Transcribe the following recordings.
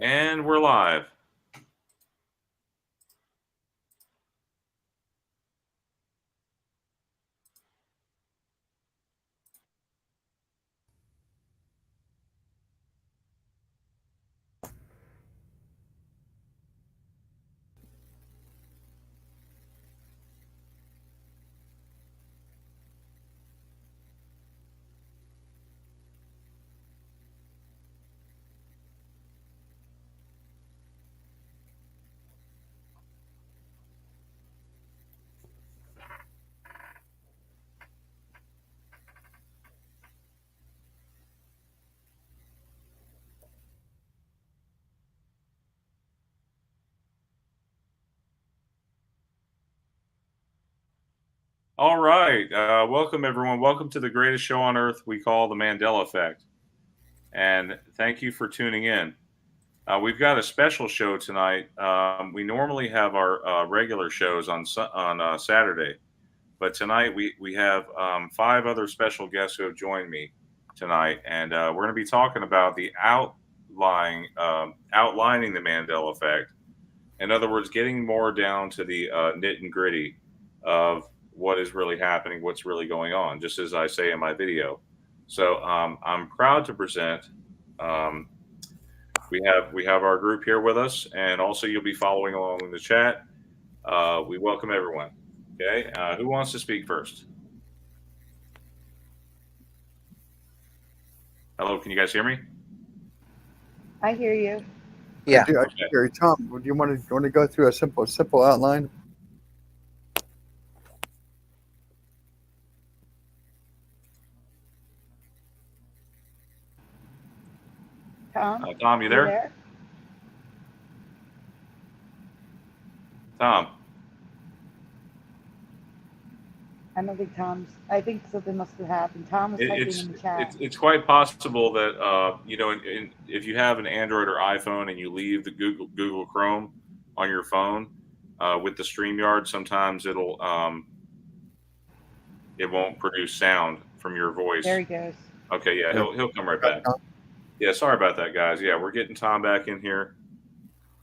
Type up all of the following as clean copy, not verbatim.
And we're live. All right. Welcome, everyone. Welcome to the greatest show on earth we call the Mandela Effect. And thank you for tuning in. We've got a special show tonight. We normally have our regular shows on Saturday, but tonight we have 5 other special guests who have joined me tonight, and we're going to be talking about the outlining the Mandela Effect. In other words, getting more down to the nit and gritty of what is really happening, what's really going on, just as I say in my video. So I'm proud to present. We have our group here with us, and also you'll be following along in the chat. We welcome everyone. Okay, who wants to speak first? Hello, can you guys hear me? I hear you. Yeah. I hear you. Tom, do you want to go through a simple outline? Tom, you there? Tom. I don't think Tom's. I think something must have happened. Tom was typing in the chat. It's quite possible that if you have an Android or iPhone and you leave the Google Chrome on your phone with the StreamYard, sometimes it won't produce sound from your voice. There he goes. Okay, yeah, he'll come right back. Yeah, sorry about that, guys. Yeah, we're getting Tom back in here.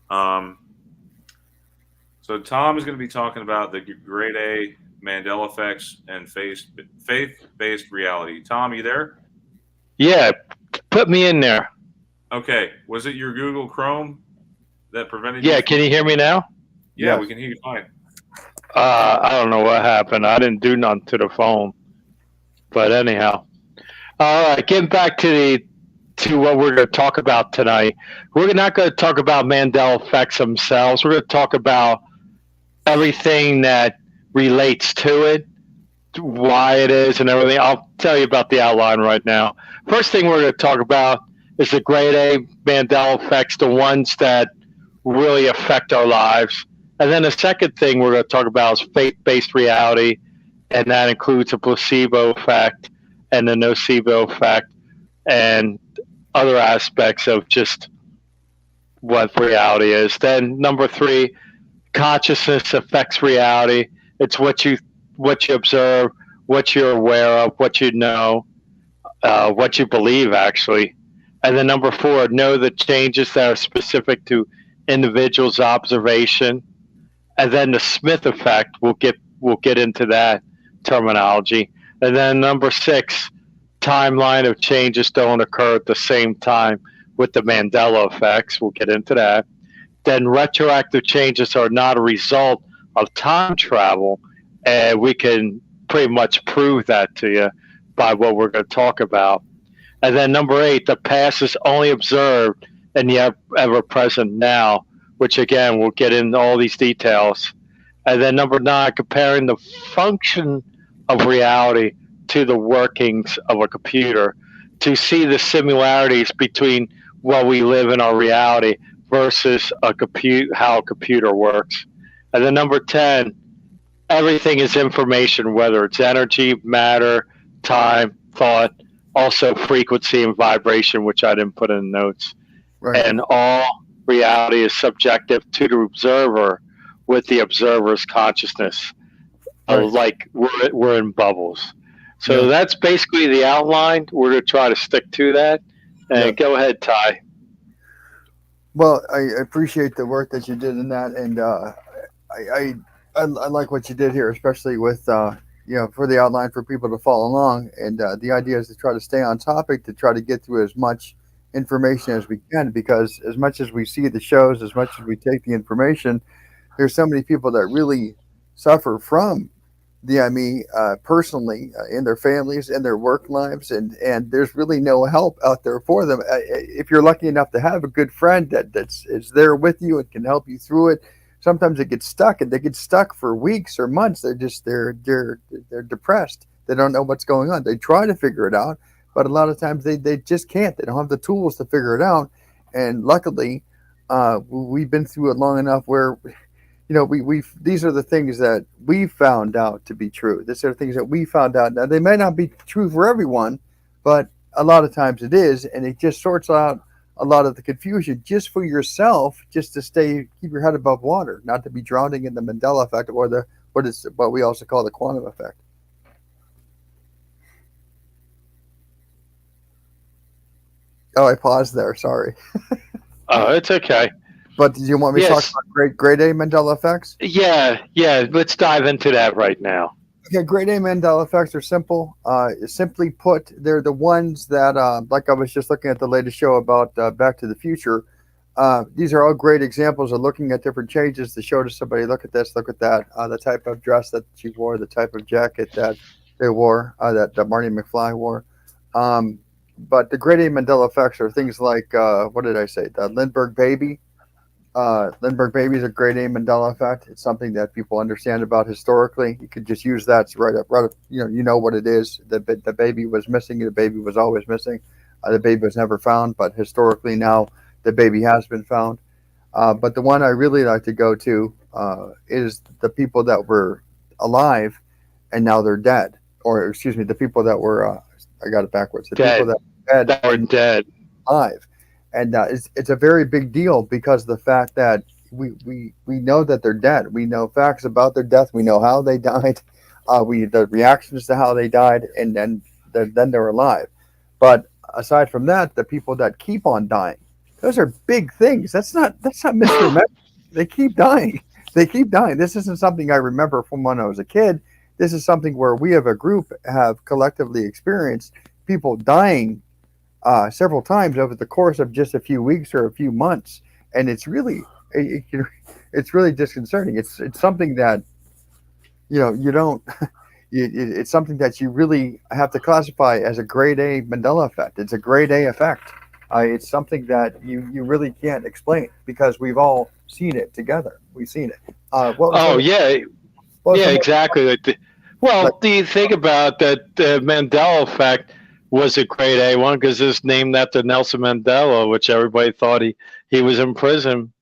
So Tom is going to be talking about the grade A Mandela effects and faith-based reality. Tom, you there? Yeah, put me in there. Okay. Was it your Google Chrome that prevented you? Yeah, can you hear me now? Yeah, we can hear you fine. I don't know what happened. I didn't do nothing to the phone. But anyhow. All right, getting back to what we're going to talk about tonight. We're not going to talk about Mandela effects themselves. We're going to talk about everything that relates to it, why it is, and everything. I'll tell you about the outline right now. First thing we're going to talk about is the grade A Mandela effects, the ones that really affect our lives. And then the second thing we're going to talk about is faith-based reality, and that includes a placebo effect and the nocebo effect and other aspects of just what reality is. Then number 3, consciousness affects reality. It's what you observe, what you're aware of, what you know, what you believe, actually. And then number 4, know the changes that are specific to individuals' observation. And then the Smith effect, we'll get into that terminology. And then number 6, timeline of changes don't occur at the same time with the Mandela effects. We'll get into that. Then retroactive changes are not a result of time travel, and we can pretty much prove that to you by what we're going to talk about. And then number 8, the past is only observed in the ever-present now, which again, we'll get into all these details. And then number 9, comparing the function of reality to the workings of a computer to see the similarities between what we live in our reality versus how a computer works. And then number 10, everything is information, whether it's energy, matter, time, thought, also frequency and vibration, which I didn't put in the notes. Right. And all reality is subjective to the observer with the observer's consciousness. Right. Like we're in bubbles. So that's basically the outline. We're going to try to stick to that. And go ahead, Ty. Well, I appreciate the work that you did in that, and I like what you did here, especially with for the outline for people to follow along. And the idea is to try to stay on topic, to try to get through as much information as we can, because as much as we see the shows, as much as we take the information, there's so many people that really suffer from DME personally in their families, in their work lives, and there's really no help out there for them. If you're lucky enough to have a good friend that's is there with you and can help you through it, sometimes it gets stuck, and they get stuck for weeks or months. They're depressed. They don't know what's going on. They try to figure it out, but a lot of times they just can't. They don't have the tools to figure it out. And luckily, we've been through it long enough where we these are the things that we found out to be true. These are the things that we found out. Now they may not be true for everyone, but a lot of times it is, and it just sorts out a lot of the confusion just for yourself, just to keep your head above water, not to be drowning in the Mandela effect or what we also call the quantum effect. Oh, I paused there. Sorry. Oh, it's okay. But do you want me to talk about grade A Mandela effects? Yeah. Let's dive into that right now. Okay, grade A Mandela effects are simple. Simply put, they're the ones that, like I was just looking at the latest show about Back to the Future. These are all great examples of looking at different changes to show to somebody, look at this, look at that, the type of dress that she wore, the type of jacket that they wore, that Marty McFly wore. But the grade A Mandela effects are things like, what did I say? The Lindbergh baby. Lindbergh baby is a grade A Mandela effect. It's something that people understand about historically. You could just use that right up. You know what it is. The baby was missing. The baby was always missing. The baby was never found, but historically now the baby has been found. But the one I really like to go to is the people that were alive and now they're dead. Or excuse me, the people that were I got it backwards. The dead. People that were dead alive. And it's a very big deal because of the fact that we know that they're dead. We know facts about their death. We know how they died. The reactions to how they died, and then they're alive. But aside from that, the people that keep on dying, those are big things. That's not misremembered. They keep dying. They keep dying. This isn't something I remember from when I was a kid. This is something where we, as a group, have collectively experienced people dying several times over the course of just a few weeks or a few months, and it's really disconcerting. It's something that you don't. It's something that you really have to classify as a grade A Mandela effect. It's a grade A effect. It's something that you really can't explain because we've all seen it together. We've seen it. Exactly. Do you think about that? The Mandela effect was a grade A one because it's named after Nelson Mandela, which everybody thought he was in prison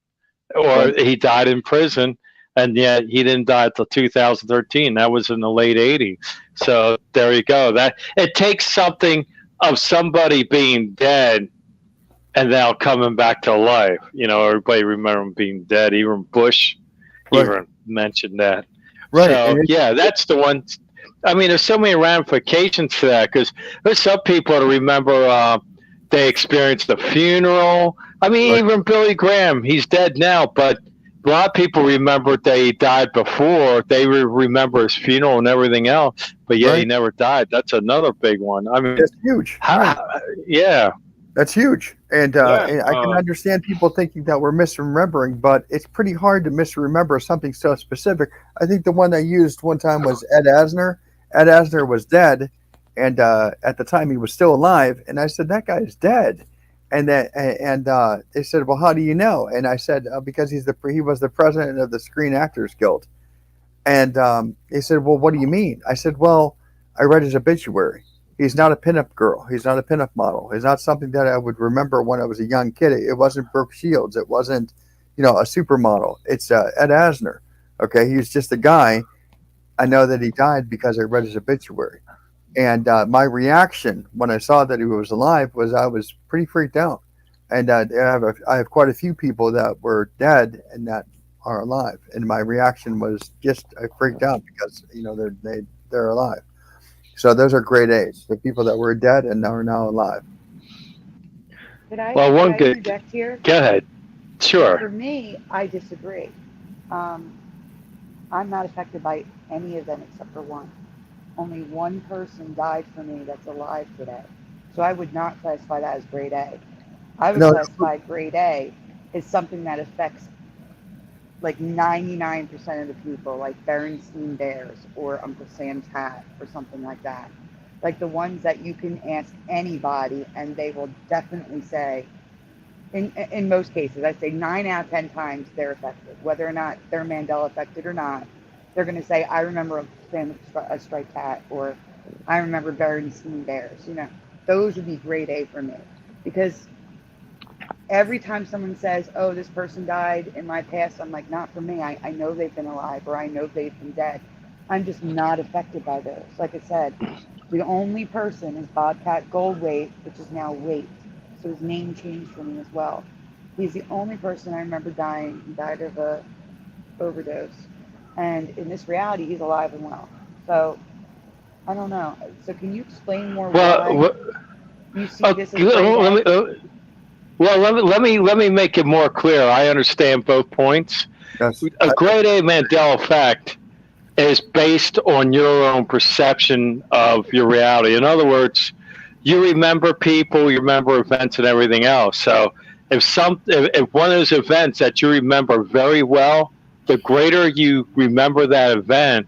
or he died in prison, and yet he didn't die until 2013. That was in the late 80s. So there you go. That it takes something of somebody being dead and now coming back to life. Everybody remember him being dead. Even Bush even mentioned that. Right. So, that's the one. I mean, there's so many ramifications to that because there's some people that remember they experienced the funeral. I mean, even Billy Graham, he's dead now, but a lot of people remember that he died before. They remember his funeral and everything else, but he never died. That's another big one. I mean, that's huge. That's huge. And I can understand people thinking that we're misremembering, but it's pretty hard to misremember something so specific. I think the one I used one time was Ed Asner. Ed Asner was dead, and at the time he was still alive. And I said, that guy is dead. And they said, well, how do you know? And I said, because he was the president of the Screen Actors Guild. And he said, well, what do you mean? I said, well, I read his obituary. He's not a pinup girl. He's not a pinup model. He's not something that I would remember when I was a young kid. It wasn't Brooke Shields. It wasn't, a supermodel. It's Ed Asner. Okay, he was just a guy. I know that he died because I read his obituary. And my reaction when I saw that he was alive was I was pretty freaked out. And I have quite a few people that were dead and that are alive. And my reaction was just I freaked out because they're alive. So those are grade A's, the people that were dead and are now alive. Can I interject here? Go ahead. Sure. For me, I disagree. I'm not affected by any of them except for one. Only one person died for me that's alive today. So I would not classify that as grade A. I would No, classify grade A as something that affects like 99% of the people, like Berenstain Bears or Uncle Sam's hat or something like that. Like the ones that you can ask anybody and they will definitely say, in most cases, I'd say 9 out of 10 times they're affected. Whether or not they're Mandela affected or not, they're going to say, I remember a striped cat, or I remember Berenstain Bears. You know, those would be grade A for me. Because every time someone says, oh, this person died in my past, I'm like, not for me. I know they've been alive, or I know they've been dead. I'm just not affected by those. Like I said, the only person is Bobcat Goldthwait, which is now Wait. So his name changed for me as well. He's the only person I remember dying. He died of a overdose. And in this reality, he's alive and well. So I don't know. So can you explain more why you see this as grade A? Let me make it more clear. I understand both points. yes. A grade A Mandela effect is based on your own perception of your reality. In other words, you remember people, you remember events, and everything else. So if one of those events that you remember very well, the greater you remember that event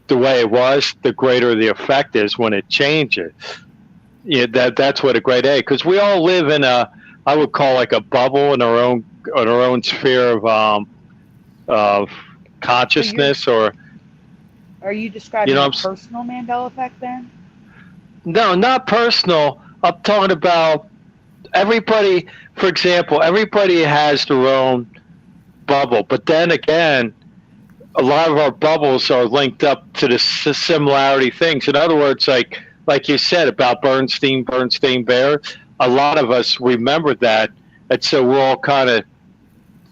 the way it was, the greater the effect is when it changes. Yeah, that's what a grade A. Because we all live in I would call like a bubble in our own sphere of consciousness, or Are you describing a personal Mandela effect then? no, not personal. I'm talking about everybody. For example, everybody has their own bubble, but then again, a lot of our bubbles are linked up to the similarity things. In other words, like you said about Berenstain Bear, a lot of us remember that, and so we're all kind of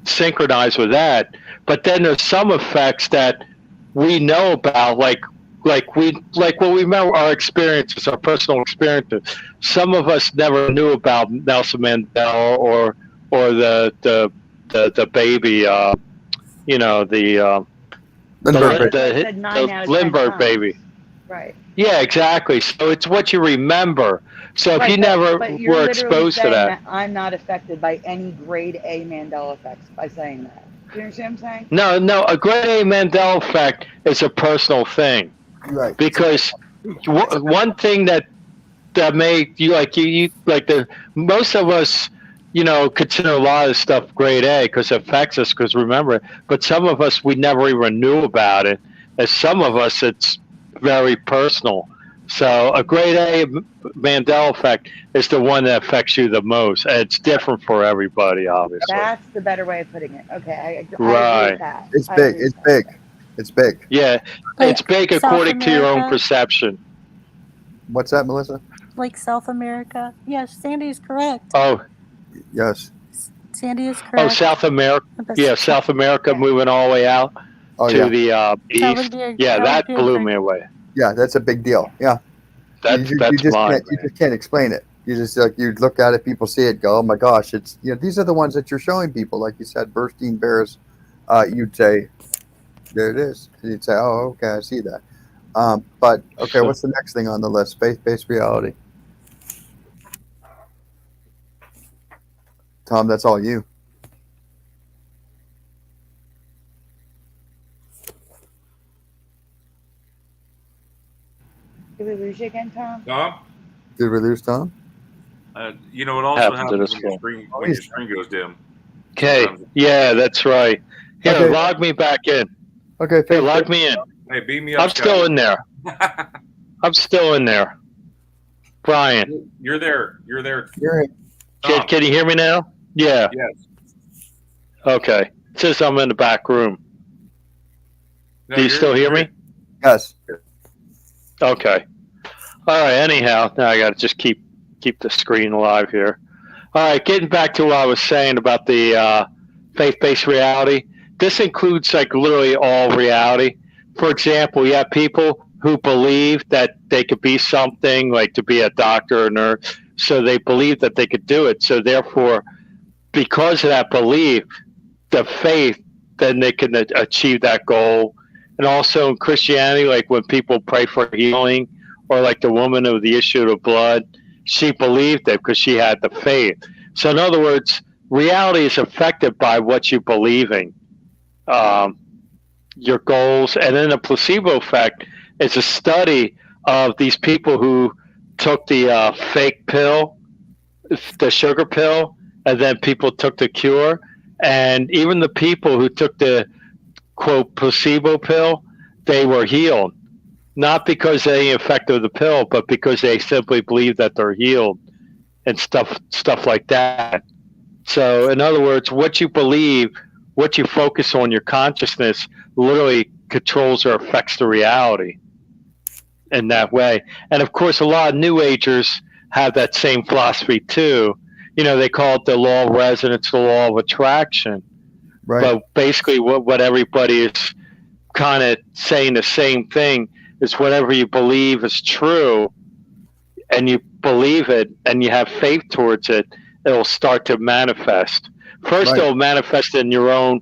synchronized with that. But then there's some effects that we know about, like what we remember our experiences, our personal experiences. Some of us never knew about Nelson Mandela or the baby, the Lindbergh baby. Right. Yeah, exactly. So it's what you remember. So if you never were exposed to that, I'm not affected by any grade A Mandela effects by saying that. Do you understand what I'm saying? No. A grade A Mandela effect is a personal thing. Right. Because one thing that made you most of us, consider a lot of stuff grade A because it affects us because remember it. But some of us, we never even knew about it. And some of us, it's very personal. So a grade A Mandela effect is the one that affects you the most. And it's different for everybody, obviously. That's the better way of putting it. Okay, I agree with that. It's big. It's big. It's big. Yeah, it's big according to your own perception. What's that, Melissa? Like South America? Yes, Sandy is correct. Oh, yes. Sandy is correct. Oh, South America. Yeah, South America moving all the way out to the east. That blew me away. Yeah, that's a big deal. Yeah. That's you just can't explain it. You just you look at it, people see it, go, oh my gosh, it's these are the ones that you're showing people, like you said, Berenstain Bears. You'd say, there it is. And you'd say, oh, okay, I see that. But okay, what's the next thing on the list? Faith-based reality. Tom, that's all you. Did we lose you again, Tom? Tom? Did we lose Tom? It also happens when your screen goes dim. Okay. Yeah, that's right. Here, log me back in. Okay. Hey, log me in. Hey, beat me up. I'm still in there. I'm still in there. Brian. You're there. You're there. You're in. Can you hear me now? Yeah. Yes. Okay. It says I'm in the back room. No, Do you still hear me? Yes. Okay. All right. Anyhow, now I got to just keep the screen alive here. All right. Getting back to what I was saying about the faith-based reality. This includes literally all reality. For example, you have people who believe that they could be something, like to be a doctor or nurse. So they believe that they could do it. So therefore, because of that belief, the faith, then they can achieve that goal. And also in Christianity, like when people pray for healing, or like the woman of the issue of blood, she believed it because she had the faith. So in other words, reality is affected by what you're believing, your goals. And then the placebo effect is a study of these people who took the fake pill, the sugar pill, and then people took the cure. And even the people who took the, quote, placebo pill, they were healed. Not because they affected the pill, but because they simply believe that they're healed and stuff like that. So in other words, what you believe, what you focus on, your consciousness literally controls or affects the reality in that way. And of course, a lot of New Agers have that same philosophy too. You know, they call it the law of resonance, the law of attraction. Right. But basically what everybody is kind of saying the same thing is whatever you believe is true and you believe it and you have faith towards it, it'll start to manifest. First, Right. it'll manifest in your own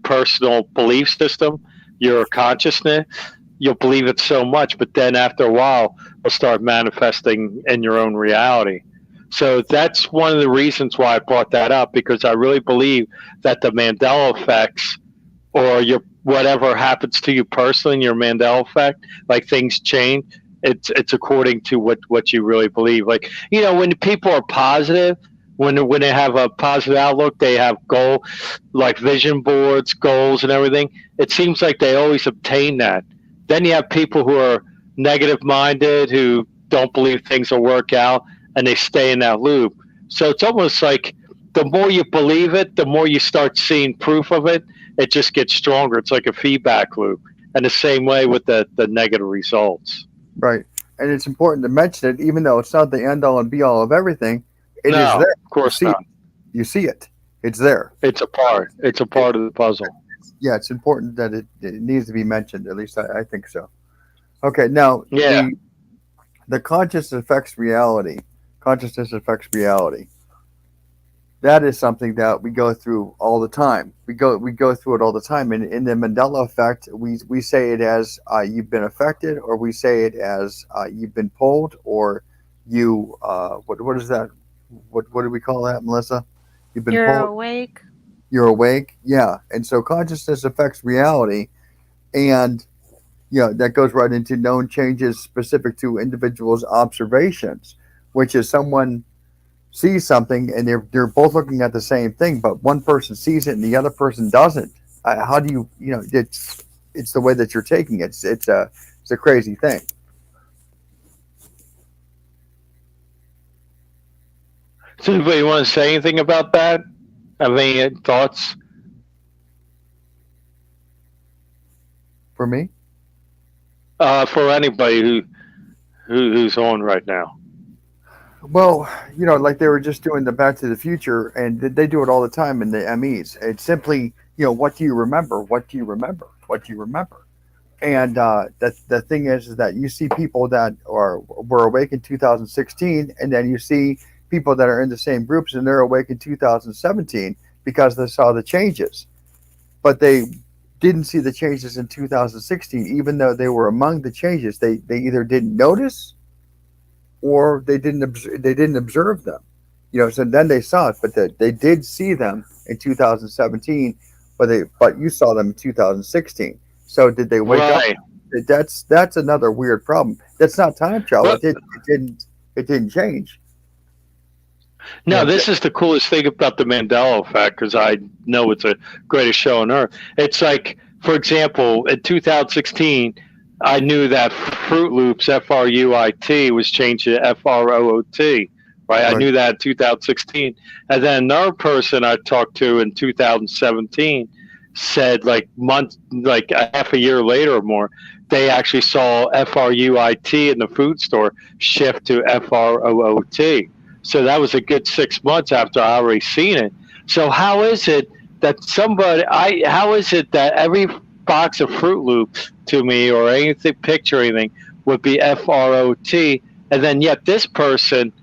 personal belief system, your consciousness. You'll believe it so much, but then after a while, it'll start manifesting in your own reality. So that's one of the reasons why I brought that up, because I really believe that the Mandela effects, or your whatever happens to you personally in your Mandela effect, like things change. It's according to what you really believe. Like, you know, when people are positive, when they have a positive outlook, they have goal, like vision boards, goals, and everything. It seems like they always obtain that. Then you have people who are negative minded, who don't believe things will work out, and they stay in that loop. So it's almost like the more you believe it, the more you start seeing proof of it, it just gets stronger. It's like a feedback loop. And the same way with the negative results. Right. And it's important to mention it, even though it's not the end all and be all of everything. It is No, there. of course you see not. It. You see it. It's there. It's a part. It's a part of the puzzle. Yeah, it's important that it needs to be mentioned. At least I think so. Okay, now Yeah. the consciousness affects reality. Consciousness affects reality. That is something that we go through all the time. We go through it all the time. And in the Mandela effect, we say it as you've been affected, or we say it as you've been pulled, or you what is that? What do we call that, Melissa? You've been You're pulled. awake. You're awake. Yeah. And so consciousness affects reality, and that goes right into known changes specific to individuals' observations, which is someone sees something and they're both looking at the same thing, but one person sees it and the other person doesn't. How do it's the way that you're taking it. It's a crazy thing. So anybody want to say anything about that? Have any thoughts? For me? For anybody who's on right now. Well, like they wwere just doing the Back to the Future, and they do it all the time in the MEs. It's simply, what do you remember? What do you remember? What do you remember? And the thing is that you see people that were awake in 2016, and then you see people that are in the same groups and they're awake in 2017 because they saw the changes, but they didn't see the changes in 2016, even though they were among the changes. They either didn't notice or they didn't observe them. So then they saw it, but they did see them in 2017, but you saw them in 2016. So did they wake up? That's another weird problem. That's not time travel. It didn't change. No, this is the coolest thing about the Mandela effect, because I know it's the greatest show on earth. It's like, for example, in 2016, I knew that Fruit Loops, Fruit, was changed to Froot, right? I knew that in 2016. And then another person I talked to in 2017 said, like a half a year later or more, they actually saw Fruit in the food store shift to Froot. So that was a good 6 months after I already seen it. So how is it that every box of Fruit Loops to me, or anything, picture anything, would be Fruit, and then yet this person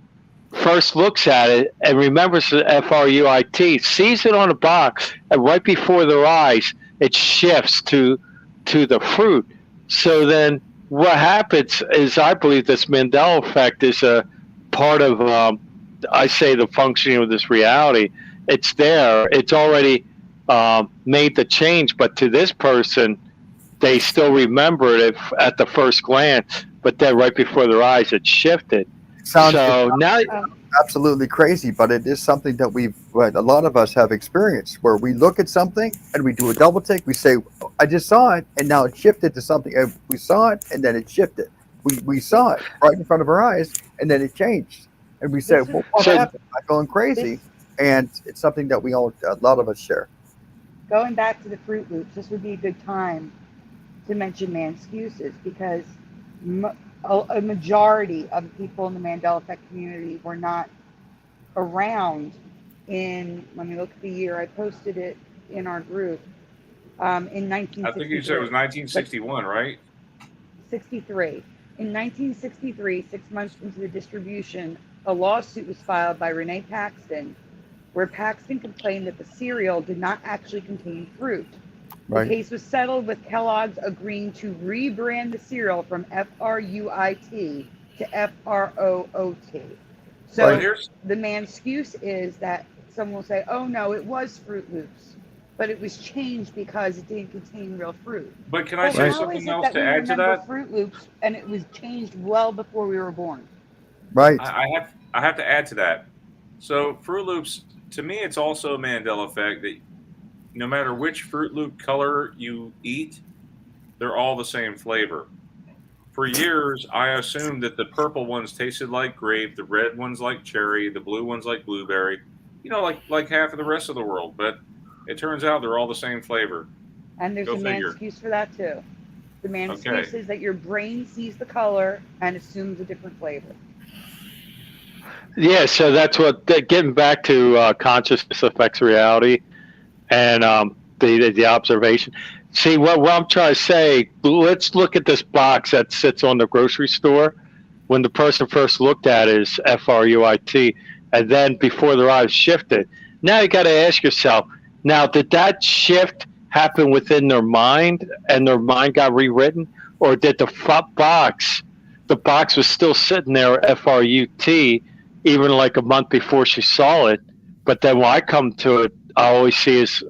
first looks at it and remembers the FRUIT, sees it on the box, and right before their eyes, it shifts to the fruit. So then what happens is, I believe this Mandela effect is a part of, I say, the functioning of this reality. It's there. It's already made the change, but to this person, they still remembered it at the first glance, but then right before their eyes, it shifted. So now, absolutely crazy, but it is something that a lot of us have experienced, where we look at something and we do a double take. We say, I just saw it, and now it shifted to something. We saw it, and then it shifted. We saw it right in front of our eyes, and then it changed. And we said, well, what happened? I'm going crazy. And it's something that a lot of us share. Going back to the Fruit Loops, this would be a good time to mention excuses, because a majority of the people in the Mandela effect community were not around in, let me look at the year, I posted it in our group, in 1963. I think you said it was 1961, right? 63. In 1963, 6 months into the distribution, a lawsuit was filed by Renee Paxton, where Paxton complained that the cereal did not actually contain fruit. Right. The case was settled with Kellogg's agreeing to rebrand the cereal from FRUIT to FROOT. So Right. The man's excuse is that someone will say, oh no, it was Fruit Loops, but it was changed because it didn't contain real fruit. But can I say something else to add to that? Fruit Loops, and it was changed well before we were born. Right. I have to add to that. So Fruit Loops, to me, it's also a Mandela effect that no matter which Fruit Loop color you eat, they're all the same flavor. For years, I assumed that the purple ones tasted like grape, the red ones like cherry, the blue ones like blueberry, like half of the rest of the world. But it turns out they're all the same flavor. And there's a man's excuse for that too. The man's excuse is that your brain sees the color and assumes a different flavor. yeah, so that's what, getting back to consciousness affects reality, and the observation. See, what I'm trying to say, let's look at this box that sits on the grocery store. When the person first looked at it, is FRUIT, and then before their eyes shifted. Now you got to ask yourself, now did that shift happen within their mind, and their mind got rewritten? Or did the box was still sitting there, FRUT, even like a month before she saw it, but then when I come to it, I always see is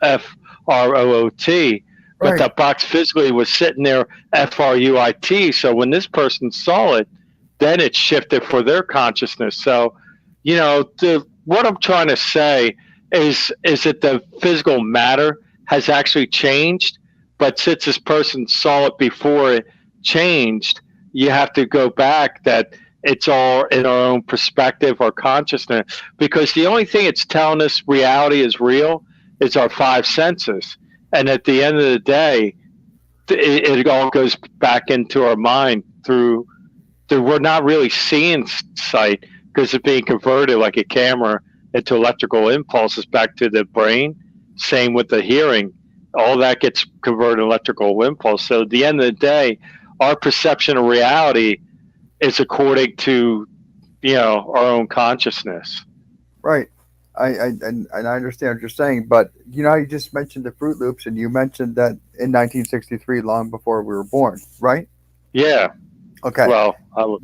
FROOT, but Right. that box physically was sitting there, FRUIT. So when this person saw it, then it shifted for their consciousness. So, what I'm trying to say is that the physical matter has actually changed, but since this person saw it before it changed, you have to go back that it's all in our own perspective or consciousness, because the only thing it's telling us reality is real is our five senses. And at the end of the day, it all goes back into our mind through we're not really seeing sight, because it's being converted like a camera into electrical impulses back to the brain. Same with the hearing. All that gets converted to electrical impulse. So at the end of the day, our perception of reality is according to, our own consciousness. Right. I understand what you're saying, but you just mentioned the Fruit Loops, and you mentioned that in 1963, long before we were born, right? Yeah. Okay. Well,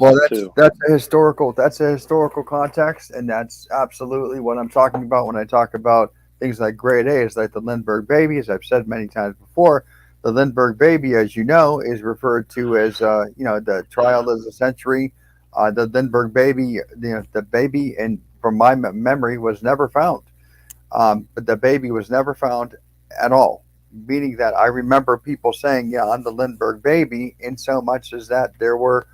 that's a historical context, and that's absolutely what I'm talking about when I talk about things like grade A's, like the Lindbergh baby. As I've said many times before, the Lindbergh baby, as you know, is referred to as the trial of the century. The Lindbergh baby, the baby, and from my memory, was never found. But the baby was never found at all. Meaning that I remember people saying, yeah, I'm the Lindbergh baby, in so much as that there were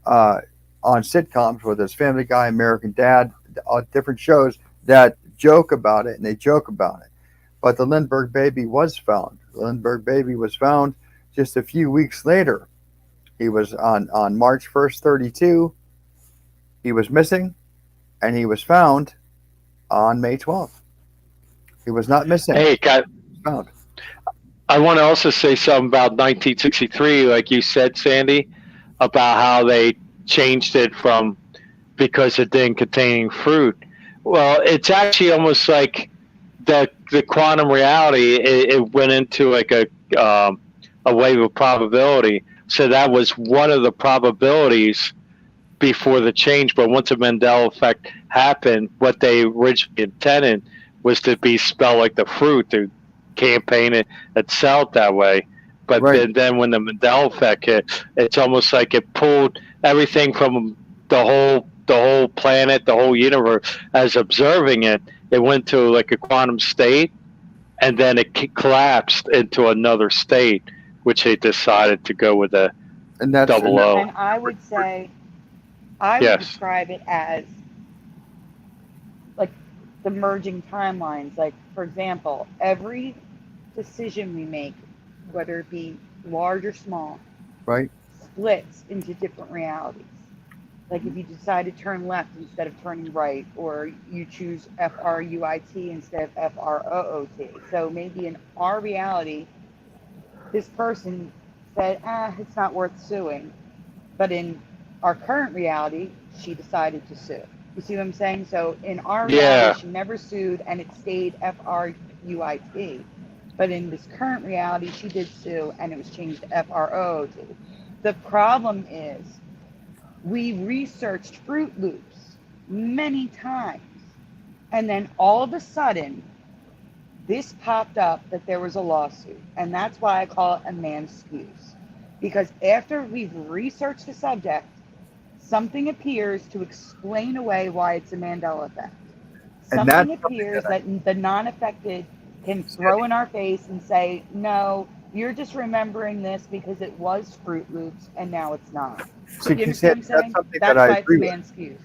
on sitcoms, whether it's Family Guy, American Dad, different shows that joke about it, and they joke about it. But the Lindbergh baby was found. The Lindbergh baby was found just a few weeks later. He was on March 1st, 32. He was missing, and he was found on May 12th. He was not missing. Hey, He was found. I want to also say something about 1963, like you said, Sandy, about how they changed it from because it didn't contain fruit. Well, it's actually almost like the quantum reality. It went into like a wave of probability. So that was one of the probabilities before the change. But once the Mandela effect happened, what they originally intended was to be spelled like the fruit, to campaign it itself that way. But Right. then when the Mandela effect hit, it's almost like it pulled everything from the whole planet, the whole universe, as observing it. It went to like a quantum state, and then it collapsed into another state, which they decided to go with a And that's double O. And I would say, I would Yes. describe it as like the merging timelines. Like, for example, every decision we make, whether it be large or small, right. splits into different realities. Like if you decide to turn left instead of turning right, or you choose FRUIT instead of FROOT. So maybe in our reality, this person said, it's not worth suing. But in our current reality, she decided to sue. You see what I'm saying? So in our reality, Yeah. she never sued and it stayed FRUIT. But in this current reality, she did sue and it was changed to FROOT. The problem is we researched Fruit Loops many times. And then all of a sudden, this popped up that there was a lawsuit. And that's why I call it a man's excuse. Because after we've researched the subject, something appears to explain away why it's a Mandela effect. And Something that's appears that the non-affected can throw in our face and say, no, you're just remembering this because it was Fruit Loops and now it's not. See, You understand what I'm saying? something That's that I why it's a agree with. man's excuse.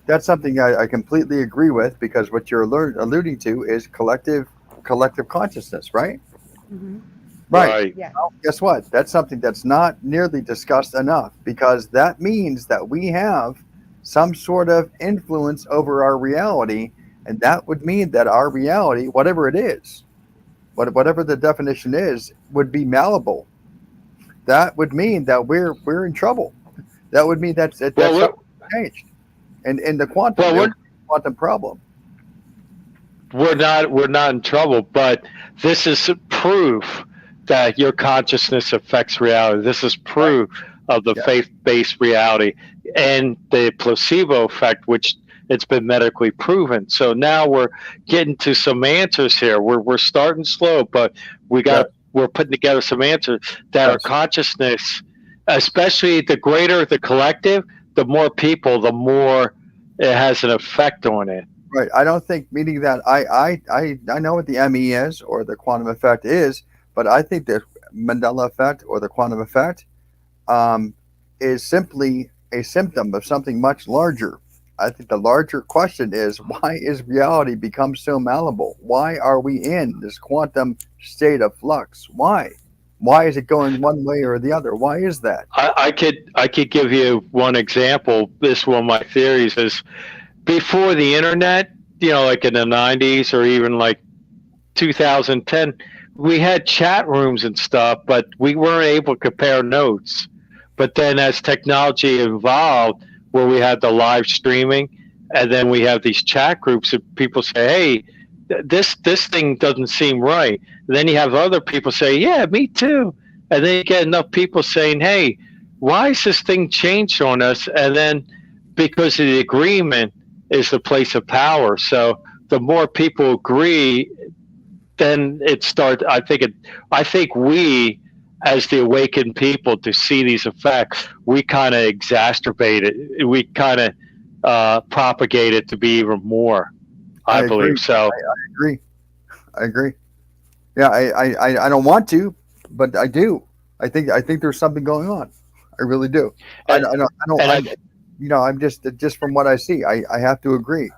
That's something I completely agree with, because what you're alluding to is collective consciousness, right? Mm-hmm. Right. Yeah. Well, guess what? That's something that's not nearly discussed enough, because that means that we have some sort of influence over our reality, and that would mean that our reality, whatever it is, whatever the definition is, would be malleable. That would mean that we're in trouble. That would mean that's Well, something changed, and in the quantum problem. we're not in trouble, but this is proof that your consciousness affects reality. This is proof of the Yeah. faith-based reality and the placebo effect, which it's been medically proven. So now we're getting to some answers here. We're starting slow, but we're putting together some answers that our consciousness, especially the greater the collective, the more people, the more it has an effect on it. Right. I don't think, meaning that I know what the ME is, or the quantum effect is, but I think the Mandela effect or the quantum effect is simply a symptom of something much larger. I think the larger question is, why is reality become so malleable? Why are we in this quantum state of flux? Why? Why is it going one way or the other? Why is that? I could give you one example. This one of my theories is, before the internet, like in the 90s or even like 2010, we had chat rooms and stuff, but we weren't able to compare notes. But then as technology evolved, where we had the live streaming, and then we have these chat groups and people say, hey, this thing doesn't seem right. And then you have other people say, yeah, me too. And then you get enough people saying, hey, why is this thing changed on us? And then because of the agreement is the place of power. So the more people agree, then it starts. I think we, as the awakened people, to see these effects, we kind of exacerbate it. We kind of propagate it to be even more. I believe agree. so. I agree. Yeah, I don't want to, but I do. I think there's something going on. I really do. I'm just from what I see, I have to agree.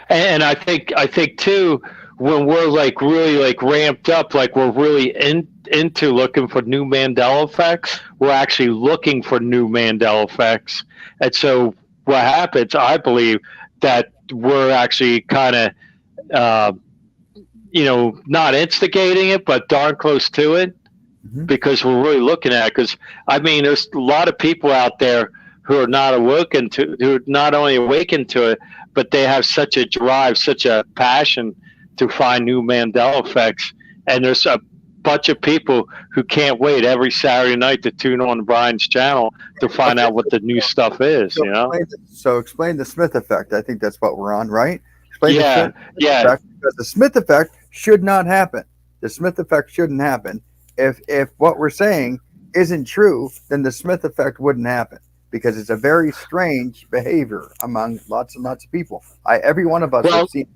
And I think too, when we're like really like ramped up, like we're really into looking for new Mandela effects, we're actually looking for new Mandela effects. And so what happens, I believe, that we're actually kind of, not instigating it, but darn close to it, because we're really looking at it. Because, I mean, there's a lot of people out there who are not who are not only awakened to it, but they have such a drive, such a passion to find new Mandela effects. And there's a bunch of people who can't wait every Saturday night to tune on Brian's channel to find out what the new stuff is. So explain the Smith effect. I think that's what we're on, right? Explain Yeah, the Smith effect, because the Smith effect should not happen. The Smith effect shouldn't happen. If what we're saying isn't true, then the Smith effect wouldn't happen, because it's a very strange behavior among lots and lots of people. Every one of us have seen.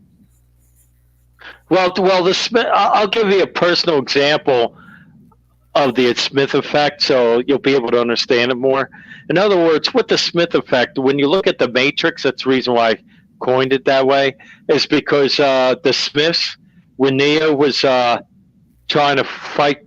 Well, the Smith. I'll give you a personal example of the Smith effect, so you'll be able to understand it more. In other words, with the Smith effect, when you look at the Matrix, that's the reason why I coined it that way, is because the Smiths, when Neo was trying to fight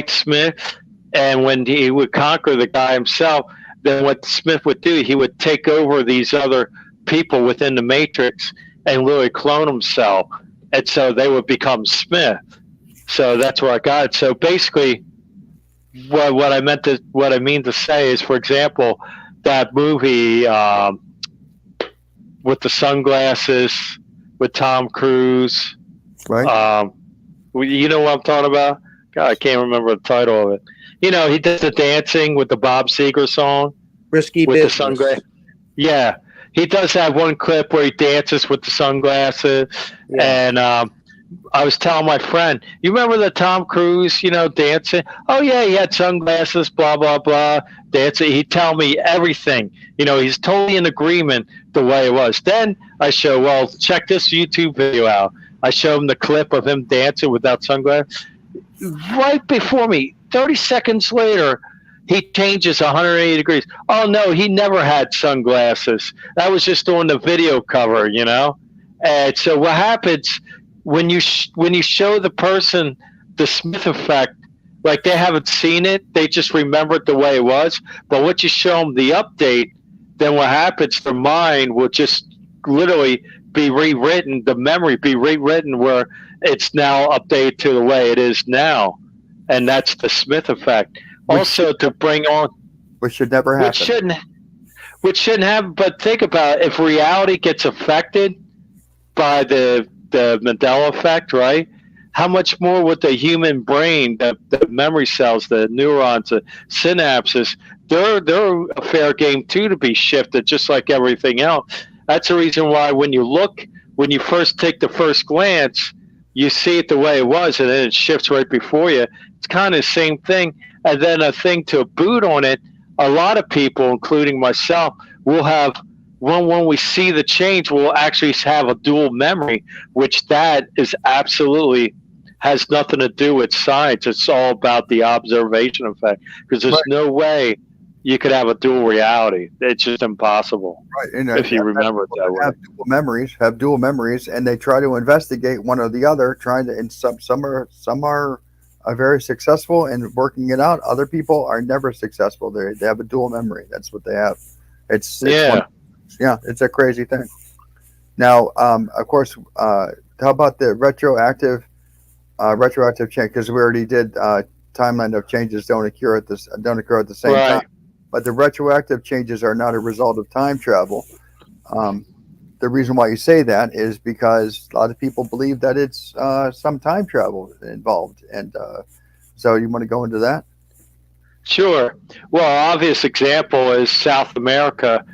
Smith, and when he would conquer the guy himself, then what Smith would do, he would take over these other people within the Matrix and literally clone himself, and so they would become Smith. So that's where I got it. So basically, what I mean to say is, for example, that movie with the sunglasses with Tom Cruise, right? You know what I'm talking about? God, I can't remember the title of it. You know, he does the dancing with the Bob Seger song. Risky with Business. The sunglasses. Yeah, he does have one clip where he dances with the sunglasses, and I was telling my friend, you remember the Tom Cruise, dancing? Oh yeah, he had sunglasses, blah blah blah, dancing. He'd tell me everything. He's totally in agreement the way it was. Then I show, well, check this YouTube video out. I show him the clip of him dancing without sunglasses. Right before me, 30 seconds later, he changes 180 degrees. Oh no, he never had sunglasses. That was just on the video cover, And so what happens when you show the person the Smith effect, like they haven't seen it, they just remember it the way it was. But once you show them the update, then what happens? Their mind will just literally be rewritten. The memory be rewritten where it's now updated to the way it is now, and that's the Smith effect. Also, to bring on, which should never happen. Which shouldn't happen. But think about it, if reality gets affected by the Mandela effect, right? How much more would the human brain, the memory cells, the neurons, the synapses, they're a fair game too to be shifted, just like everything else. That's the reason why when you first take the first glance, you see it the way it was, and then it shifts right before you. It's kind of the same thing. And then a thing to boot on it, a lot of people, including myself, will have, when we see the change, we'll actually have a dual memory, which that is absolutely has nothing to do with science. It's all about the observation effect, because there's no way you could have a dual reality. It's just impossible. Right. And if you remember it that way. Have dual memories, and they try to investigate one or the other, trying to, and some are very successful in working it out. Other people are never successful. They have a dual memory. That's what they have. It's a crazy thing. Now, of course, how about the retroactive change? Because we already did timeline of changes don't occur at the same time. But the retroactive changes are not a result of time travel. The reason why you say that is because a lot of people believe that it's some time travel involved. And so you want to go into that? Sure. Well, obvious example is South America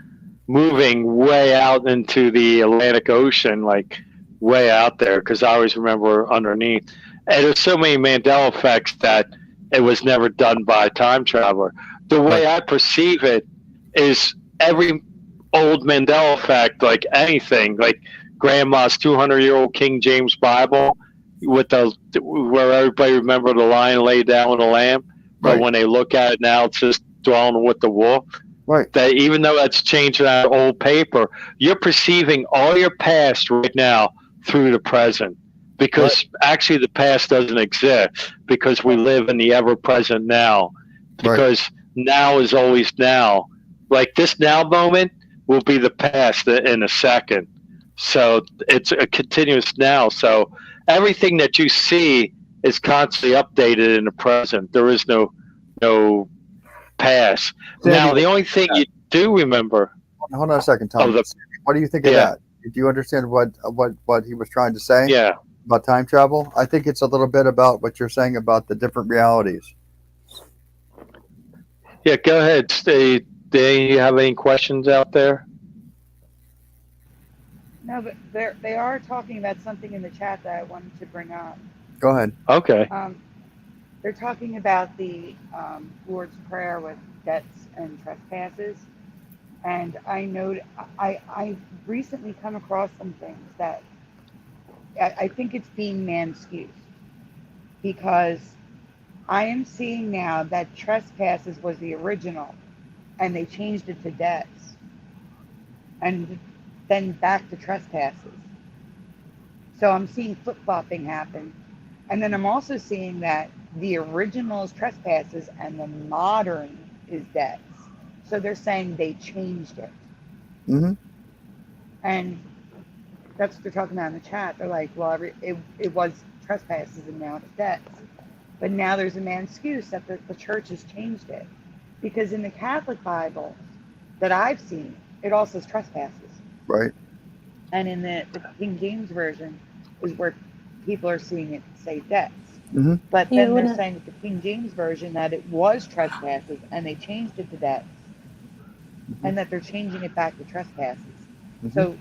moving way out into the Atlantic Ocean, like way out there, because I always remember underneath. And there's so many Mandela effects that it was never done by a time traveler. The way I perceive it is every old Mandela effect, like anything, like Grandma's 200-year-old King James Bible, with where everybody remember the lion laid down with the lamb, but when they look at it now, it's just dwelling with the wolf. Right. That even though that's changed that old paper, you're perceiving all your past right now through the present, because actually the past doesn't exist, because we live in the ever-present now, because now is always now. Like this now moment will be the past in a second. So it's a continuous now. So everything that you see is constantly updated in the present. There is no past. Now the only thing do remember. Hold on a second, Tom. Oh, What do you think of Yeah. that? Do you understand what he was trying to say Yeah. about time travel? I think it's a little bit about what you're saying about the different realities. Yeah, go ahead. Stay. Do you have any questions out there? No, but they are talking about something in the chat that I wanted to bring up. Go ahead. Okay. They're talking about the Lord's Prayer with debts and trespasses. And I recently come across some things that I think it's being man-skewed, because I am seeing now that trespasses was the original and they changed it to debts and then back to trespasses. So I'm seeing flip-flopping happen. And then I'm also seeing that the original is trespasses and the modern is debts. So they're saying they changed it. Mm-hmm. And that's what they're talking about in the chat. They're like, well, it was trespasses and now it's debts. But now there's a man's excuse that the church has changed it. Because in the Catholic Bible that I've seen, it all says trespasses. Right. And in the King James Version is where people are seeing it say debts. Mm-hmm. But then they're saying with the King James Version that it was trespasses and they changed it to debts. Mm-hmm. And that they're changing it back to trespasses. Mm-hmm. So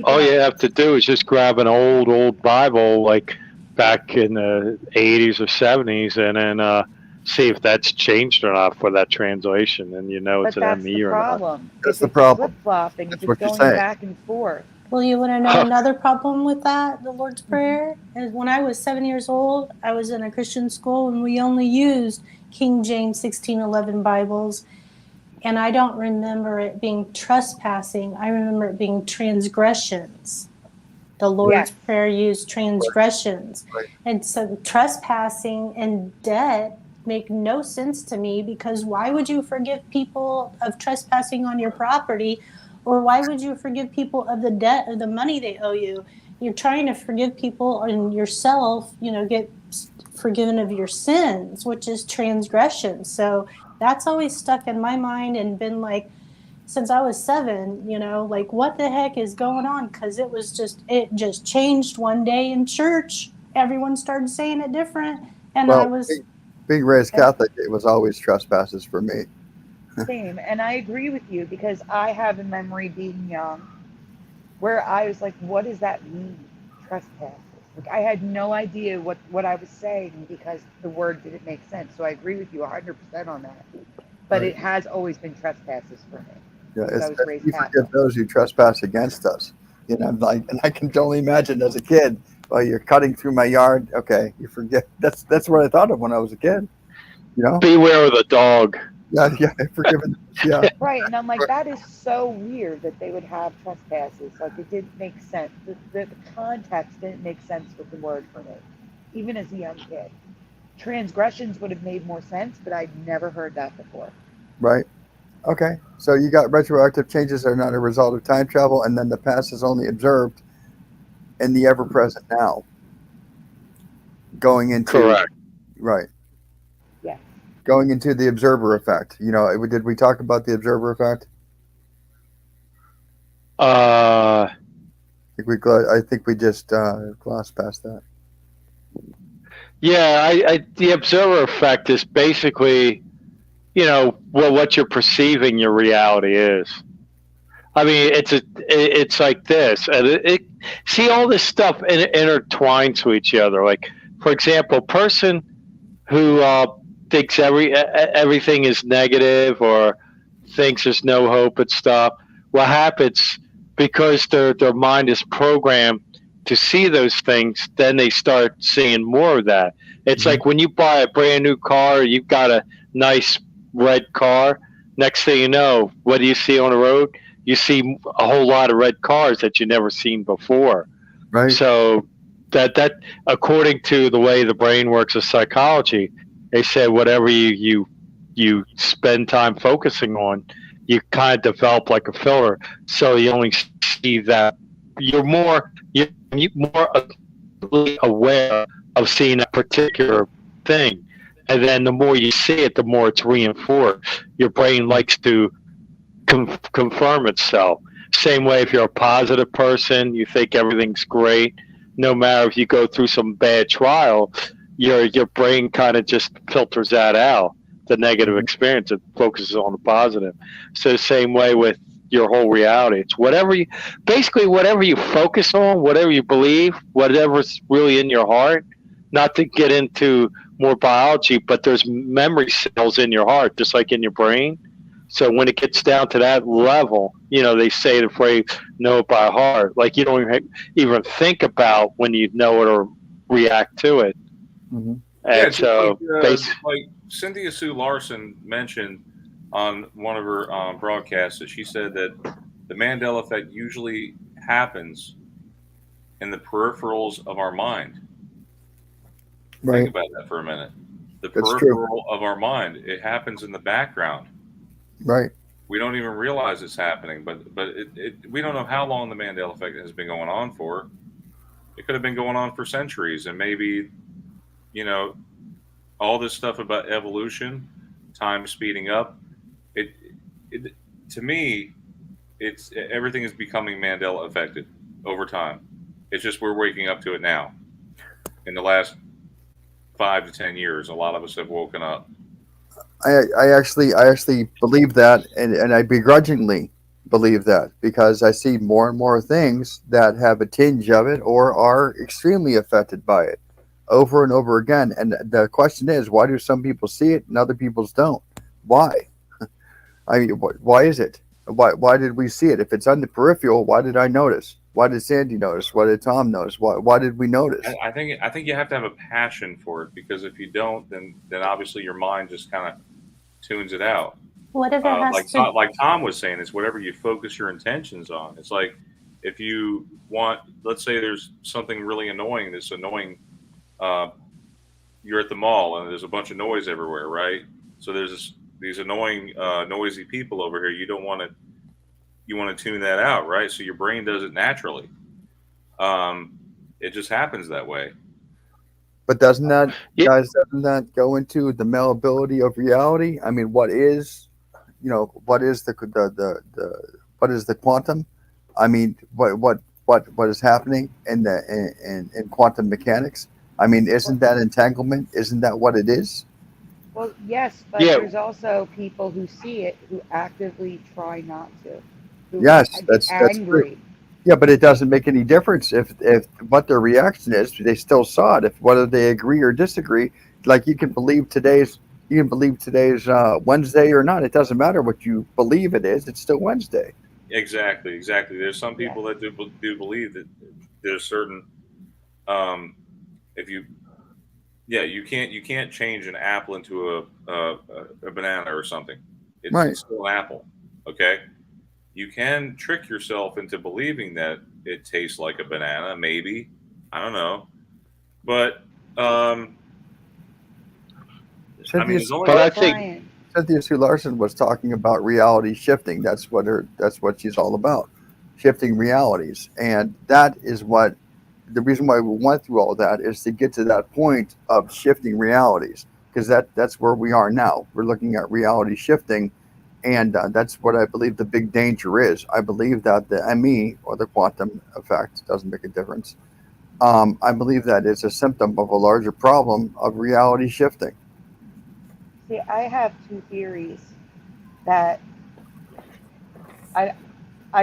all you have to do is just grab an old Bible, like back in the 80s or 70s, and then see if that's changed or not for that translation, and it's an ME or not. That's the problem. Flip-flopping, it's just going back and forth. Well, you want to know another problem with that, the Lord's Prayer? Is when I was 7 years old, I was in a Christian school, and we only used King James 1611 Bibles. And I don't remember it being trespassing. I remember it being transgressions. The Lord's Prayer used transgressions. Right. And so trespassing and debt make no sense to me, because why would you forgive people of trespassing on your property? Or why would you forgive people of the debt or the money they owe you? You're trying to forgive people and yourself, get forgiven of your sins, which is transgression. So that's always stuck in my mind and been like, since I was 7, like what the heck is going on? Because it just changed one day in church. Everyone started saying it different. And I was being raised Catholic, it was always trespasses for me. Same. And I agree with you, because I have a memory being young where I was like, what does that mean? Trespasses. Like I had no idea what I was saying, because the word didn't make sense. So I agree with you 100% on that. But it has always been trespasses for me. Yeah, it's you forgive those who trespass against us. And I can only imagine as a kid, well, you're cutting through my yard. Okay, you forget. That's what I thought of when I was a kid. Beware of the dog. Yeah, forgiven. Yeah. Right, and I'm like, that is so weird that they would have trespasses. Like it didn't make sense. The context didn't make sense with the word for me, even as a young kid. Transgressions would have made more sense, but I'd never heard that before. Right. Okay. So you got retroactive changes are not a result of time travel, and then the past is only observed in the ever-present now. Going into correct. Right. Yeah. Going into the observer effect. Did we talk about the observer effect? I think we just glossed past that. Yeah, the observer effect is basically, what you're perceiving your reality is. I mean, it's like this, and see all this stuff intertwines to each other. Like, for example, a person who thinks everything is negative or thinks there's no hope and stuff. What happens, because their mind is programmed to see those things, then they start seeing more of that. It's like when you buy a brand new car, you've got a nice red car. Next thing you know, what do you see on the road? You see a whole lot of red cars that you never seen before. Right. So that according to the way the brain works of psychology, they said whatever you spend time focusing on, you kind of develop like a filter. So you only see that you're more aware of seeing a particular thing, and then the more you see it, the more it's reinforced. Your brain likes to confirm itself. Same way, if you're a positive person, you think everything's great. No matter if you go through some bad trial, your brain kind of just filters that out, the negative experience. It focuses on the positive. So the same way with your whole reality. It's basically whatever you focus on, whatever you believe, whatever's really in your heart. Not to get into more biology, but there's memory cells in your heart, just like in your brain. So when it gets down to that level, they say the phrase "know it by heart." Like you don't even think about when you know it or react to it. Mm-hmm. And so, like Cynthia Sue Larson mentioned on one of her broadcasts, that she said that the Mandela effect usually happens in the peripherals of our mind. Right. Think about that for a minute. The That's peripheral of our mind. It happens in the background. Right. We don't even realize it's happening, but we don't know how long the Mandela effect has been going on for. It could have been going on for centuries, and maybe, all this stuff about evolution, time speeding up. To me, it's everything is becoming Mandela affected over time. It's just we're waking up to it now. In the last 5 to 10 years, a lot of us have woken up. I actually believe that, and I begrudgingly believe that, because I see more and more things that have a tinge of it or are extremely affected by it over and over again. And the question is, why do some people see it and other people don't? Why? I mean, why is it? Why did we see it? If it's on the peripheral, why did I notice? Why did Sandy notice? Why did Tom notice? Why did we notice? I think you have to have a passion for it, because if you don't, then obviously your mind just kind of tunes it out. What if it has like Tom was saying, it's whatever you focus your intentions on. It's like if you want, let's say there's something really annoying. This annoying. You're at the mall and there's a bunch of noise everywhere, right? So there's these annoying, noisy people over here. You don't want to. You want to tune that out, right? So your brain does it naturally. It just happens that way. But doesn't that go into the malleability of reality? I mean, what is the quantum? I mean, what is happening in quantum mechanics? I mean, isn't that entanglement? Isn't that what it is? Well, yes, but there's also people who see it who actively try not to. Yes, that's true. Yeah, but it doesn't make any difference if what their reaction is. They still saw it. If whether they agree or disagree, like you can believe today's Wednesday or not. It doesn't matter what you believe it is. It's still Wednesday. Exactly. There's some people that do believe that there's certain if you can't change an apple into a banana or something. It's still an apple. Okay. You can trick yourself into believing that it tastes like a banana, maybe. I don't know. But Cynthia Sue Larson was talking about reality shifting. That's what she's all about. Shifting realities. And that is what the reason why we went through all that is to get to that point of shifting realities. Because that's where we are now. We're looking at reality shifting. And that's what I believe the big danger is. I believe that the ME, or the quantum effect, doesn't make a difference. I believe that it's a symptom of a larger problem of reality shifting. See, I have two theories that I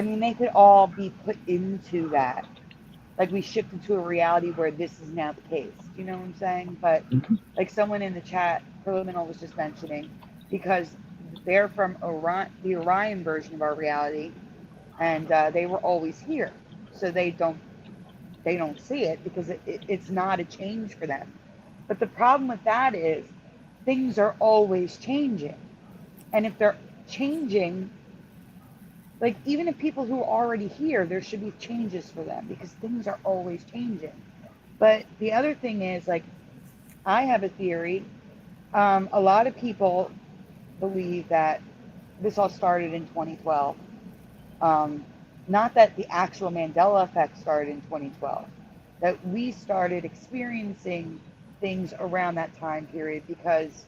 mean, they could all be put into that. Like we shift into a reality where this is now the case. You know what I'm saying? But like someone in the chat, Preliminal was just mentioning, because they're from the Orion version of our reality, and they were always here, so they don't see it because it's not a change for them. But the problem with that is things are always changing, and if they're changing, like even if people who are already here, there should be changes for them because things are always changing. But the other thing is, like, I have a theory. A lot of people believe that this all started in 2012. Not that the actual Mandela effect started in 2012, that we started experiencing things around that time period because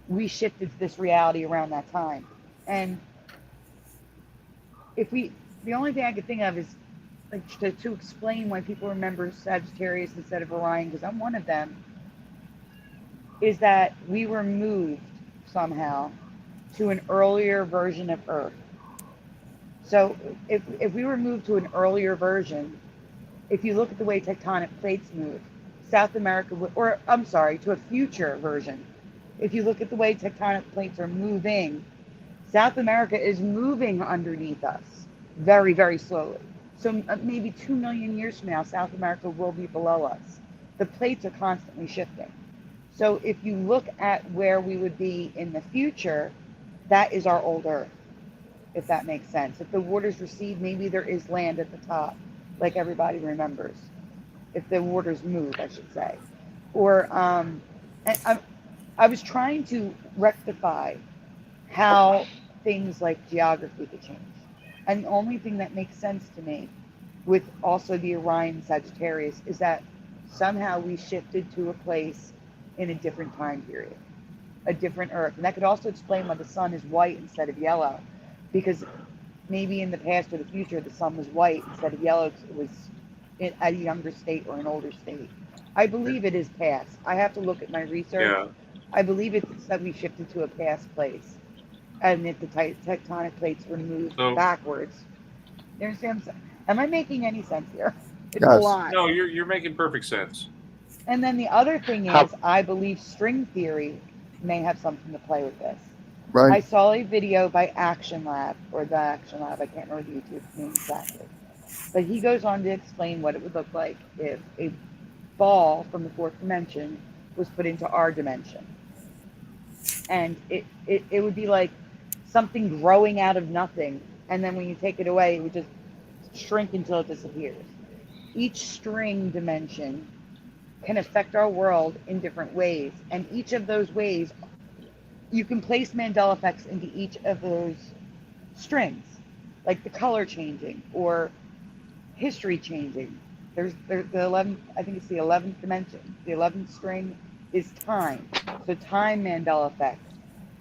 we shifted to this reality around that time. And the only thing I could think of is like to explain why people remember Sagittarius instead of Orion, because I'm one of them, is that we were moved somehow to an earlier version of Earth. So if we were moved to an earlier version, if you look at the way tectonic plates move, South America, or I'm sorry, to a future version, if you look at the way tectonic plates are moving, South America is moving underneath us very, very slowly. So maybe 2 million years from now, South America will be below us. The plates are constantly shifting. So if you look at where we would be in the future, that is our old Earth, if that makes sense. If the waters recede, maybe there is land at the top, like everybody remembers. If the waters move, I should say. Or, and I was trying to rectify how things like geography could change. And the only thing that makes sense to me with also the Orion Sagittarius is that somehow we shifted to a place in a different time period, a different Earth. And that could also explain why the sun is white instead of yellow, because maybe in the past or the future, the sun was white instead of yellow because it was in a younger state or an older state. I believe it is past. I have to look at my research. Yeah. I believe it's that we shifted to a past place. And if the tectonic plates were moved backwards. You understand what I'm saying? Am I making any sense here? It's a lot. No, you're making perfect sense. And then the other thing is, I believe string theory may have something to play with this. Right. I saw a video by Action Lab, or the Action Lab, I can't remember the YouTube name exactly. But he goes on to explain what it would look like if a ball from the fourth dimension was put into our dimension. And it would be like something growing out of nothing, and then when you take it away, it would just shrink until it disappears. Each string dimension can affect our world in different ways, and each of those ways, you can place Mandela effects into each of those strings, like the color changing or history changing. There's the 11th, I think it's the 11th dimension. The 11th string is time. So time Mandela effect,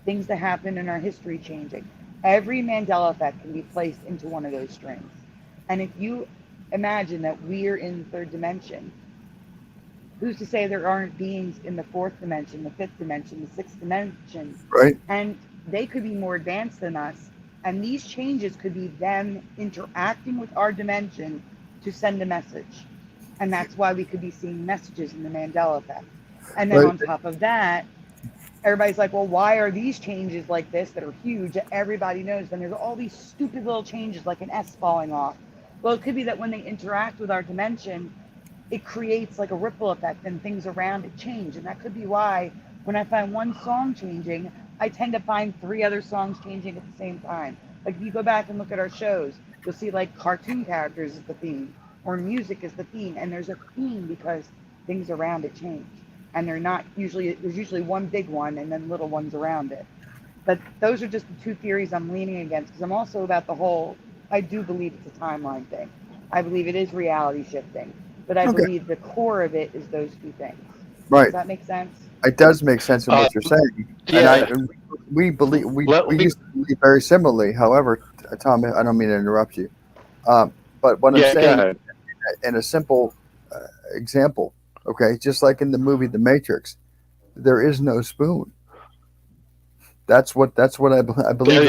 things that happen in our history changing. Every Mandela effect can be placed into one of those strings. And if you imagine that we're in the third dimension, who's to say there aren't beings in the fourth dimension, the fifth dimension, the sixth dimension? Right. And they could be more advanced than us. And these changes could be them interacting with our dimension to send a message. And that's why we could be seeing messages in the Mandela effect. And then on top of that, everybody's like, well, why are these changes like this that are huge that everybody knows? Then there's all these stupid little changes like an S falling off. Well, it could be that when they interact with our dimension, it creates like a ripple effect and things around it change. And that could be why when I find one song changing, I tend to find 3 other songs changing at the same time. Like if you go back and look at our shows, you'll see like cartoon characters is the theme or music is the theme. And there's a theme because things around it change. And they're not usually, there's usually one big one and then little ones around it. But those are just the 2 theories I'm leaning against, because I'm also about the whole, I do believe it's a timeline thing. I believe it is reality shifting, but I believe the core of it is those 2 things. Right. Does that make sense? It does make sense in what you're saying. Yeah. And we believe, we used to believe very similarly. However, Tom, I don't mean to interrupt you. But what I'm saying in a simple example, okay, just like in the movie The Matrix, there is no spoon. That's what I believe.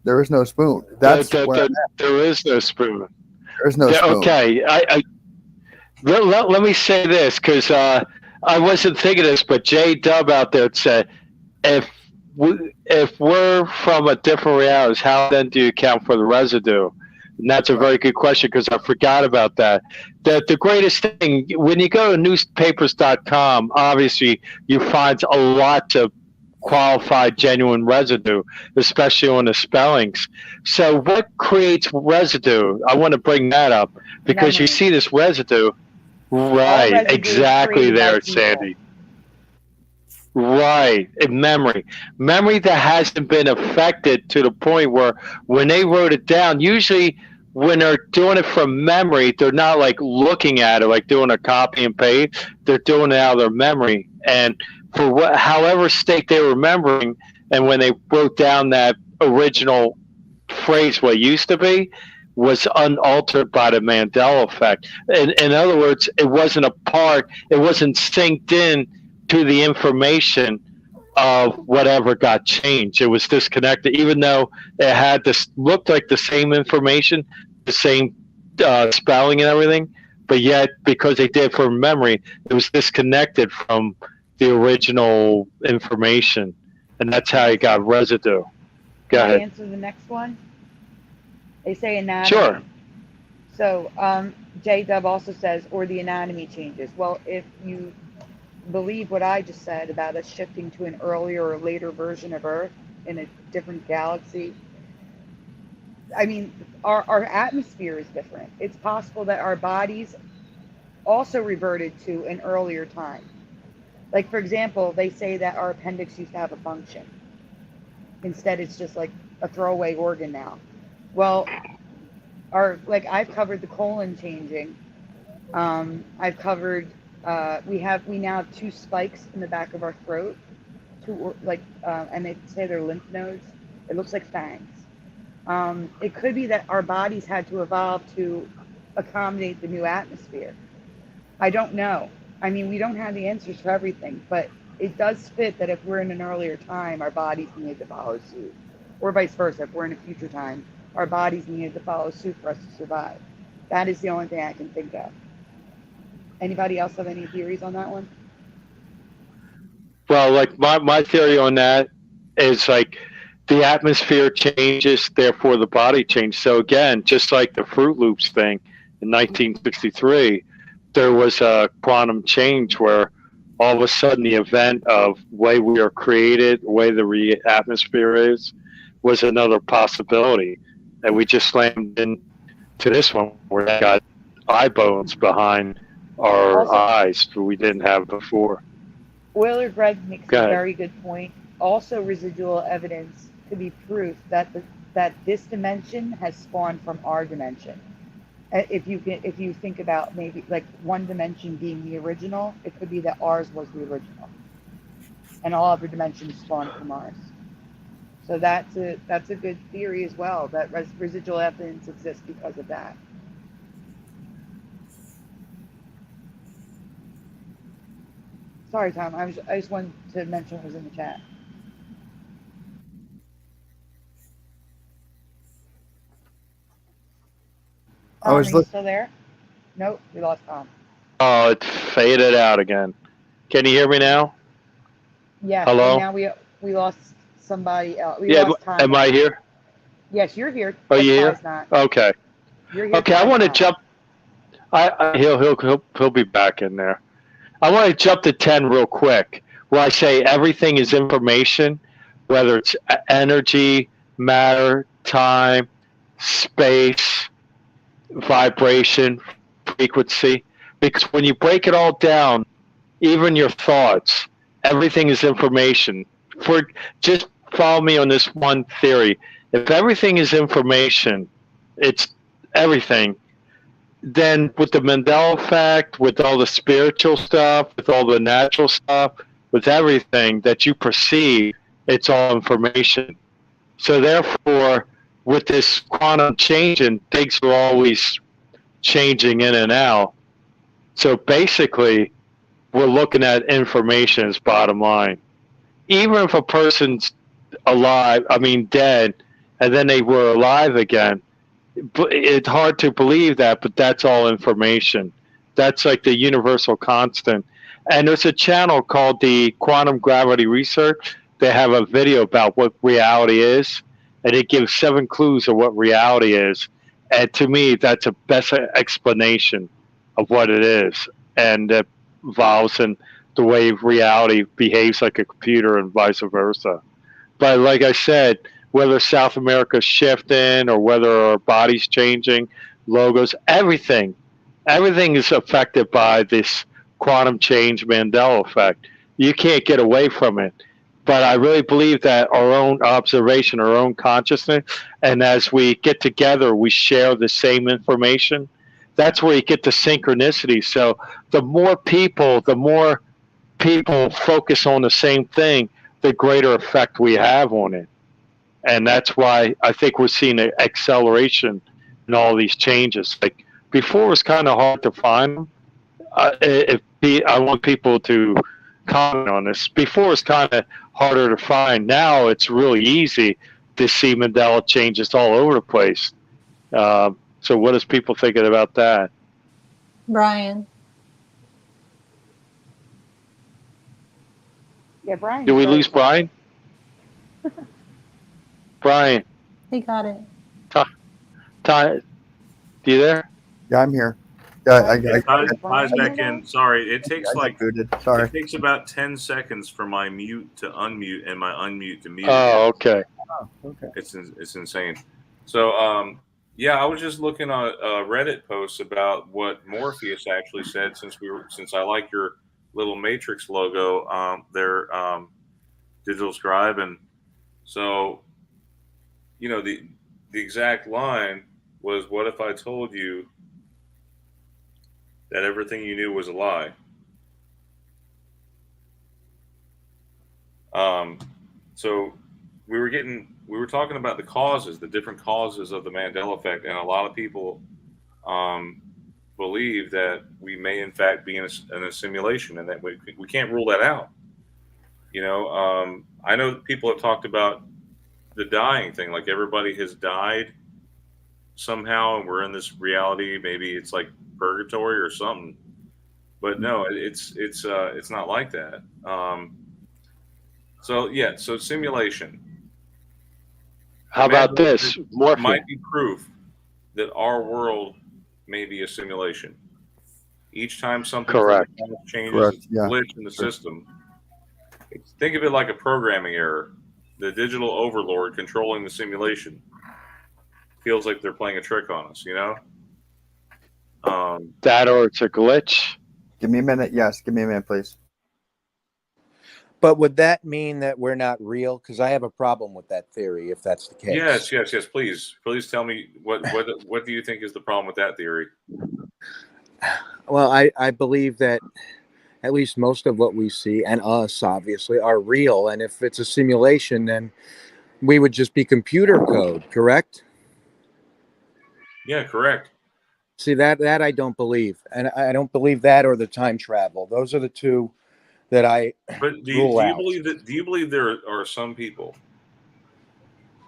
There is no spoon. That's there is no spoon. There is no spoon. Okay, let me say this, because I wasn't thinking this, but J Dub out there said, if we're from a different reality, how then do you account for the residue? And that's a very good question, because I forgot about that. The greatest thing, when you go to newspapers.com, obviously you find a lot of qualified genuine residue, especially on the spellings. So what creates residue? I want to bring that up, because you see this residue. Right, residue exactly there, Sandy. Right, memory that hasn't been affected to the point where when they wrote it down, usually when they're doing it from memory, they're not like looking at it, like doing a copy and paste. They're doing it out of their memory, and for however state they were remembering, and when they wrote down that original phrase what used to be was unaltered by the Mandela effect. In other words, it wasn't it wasn't synced in to the information of whatever got changed. It was disconnected, even though it had looked like the same information, the same spelling and everything, but yet because they did it from memory, it was disconnected from the original information, and that's how you got residue. Go Can ahead. I answer the next one? They say anatomy. Sure. So J-Dub also says, or the anatomy changes. Well, if you believe what I just said about us shifting to an earlier or later version of Earth in a different galaxy, I mean, our atmosphere is different. It's possible that our bodies also reverted to an earlier time. Like, for example, they say that our appendix used to have a function. Instead, it's just like a throwaway organ now. Well, I've covered the colon changing. I've covered, we now have 2 spikes in the back of our throat, and they say they're lymph nodes. It looks like fangs. It could be that our bodies had to evolve to accommodate the new atmosphere. I don't know. I mean, we don't have the answers for everything, but it does fit that if we're in an earlier time, our bodies need to follow suit. Or vice versa, if we're in a future time, our bodies needed to follow suit for us to survive. That is the only thing I can think of. Anybody else have any theories on that one? Well, like my theory on that is like the atmosphere changes, therefore the body changes. So again, just like the Fruit Loops thing in 1963, there was a quantum change where all of a sudden the event of the way we are created, the way the atmosphere is, was another possibility. And we just slammed into this one where we got eye bones behind our eyes that we didn't have before. Euler Greg makes a very good point. Also, residual evidence could be proof that that this dimension has spawned from our dimension. If you think about maybe like one dimension being the original, it could be that ours was the original, and all other dimensions spawned from ours. So that's a good theory as well, that residual evidence exists because of that. Sorry, Tom. I just wanted to mention it was in the chat. Tom, are you still there? Nope, we lost Tom. Oh, it faded out again. Can you hear me now? Yeah. Hello? Now we lost somebody else. Lost Tom. Am I here? Yes, you're here. Oh, you here? Not. Okay. You're here. Okay, I want to jump. He'll be back in there. I want to jump to 10 real quick, where I say everything is information, whether it's energy, matter, time, space, vibration, frequency. Because when you break it all down, even your thoughts, everything is information. Just follow me on this one theory. If everything is information, it's everything. Then with the Mandela effect, with all the spiritual stuff, with all the natural stuff, with everything that you perceive, it's all information. So therefore, with this quantum changing, things are always changing in and out. So basically, we're looking at information as bottom line. Even if a person's dead, and then they were alive again, it's hard to believe that, but that's all information. That's like the universal constant. And there's a channel called the Quantum Gravity Research. They have a video about what reality is, and it gives 7 clues of what reality is. And to me, that's a best explanation of what it is. And it involves in the way reality behaves like a computer and vice versa. But like I said, whether South America's shifting or whether our body's changing, logos, everything is affected by this quantum change Mandela effect. You can't get away from it. But I really believe that our own observation, our own consciousness, and as we get together, we share the same information. That's where you get the synchronicity. So the more people focus on the same thing, the greater effect we have on it. And that's why I think we're seeing an acceleration in all these changes. Like before, it was kind of hard to find them. I want people to comment on this. Before, it's kind of harder to find. Now it's really easy to see Mandela changes all over the place. So what is people thinking about that? Brian. Yeah, Brian. Did we lose Brian? Brian. He got it. Ty, you there? Yeah, I'm here. Yeah, Ty's back in. Sorry, it takes Sorry. it takes about 10 seconds for my mute to unmute and my unmute to mute. Oh, okay. Oh, okay. It's insane. So yeah, I was just looking at Reddit posts about what Morpheus actually said. Since I like your little Matrix logo, their digital scribe, and so the exact line was, "What if I told you that everything you knew was a lie?" So we were talking about the causes, the different causes of the Mandela effect, and a lot of people believe that we may in fact be in a simulation, and that we can't rule that out. I know people have talked about the dying thing, like everybody has died somehow, and we're in this reality. Maybe it's like purgatory or something, but no, it's not like that. So simulation. How about this? Morpheus might be proof that our world may be a simulation. Each time something changes, a glitch in the system. Think of it like a programming error. The digital overlord controlling the simulation feels like they're playing a trick on us, that, or it's a glitch. Give me a minute. Yes, give me a minute, please. But would that mean that we're not real? Because I have a problem with that theory, if that's the case. Yes. Please tell me what do you think is the problem with that theory? Well, I believe that at least most of what we see, and us obviously, are real. And if it's a simulation, then we would just be computer code, correct? Yeah, correct. See, that I don't believe. And I don't believe that or the time travel. Those are the two that I rule out. Do you believe there are some people,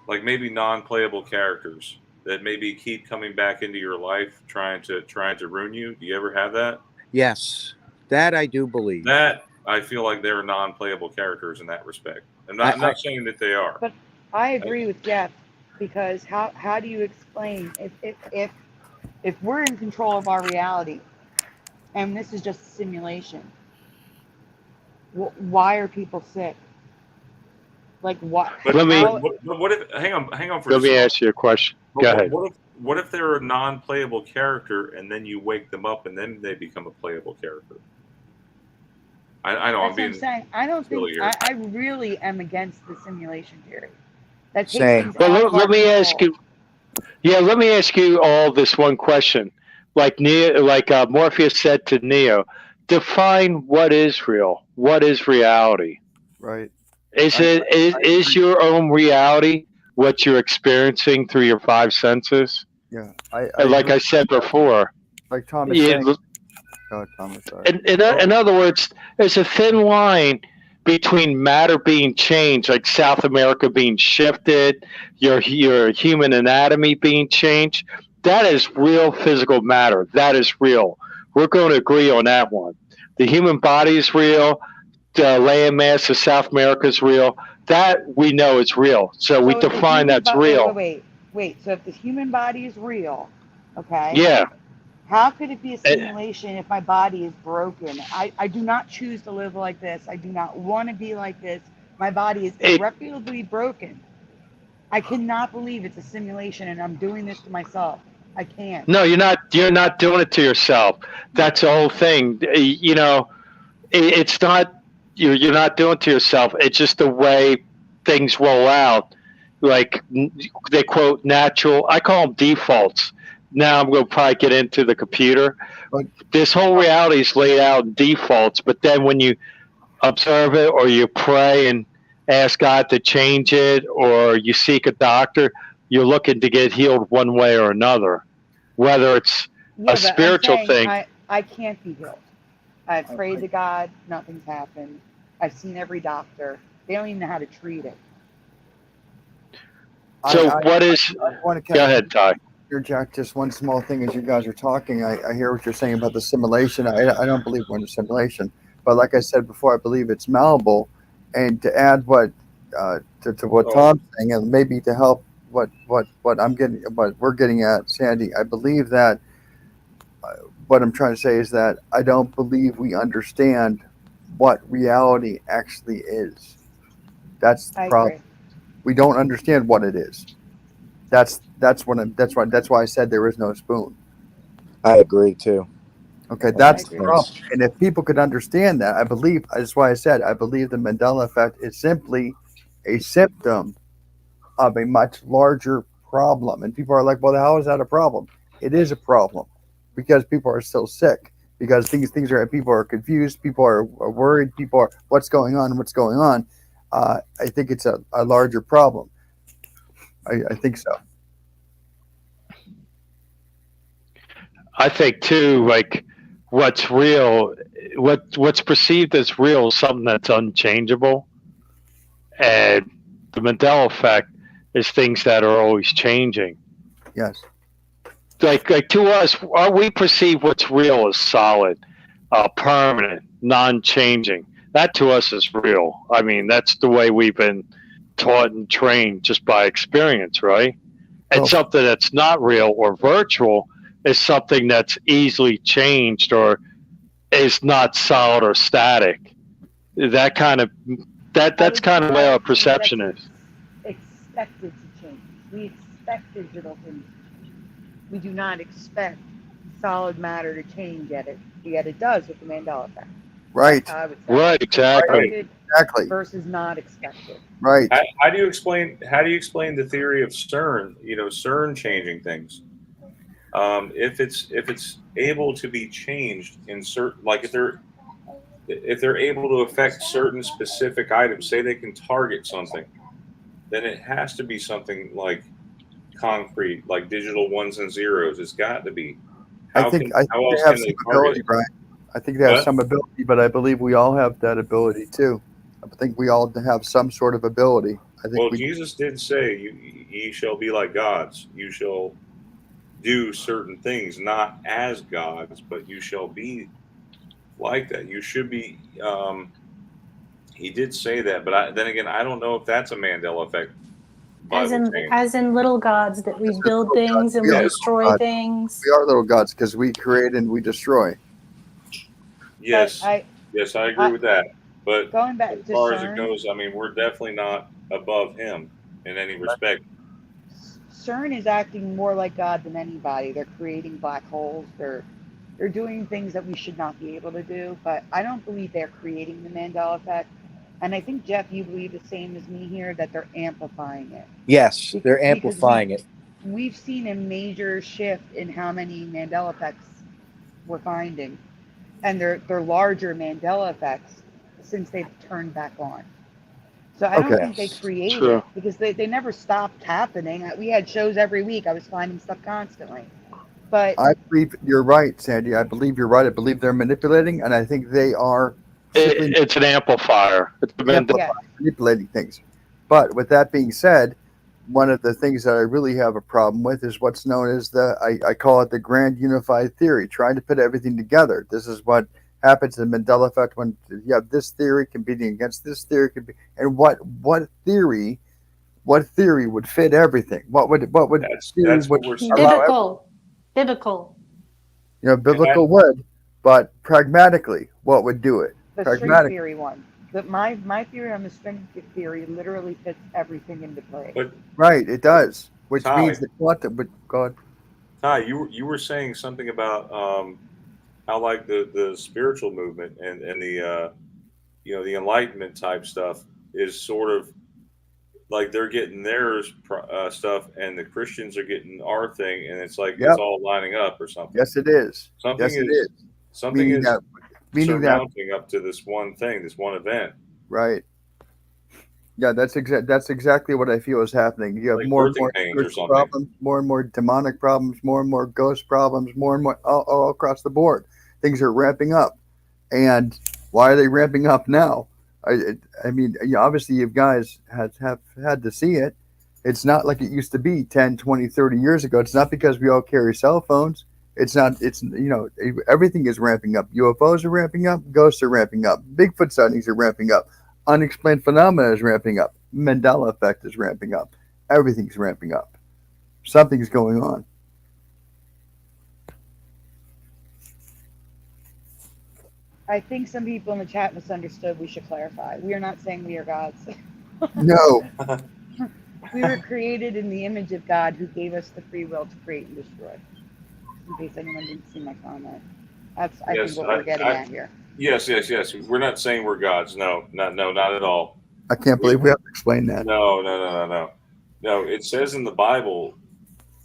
like maybe non-playable characters, that maybe keep coming back into your life trying to ruin you? Do you ever have that? Yes, that I do believe. That I feel like they're non-playable characters in that respect. I'm not saying that they are. But I agree with Jeff, because how do you explain if we're in control of our reality and this is just a simulation? Why are people sick? Like what? But what if? Hang on for a second. Let me ask you a question. Go ahead. What if they're a non-playable character and then you wake them up and then they become a playable character? I know I'm being. What I'm saying. I don't think here. I really am against the simulation theory. That takes Same. things Well, out of let our me control. ask you. Yeah, let me ask you all this one question. Like Morpheus said to Neo, define what is real. What is reality? Right. Is your own reality what you're experiencing through your five senses? Yeah. I said before. Like Thomas saying. Oh, Thomas, sorry. In other words, there's a thin line between matter being changed, like South America being shifted, your human anatomy being changed. That is real physical matter. That is real. We're going to agree on that one. The human body is real. The land mass of South America is real. That we know is real. So we define that's real. Wait. So if the human body is real, okay? Yeah. How could it be a simulation if my body is broken? I do not choose to live like this. I do not want to be like this. My body is irreparably broken. I cannot believe it's a simulation and I'm doing this to myself. I can't. No, you're not doing it to yourself. That's the whole thing. It's not you're not doing it to yourself. It's just the way things roll out. Like they quote natural. I call them defaults. Now I'm going to probably get into the computer. This whole reality is laid out in defaults, but then when you observe it or you pray and ask God to change it or you seek a doctor, you're looking to get healed one way or another. Whether it's Yeah, a but I'm spiritual saying thing. I can't be healed. I've prayed to God, nothing's happened. I've seen every doctor. They don't even know how to treat it. So I what is? want to Go ahead, Ty. interject just one small thing as you guys are talking. I hear what you're saying about the simulation. I don't believe we're in a simulation, but like I said before, I believe it's malleable. And to add what to what Tom's saying, and maybe to help what I'm getting, what we're getting at, Sandy, I believe that what I'm trying to say is that I don't believe we understand what reality actually is. That's the I problem. agree. We don't understand what it is. That's why I said there is no spoon. I agree too. Okay, That that's makes the agree. problem. sense. And if people could understand that, I believe that's why I said I believe the Mandela effect is simply a symptom of a much larger problem. And people are like, well, how is that a problem? It is a problem because people are still sick. Because things are people are confused, people are worried, people are what's going on, what's going on. I think it's a larger problem. I think so. I think too, like what's real, what's perceived as real is something that's unchangeable, and the Mandela effect is things that are always changing. Yes. Like to us, we perceive what's real as solid, permanent, non-changing. That to us is real. I mean, that's the way we've been taught and trained just by experience, right? And Oh. something that's not real or virtual is something that's easily changed or is not solid or static. That kind of that's kind of where our perception is. Expected to change. We expect digital things to change. We do not expect solid matter to change yet it does with the Mandela effect. Right. That's how I would say. Right, exactly. Expected Exactly. versus not expected. Right. How do you explain the theory of CERN? You know, CERN changing things. If it's able to be changed in certain, like if they're able to affect certain specific items, say they can target something, then it has to be something like concrete, like digital ones and zeros. It's got to be. I How think else they have can some they target ability, it? Brian. I think they have What? some ability, but I believe we all have that ability too. I think we all have some sort of ability. I think Well, we. Jesus did say, "Ye shall be like gods. You shall do certain things, not as gods, but you shall be like that. You should be." He did say that, but then again, I don't know if that's a Mandela effect Bible change. As in little gods that we build things and we Yes. destroy things. We are little gods because we create and we destroy. Yes, But yes, I agree with that. But going back as to far as it CERN, goes, I mean, we're definitely not above him in any respect. CERN is acting more like God than anybody. They're creating black holes. They're doing things that we should not be able to do. But I don't believe they're creating the Mandela effect. And I think, Jeff, you believe the same as me here, that they're amplifying it. Yes, they're amplifying it. We've seen a major shift in how many Mandela effects we're finding. And they're larger Mandela effects since they've turned back on. So I don't Okay. think they created True. it because they never stopped happening. We had shows every week. I was finding stuff constantly. But I believe you're right, Sandy. I believe you're right. I believe they're manipulating, and I think they are simply It's an amplifier. It's a Mandela. yeah, manipulating things. But with that being said, one of the things that I really have a problem with is what's known as I call it the grand unified theory, trying to put everything together. This is what happens in the Mandela effect when you have this theory competing against this theory, and what theory would fit everything? What would theory That's what would we're saying. allow Biblical. biblical would, but pragmatically, what would do it? the string Pragmatic. theory one. My theory on the string theory literally fits everything into place. But Right, it does. Which Ty, means the quantum would God. Ty, you were saying something about how like the spiritual movement and the the Enlightenment type stuff is sort of like they're getting their stuff and the Christians are getting our thing, and it's like Yep. it's all lining up or something. Yes, it is. Something Yes, it is is. something Meaning is that, surmounting up to this one thing, this one event. right. Yeah, that's exactly what I feel is happening. You have Like more and birthing more pains or spiritual something. problems, more and more demonic problems, more and more ghost problems, more and more all across the board. Things are ramping up, and why are they ramping up now? I mean, obviously, you guys have had to see it. It's not like it used to be 10, 20, 30 years ago. It's not because we all carry cell phones. It's not. It's everything is ramping up. UFOs are ramping up. Ghosts are ramping up. Bigfoot sightings are ramping up. Unexplained phenomena is ramping up. Mandela effect is ramping up. Everything's ramping up. Something's going on. I think some people in the chat misunderstood. We should clarify. We are not saying we are gods. No, We were created in the image of God, who gave us the free will to create and destroy. In case anyone didn't see my comment, that's I Yes, think what we're getting at here. Yes. We're not saying we're gods. No, not at all. I can't believe we have to explain that. No. It says in the Bible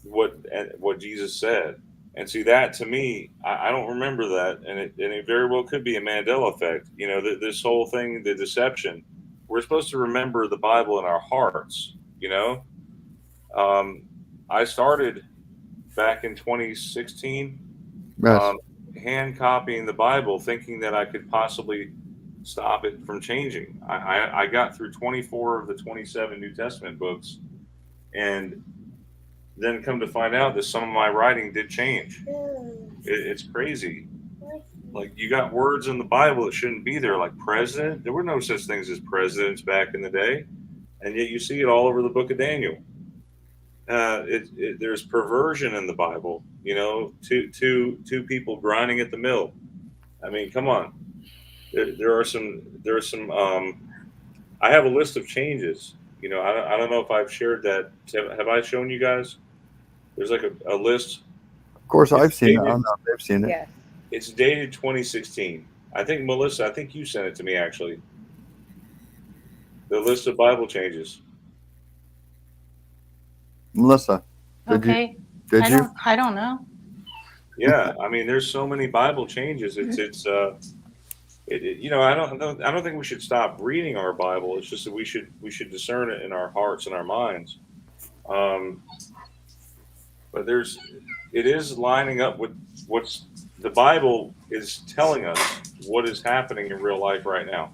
what Jesus said, and see that to me, I don't remember that, and it very well could be a Mandela effect. This whole thing, the deception. We're supposed to remember the Bible in our hearts. I started back in 2016. Yes. Hand copying the Bible, thinking that I could possibly stop it from changing. I got through 24 of the 27 New Testament books, and then come to find out that some of my writing did change. It's crazy. Like, you got words in the Bible that shouldn't be there, like president. There were no such things as presidents back in the day, and yet you see it all over the book of Daniel. There's perversion in the Bible. Two people grinding at the mill. I mean, come on. There are some. I have a list of changes. I don't know if I've shared that. Have I shown you guys? There's like a list. Of course, I've It's seen it. I dated, don't know if they've seen it. Yes. it's dated 2016. I think, Melissa, I think you sent it to me, actually. The list of Bible changes. Melissa, did Okay. you? I don't know. Yeah, I mean, there's so many Bible changes. I don't think we should stop reading our Bible. It's just that we should discern it in our hearts and our minds. But it is lining up with what's the Bible is telling us what is happening in real life right now.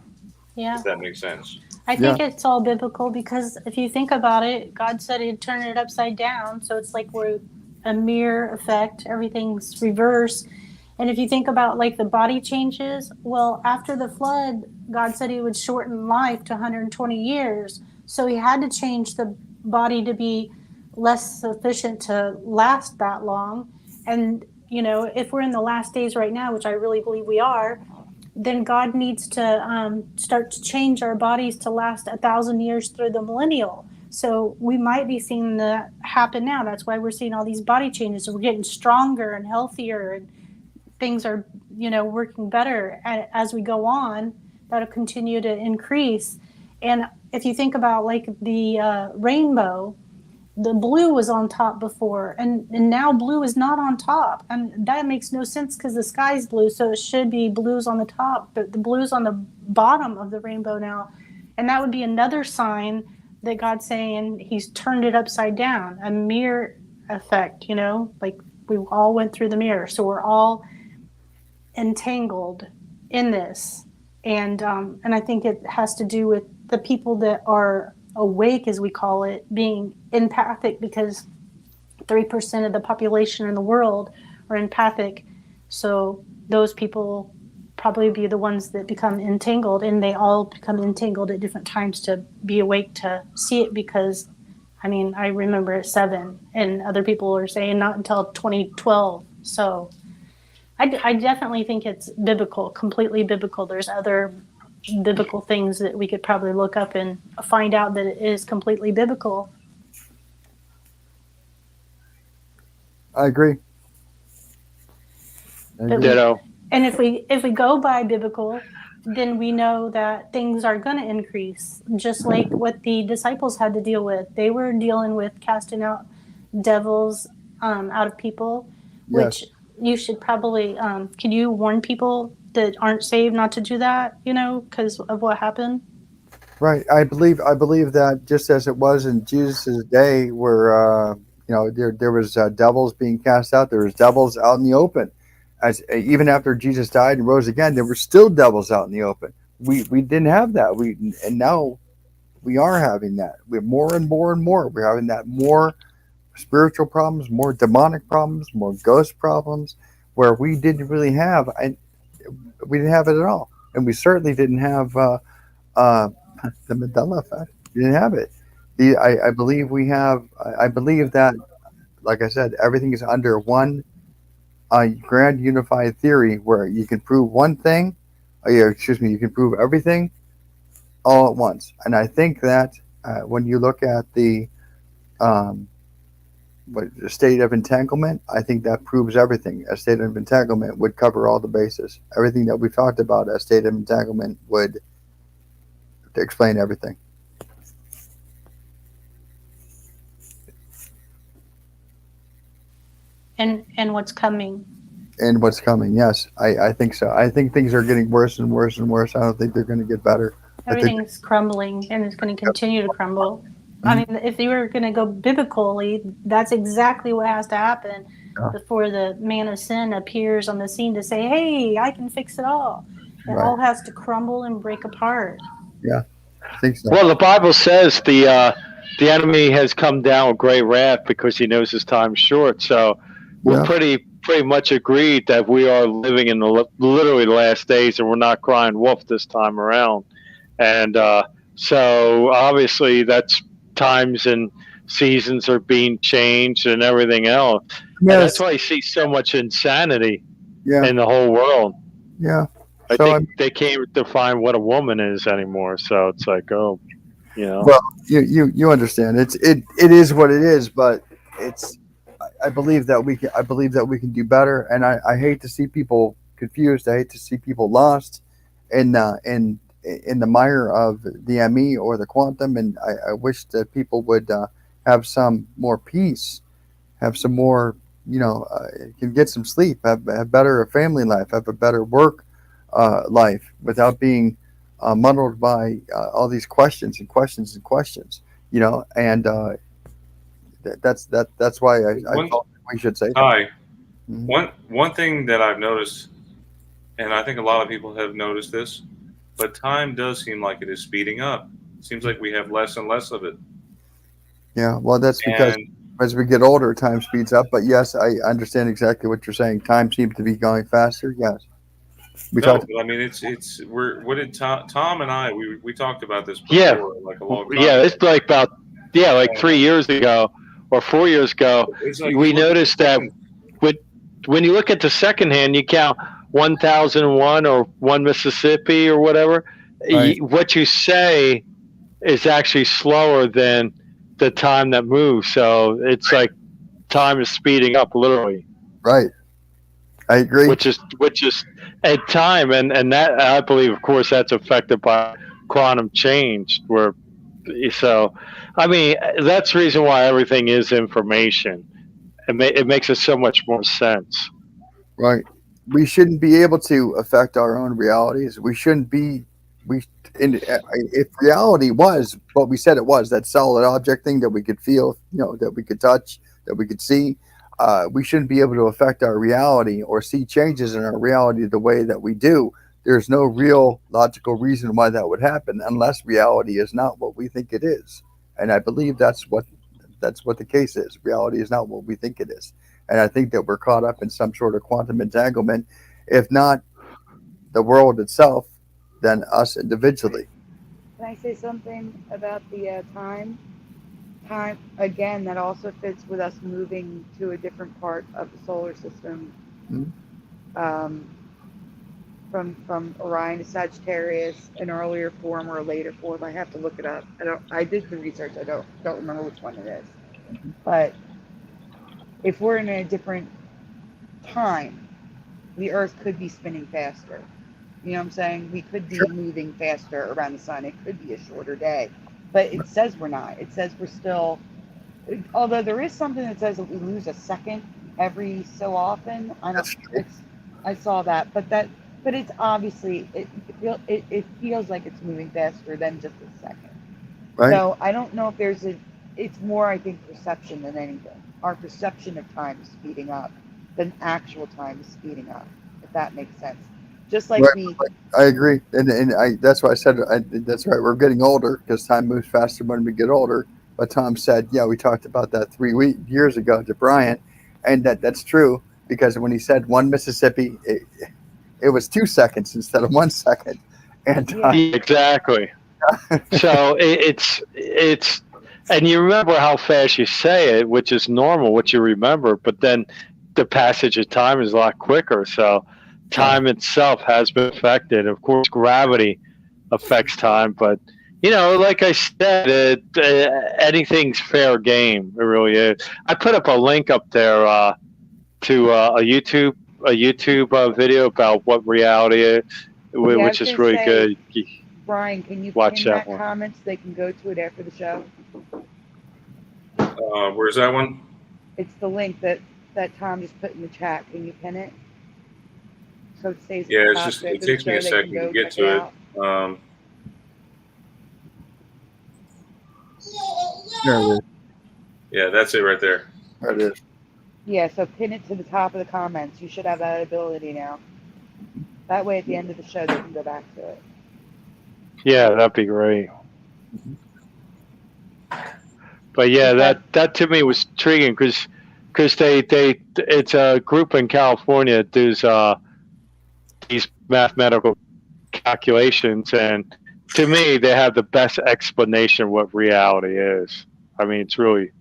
Yeah. If that makes sense. I think it's all biblical, because if you think about it, God said he'd turn it upside down. So it's like we're a mirror effect. Everything's reversed. And if you think about like the body changes, well, after the flood, God said he would shorten life to 120 years. So he had to change the body to be less sufficient to last that long. And, if we're in the last days right now, which I really believe we are, then God needs to start to change our bodies to last 1,000 years through the millennial. So we might be seeing that happen now. That's why we're seeing all these body changes. So we're getting stronger and healthier, and things are, working better as we go on. That'll continue to increase. And if you think about like the rainbow, the blue was on top before, and now blue is not on top, and that makes no sense because the sky's blue, so it should be blues on the top, but the blue's on the bottom of the rainbow now, and that would be another sign that God's saying he's turned it upside down, a mirror effect, like we all went through the mirror, so we're all entangled in this, and I think it has to do with the people that are awake, as we call it, being empathic, because 3% of the population in the world are empathic. So those people probably be the ones that become entangled, and they all become entangled at different times to be awake to see it, because I remember at 7, and other people are saying not until 2012. So I definitely think it's biblical, completely biblical. There's other biblical things that we could probably look up and find out that it is completely biblical. I agree. Ditto. And if we go by biblical, then we know that things are going to increase, just like what the disciples had to deal with. They were dealing with casting out devils out of people, which you should probably can you warn people that aren't saved not to do that, because of what happened? Right. I believe that just as it was in Jesus' day, where there was devils being cast out, there was devils out in the open. As even after Jesus died and rose again, there were still devils out in the open. We didn't have that. And now we are having that. We're more and more and more. We're having that more spiritual problems, more demonic problems, more ghost problems, where we didn't really have. We didn't have it at all, and we certainly didn't have. Uh, the Mandela effect. You didn't have it. I believe we have. I believe that, like I said, everything is under one grand unified theory where you can prove one thing. Excuse me. You can prove everything all at once. And I think that when you look at um, the state of entanglement, I think that proves everything. A state of entanglement would cover all the bases. Everything that we've talked about, a state of entanglement would explain everything. And what's coming. And what's coming, yes, I think so. I think things are getting worse and worse and worse. I don't think they're going to get better. Everything's crumbling, and it's going to continue to crumble. I mean, if you were going to go biblically, that's exactly what has to happen before the man of sin appears on the scene to say, hey, I can fix it all. It all has to crumble and break apart. Yeah, I think so. Well, the Bible says the enemy has come down with great wrath because he knows his time's short. So we're pretty much agreed that we are living in the literally last days, and we're not crying wolf this time around. And so obviously that's times and seasons are being changed and everything else. Yes. And that's why you see so much insanity in the whole world. Yeah. I think they can't define what a woman is anymore. So it's like, Well, you understand. It is what it is, but it's. I believe that we can do better, and I hate to see people confused. I hate to see people lost in the mire of the ME or the quantum, and I wish that people would have some more peace, have some more, can get some sleep, have better family life, have a better work life without being muddled by all these questions and questions and questions, and that's why I thought we should say that. One thing that I've noticed, and I think a lot of people have noticed this, but time does seem like it is speeding up. It seems like we have less and less of it. Yeah, well, that's because as we get older, time speeds up. But yes, I understand exactly what you're saying. Time seems to be going faster. Yes. I mean, what did Tom and I, we talked about this before, like a long time ago. It's like about 3 years ago or 4 years ago. Like we noticed that when you look at the second hand, you count 1001 or 1 Mississippi or whatever. Right. What you say is actually slower than the time that moves. So it's like time is speeding up literally. Right. I agree. Which is at time, and that I believe, of course, that's affected by quantum change. So, I mean, that's the reason why everything is information. It makes it so much more sense. Right. We shouldn't be able to affect our own realities. We shouldn't be. If reality was what we said it was, that solid object thing that we could feel, that we could touch, that we could see. We shouldn't be able to affect our reality or see changes in our reality the way that we do. There's no real logical reason why that would happen unless reality is not what we think it is. And I believe that's what the case is. Reality is not what we think it is. And I think that we're caught up in some sort of quantum entanglement, if not the world itself, then us individually. Can I say something about the time? Time, again, that also fits with us moving to a different part of the solar system. Mm-hmm. From Orion to Sagittarius, an earlier form or a later form. I have to look it up. I did the research. I don't remember which one it is. Mm-hmm. But if we're in a different time, the Earth could be spinning faster. You know what I'm saying? We could be moving faster around the sun. It could be a shorter day. But it says we're not. It says we're still, although there is something that says that we lose a second every so often. I saw that, but But it's obviously it feels like it's moving faster than just a second. Right? So I don't know if there's a. It's more, I think, perception than anything. Our perception of time is speeding up than actual time is speeding up. If that makes sense. Just like Right. we. I agree, and that's why I said that's right. We're getting older because time moves faster when we get older. But Tom said, yeah, we talked about that 3 years ago to Brian, and that's true because when he said one Mississippi, it was 2 seconds instead of 1 second, and Yeah. Exactly. So it's and you remember how fast you say it, which is normal, what you remember, but then the passage of time is a lot quicker. So time itself has been affected. Of course, gravity affects time, but like I said, anything's fair game. It really is. I put up a link up there to a YouTube video about what reality is, Yeah, I was which is gonna really say, good. Brian, can you Watch pin that that one. comment so they can go to it after the show? Where's that one? It's the link that Tom just put in the chat. Can you pin it? So it stays at Yeah, the it's top. just So it after the takes me show, a they can second to go get check to it it. out. there it is. Yeah, that's it right there. There it is. Yeah, so pin it to the top of the comments. You should have that ability now. That way, at the end of the show, they can go back to it. Yeah, that'd be great. But yeah, that to me was intriguing because they it's a group in California that does these mathematical calculations, and to me, they have the best explanation of what reality is. I mean, it's really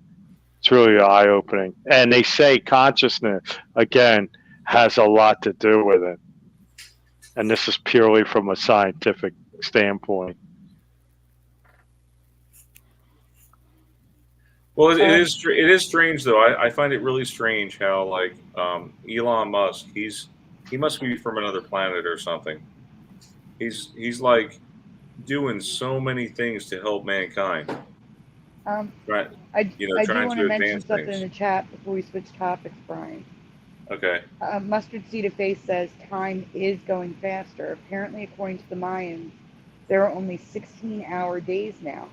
eye opening, and they say consciousness again has a lot to do with it, and this is purely from a scientific standpoint. Well, it is strange though. I find it really strange how like Elon Musk, he must be from another planet or something. He's like doing so many things to help mankind. Right, I do trying want to to mention advance something in things. the chat before we switch topics, Brian. Okay. Mustard Seed of Faith says time is going faster. Apparently, according to the Mayans, there are only 16-hour days now.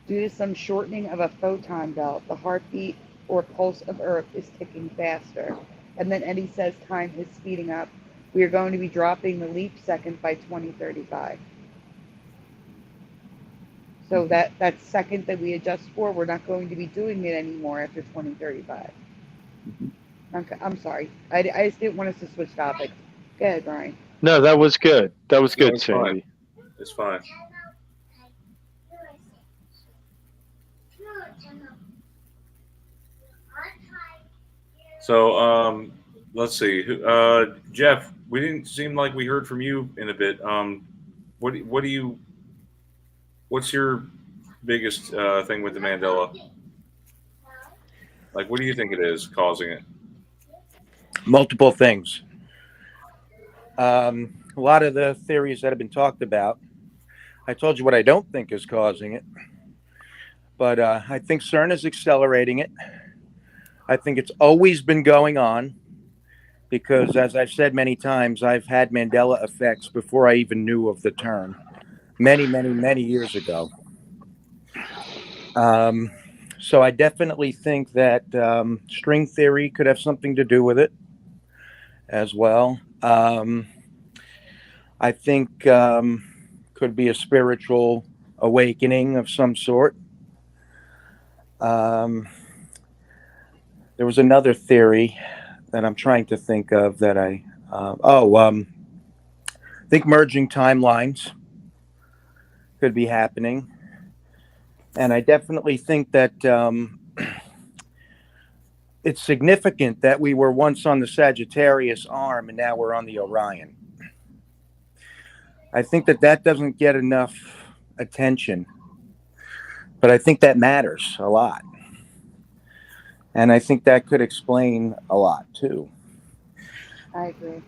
Due to some shortening of a photon belt, the heartbeat or pulse of Earth is ticking faster. And then Eddie says time is speeding up. We are going to be dropping the leap second by 2035. So that second that we adjust for, we're not going to be doing it anymore after 2035. Okay, I'm sorry. I just didn't want us to switch topics. Go ahead, Brian. No, that was good. That was No, good, it's fine. Sandy. It's fine. So let's see. Jeff, we didn't seem like we heard from you in a bit. What's your biggest thing with the Mandela? Like, what do you think it is causing it? Multiple things. A lot of the theories that have been talked about. I told you what I don't think is causing it, but I think CERN is accelerating it. I think it's always been going on because, as I've said many times, I've had Mandela effects before I even knew of the term, many, many, many years ago. So I definitely think that string theory could have something to do with it as well. I think could be a spiritual awakening of some sort. There was another theory that I'm trying to think of that I think merging timelines could be happening. And I definitely think that it's significant that we were once on the Sagittarius arm and now we're on the Orion. I think that doesn't get enough attention, but I think that matters a lot. And I think that could explain a lot too. I agree.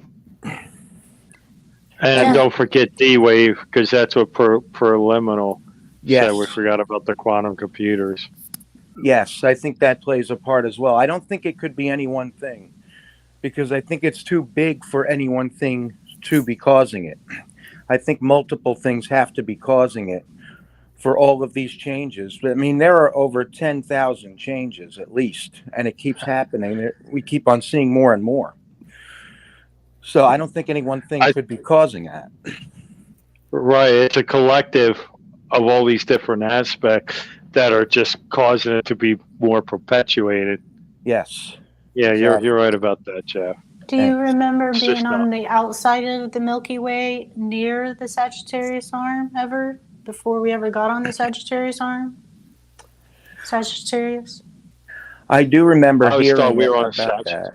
And don't forget D-Wave, because that's what preliminal Yes. said. We forgot about the quantum computers. Yes, I think that plays a part as well. I don't think it could be any one thing because I think it's too big for any one thing to be causing it. I think multiple things have to be causing it for all of these changes. I mean, there are over 10,000 changes at least, and it keeps happening. We keep on seeing more and more. So I don't think any one thing could be causing that. Right. It's a collective of all these different aspects that are just causing it to be more perpetuated. Yes. Yeah, Exactly. you're right about that, Jeff. Do you remember It's being just on not. the outside of the Milky Way near the Sagittarius arm ever? Before we ever got on the Sagittarius arm? Sagittarius? I do remember I always thought hearing we were on about Sagittarius. that.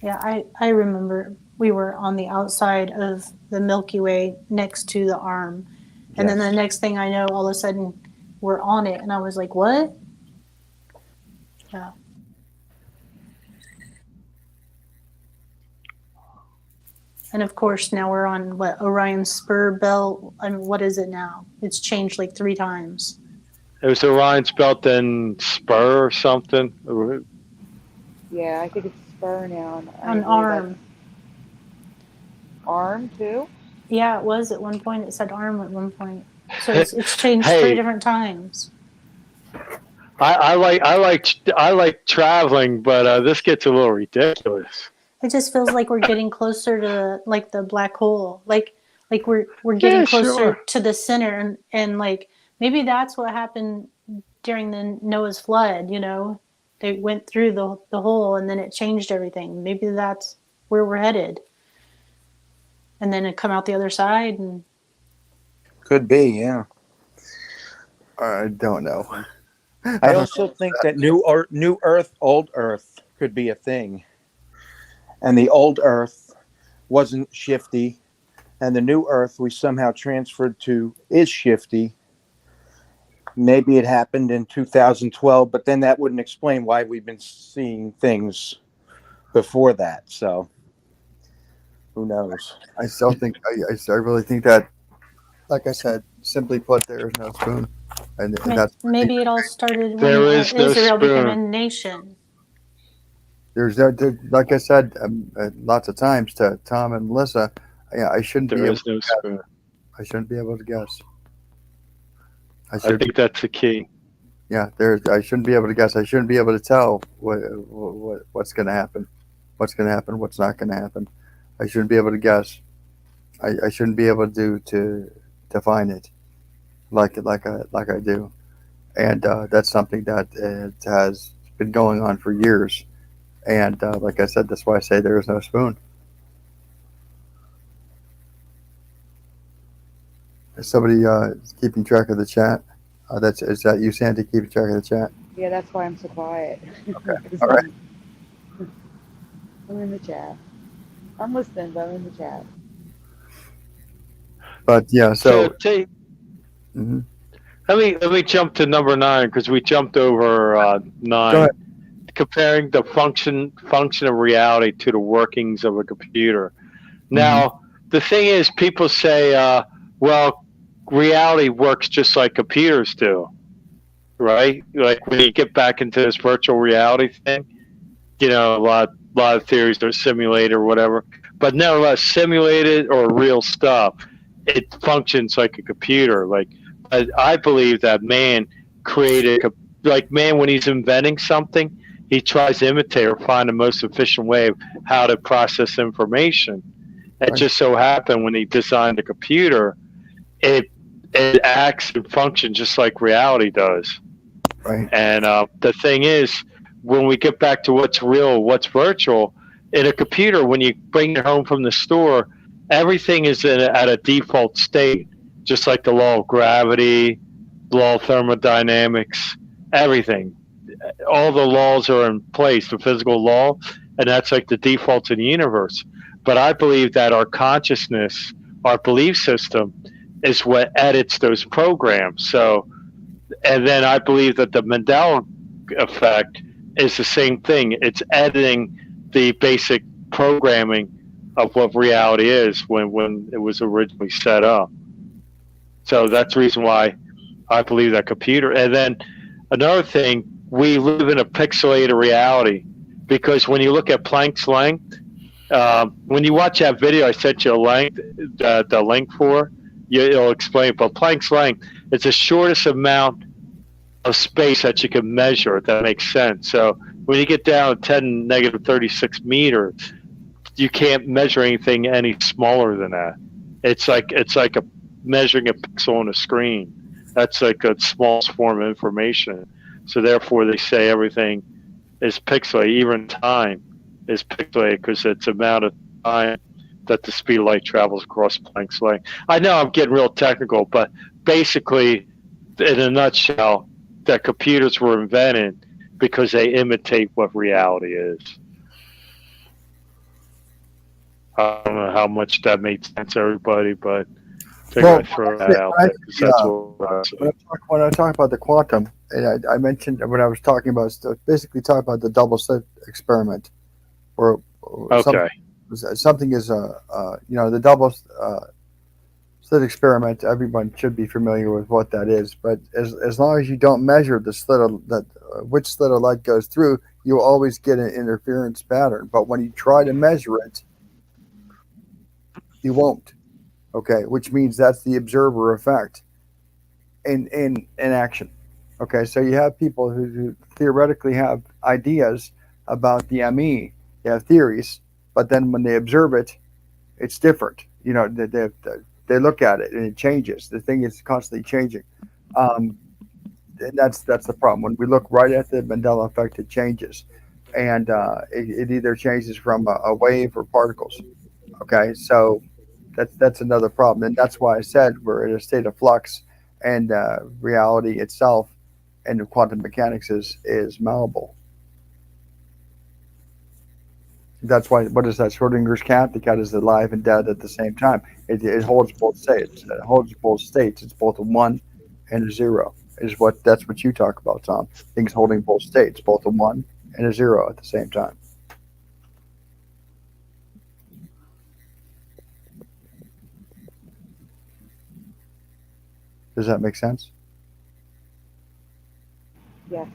Yeah, I remember we were on the outside of the Milky Way next to the arm. And then the next thing I know, all of a sudden, we're on it. And I was like, what? Yeah. And of course, now we're on what, Orion's spur belt. I mean, what is it now? It's changed like 3 times. It was Orion's belt, then Spur or something. Yeah, I think it's spur now. An arm. Arm too? Yeah, it was at one point. It said arm at one point. So it's changed Hey. 3 different times. I like traveling, but this gets a little ridiculous. It just feels like we're getting closer to like the black hole. Like we're getting closer sure. to the center, and like maybe that's what happened during the Noah's flood, you know. They went through the hole and then it changed everything. Maybe that's where we're headed. And then it come out the other side and Could be, yeah. I don't know. I also think that new Earth, old Earth could be a thing. And the old Earth wasn't shifty, and the new Earth we somehow transferred to is shifty. Maybe it happened in 2012, but then that wouldn't explain why we've been seeing things before that. So who knows? I still think I really think that, like I said, simply put, there is no spoon, and that's maybe it all started when There is no Israel became a spoon. nation. there's like I said lots of times to Tom and Melissa. Yeah, I shouldn't There be is no spoon. I shouldn't be able to guess. I think that's the key. Yeah, I shouldn't be able to guess. I shouldn't be able to tell what's going to happen, what's not going to happen. I shouldn't be able to guess. I shouldn't be able to define it like I do, and that's something that has been going on for years. And like I said, that's why I say there is no spoon. Is somebody keeping track of the chat? Is that you, Sandy, keeping track of the chat? Yeah, that's why I'm so quiet. Okay. All right. I'm in the chat. I'm listening, but I'm in the chat. But yeah, so Mhm. Let me jump to number 9 because we jumped over 9. Go ahead. Comparing the function of reality to the workings of a computer. Now, the thing is, people say, well, reality works just like computers do, right? Like when you get back into this virtual reality thing, you know, a lot of theories are simulated or whatever, but nevertheless, simulated or real stuff, it functions like a computer. Like I believe that man created, like man, when he's inventing something, he tries to imitate or find the most efficient way of how to process information. It just so happened when he designed the computer, it acts and functions just like reality does. Right. And the thing is, when we get back to what's real, what's virtual, in a computer, when you bring it home from the store, everything is at a default state, just like the law of gravity, law of thermodynamics, everything. All the laws are in place, the physical law, and that's like the default in the universe. But I believe that our consciousness, our belief system, is what edits those programs. So, and then I believe that the Mandela effect is the same thing. It's editing the basic programming of what reality is when it was originally set up. So that's the reason why I believe that computer. And then another thing, we live in a pixelated reality. because when you look at Planck's length, when you watch that video I sent you a length, the link for, it'll explain. But Planck's length, it's the shortest amount of space that you can measure, if that makes sense. So when you get down to 10⁻36 meters, you can't measure anything any smaller than that. It's like measuring a pixel on a screen. That's like the smallest form of information. So therefore, they say everything is pixelated. Even time is pixelated because it's the amount of time that the speed of light travels across Planck's length. I know I'm getting real technical, but basically, in a nutshell, that computers were invented because they imitate what reality is. I don't know how much that made sense to everybody, but I figured I'd throw that out there because that's what I said. When I talk about the quantum, and I mentioned when I was talking about, basically talking about the double slit experiment, or Okay. something is the double slit experiment. Everyone should be familiar with what that is. But as long as you don't measure the slit of which slit of light goes through, you'll always get an interference pattern. But when you try to measure it, you won't. Okay, which means that's the observer effect in action. Okay, so you have people who theoretically have ideas about the ME. They have theories, but then when they observe it, it's different. They look at it and it changes. The thing is constantly changing. And that's the problem. When we look right at the Mandela effect, it changes, and it either changes from a wave or particles. Okay, so that's another problem, and that's why I said we're in a state of flux, and reality itself and quantum mechanics is malleable. That's why. What is that? Schrodinger's cat. The cat is alive and dead at the same time. It holds both states. It holds both states. It's both a 1 and a 0. That's what you talk about, Tom. Things holding both states, both a 1 and a 0 at the same time. Does that make sense? Yes.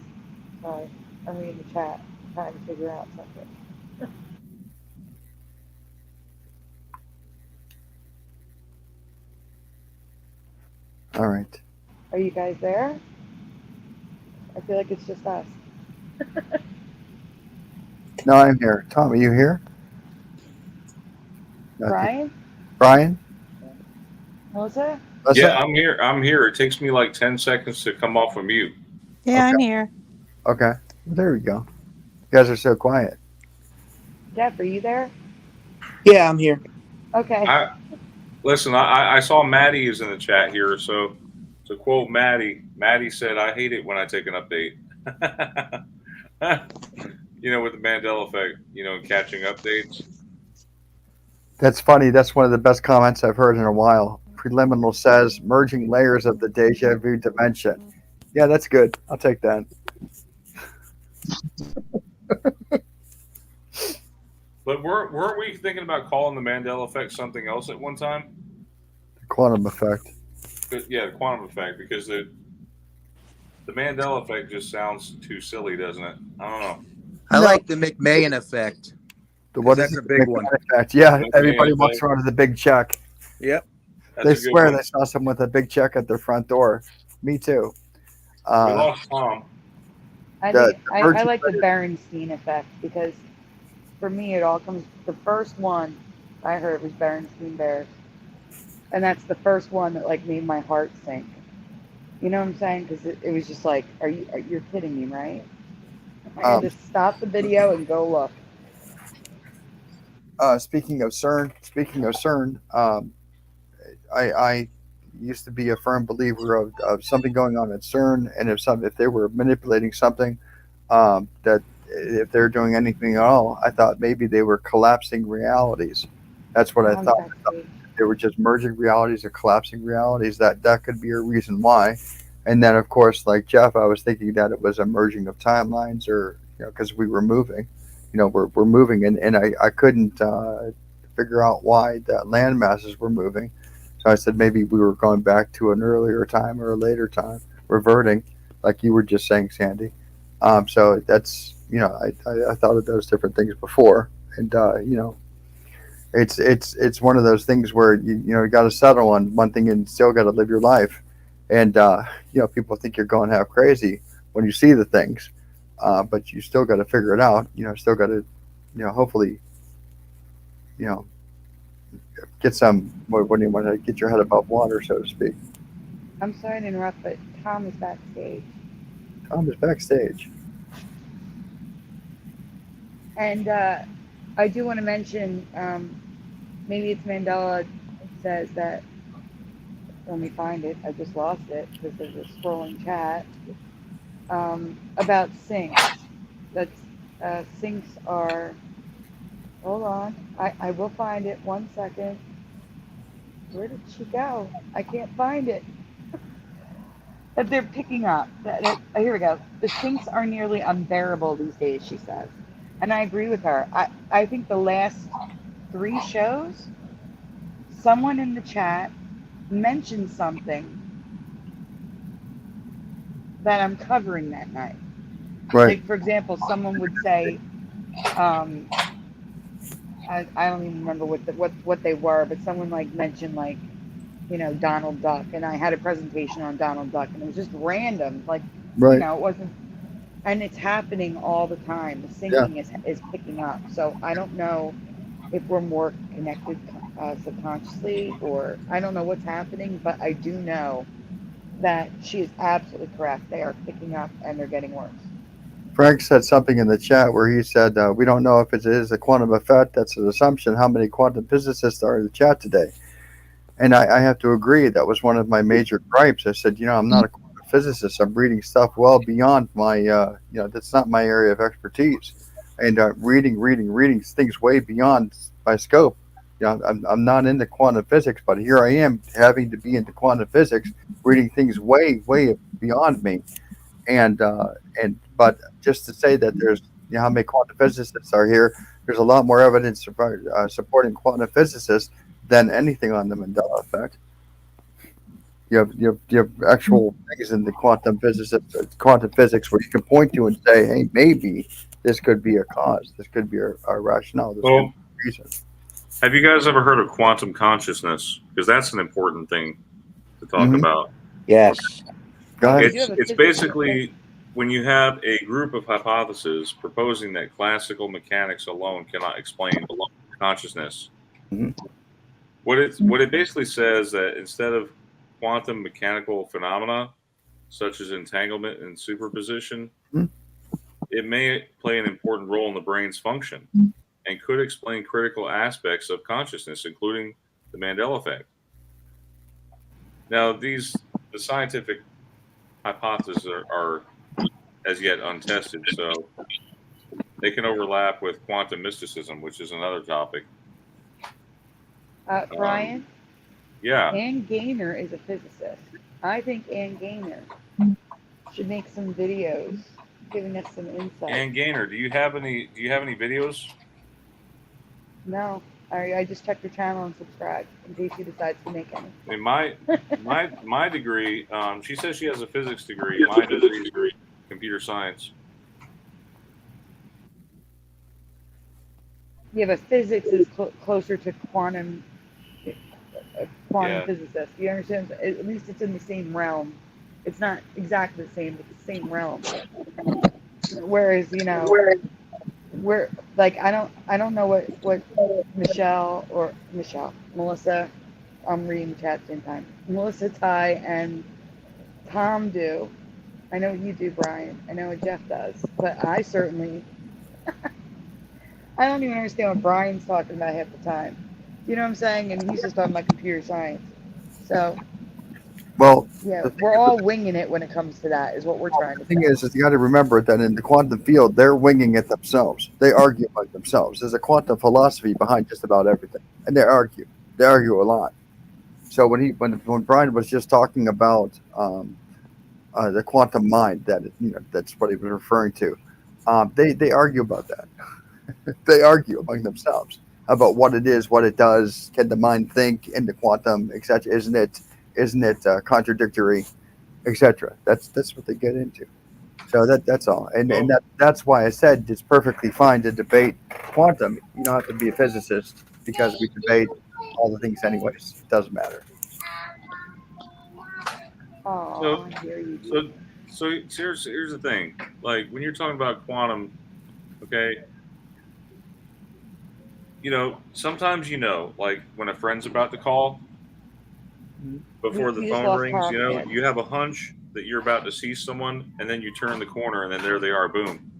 Sorry. I'm reading the chat, trying to figure out something. All right. Are you guys there? I feel like it's just us. No, I'm here. Tom, are you here? Brian? Brian? Melissa? Yeah, I'm here. I'm here. It takes me like 10 seconds to come off of mute. Yeah, I'm here. Okay. There we go. You guys are so quiet. Jeff, are you there? Yeah, I'm here. Okay. Listen, I saw Maddie is in the chat here. So to quote Maddie said, "I hate it when I take an update." With the Mandela effect, catching updates. That's funny. That's one of the best comments I've heard in a while. Preliminal says, merging layers of the deja vu dimension. Yeah, that's good. I'll take that. But weren't we thinking about calling the Mandela effect something else at one time? The quantum effect. Yeah, the quantum effect, because the Mandela effect just sounds too silly, doesn't it? I don't know. I like the McMahon effect. That's a big one. Effect. Yeah, McMahon everybody effect. walks around with a big check. Yep. They swear they saw someone with a big check at their front door. Me too. We lost Tom. I like the Berenstein effect, because for me it all comes. The first one I heard was Berenstein Bears, and that's the first one that made my heart sink. You know what I'm saying? Because it was just like, you're kidding me, right? I had to stop the video and go look. Speaking of CERN, I used to be a firm believer of something going on at CERN, and if they were manipulating something, that if they're doing anything at all, I thought maybe they were collapsing realities. That's what I thought. They were just merging realities or collapsing realities. That could be a reason why. And then, of course, like Jeff, I was thinking that it was a merging of timelines, or because we were moving. We're moving, and I couldn't figure out why the land masses were moving. So I said maybe we were going back to an earlier time or a later time, reverting, like you were just saying, Sandy. So that's, I thought of those different things before, and it's one of those things where you got to settle on one thing and still got to live your life, and people think you're going half crazy when you see the things, but you still got to figure it out. Still got to, hopefully, you know, get some. What do you want to get your head above water, so to speak? I'm sorry to interrupt, but Tom is backstage. Tom is backstage. And I do want to mention, maybe it's Mandela says that, let me find it, I just lost it because there's a scrolling chat, about sinks. That's, sinks are, hold on, I will find it, 1 second. Where did she go? I can't find it. That they're picking up. Here we go. The sinks are nearly unbearable these days, she says. And I agree with her. I think the last 3 shows, someone in the chat mentioned something that I'm covering that night. Right. Like, for example, someone would say, I don't even remember what they were, but someone like mentioned like, Donald Duck, and I had a presentation on Donald Duck, and it was just random, like, Right. it wasn't, and it's happening all the time. The sinking is picking up. So I don't know if we're more connected subconsciously, or I don't know what's happening, but I do know that she is absolutely correct. They are picking up and they're getting worse. Frank said something in the chat where he said, we don't know if it is a quantum effect. That's an assumption. How many quantum physicists are in the chat today? And I have to agree. That was one of my major gripes. I said, I'm not a quantum physicist. I'm reading stuff well beyond my, that's not my area of expertise. And reading things way beyond my scope. I'm not into quantum physics, but here I am having to be into quantum physics, reading things way beyond me. But just to say that there's, how many quantum physicists are here, there's a lot more evidence supporting quantum physicists than anything on the Mandela effect. You have actual things in the quantum physics where you can point to and say, hey, maybe this could be a cause, this could be a rationale, this could be a reason. Have you guys ever heard of quantum consciousness? Because that's an important thing to talk about. Yes. Go ahead. It's basically when you have a group of hypotheses proposing that classical mechanics alone cannot explain consciousness. Mm-hmm. What it basically says that instead of quantum mechanical phenomena such as entanglement and superposition, it may play an important role in the brain's function and could explain critical aspects of consciousness, including the Mandela effect. Now, the scientific hypotheses are as yet untested, so they can overlap with quantum mysticism, which is another topic. Brian? Yeah. Ann Gaynor is a physicist. I think Ann Gaynor should make some videos giving us some insight. Ann Gaynor, do you have any videos? No. I just checked her channel and subscribed in case she decides to make any. I mean, my degree, she says she has a physics degree. My degree is computer science. Yeah, but physics is closer to quantum physicist. You understand? At least it's in the same realm. It's not exactly the same, but the same realm. Whereas, we're like, I don't know what Melissa, I'm reading the chat at the same time. Melissa, Ty, and Tom do. I know what you do, Brian. I know what Jeff does. But I certainly, I don't even understand what Brian's talking about half the time. You know what I'm saying? And he's just talking about computer science. So, well, yeah, we're all winging it when it comes to that, is what we're trying to say. The thing is you got to remember that in the quantum field, they're winging it themselves. They argue among themselves. There's a quantum philosophy behind just about everything, and they argue a lot. So when Brian was just talking about the quantum mind, that's what he was referring to. They argue about that. They argue among themselves about what it is, what it does. Can the mind think in the quantum, etc.? Isn't it contradictory, etc.? That's what they get into. So that's all, and Well, that's why I said it's perfectly fine to debate quantum. You don't have to be a physicist because we debate all the things anyways. It doesn't matter. Oh, so I hear you. so so here's the thing. Like when you're talking about quantum, okay, sometimes like when a friend's about to call before the You just phone lost rings, power again. you have a hunch that you're about to see someone, and then you turn the corner, and then there they are, boom.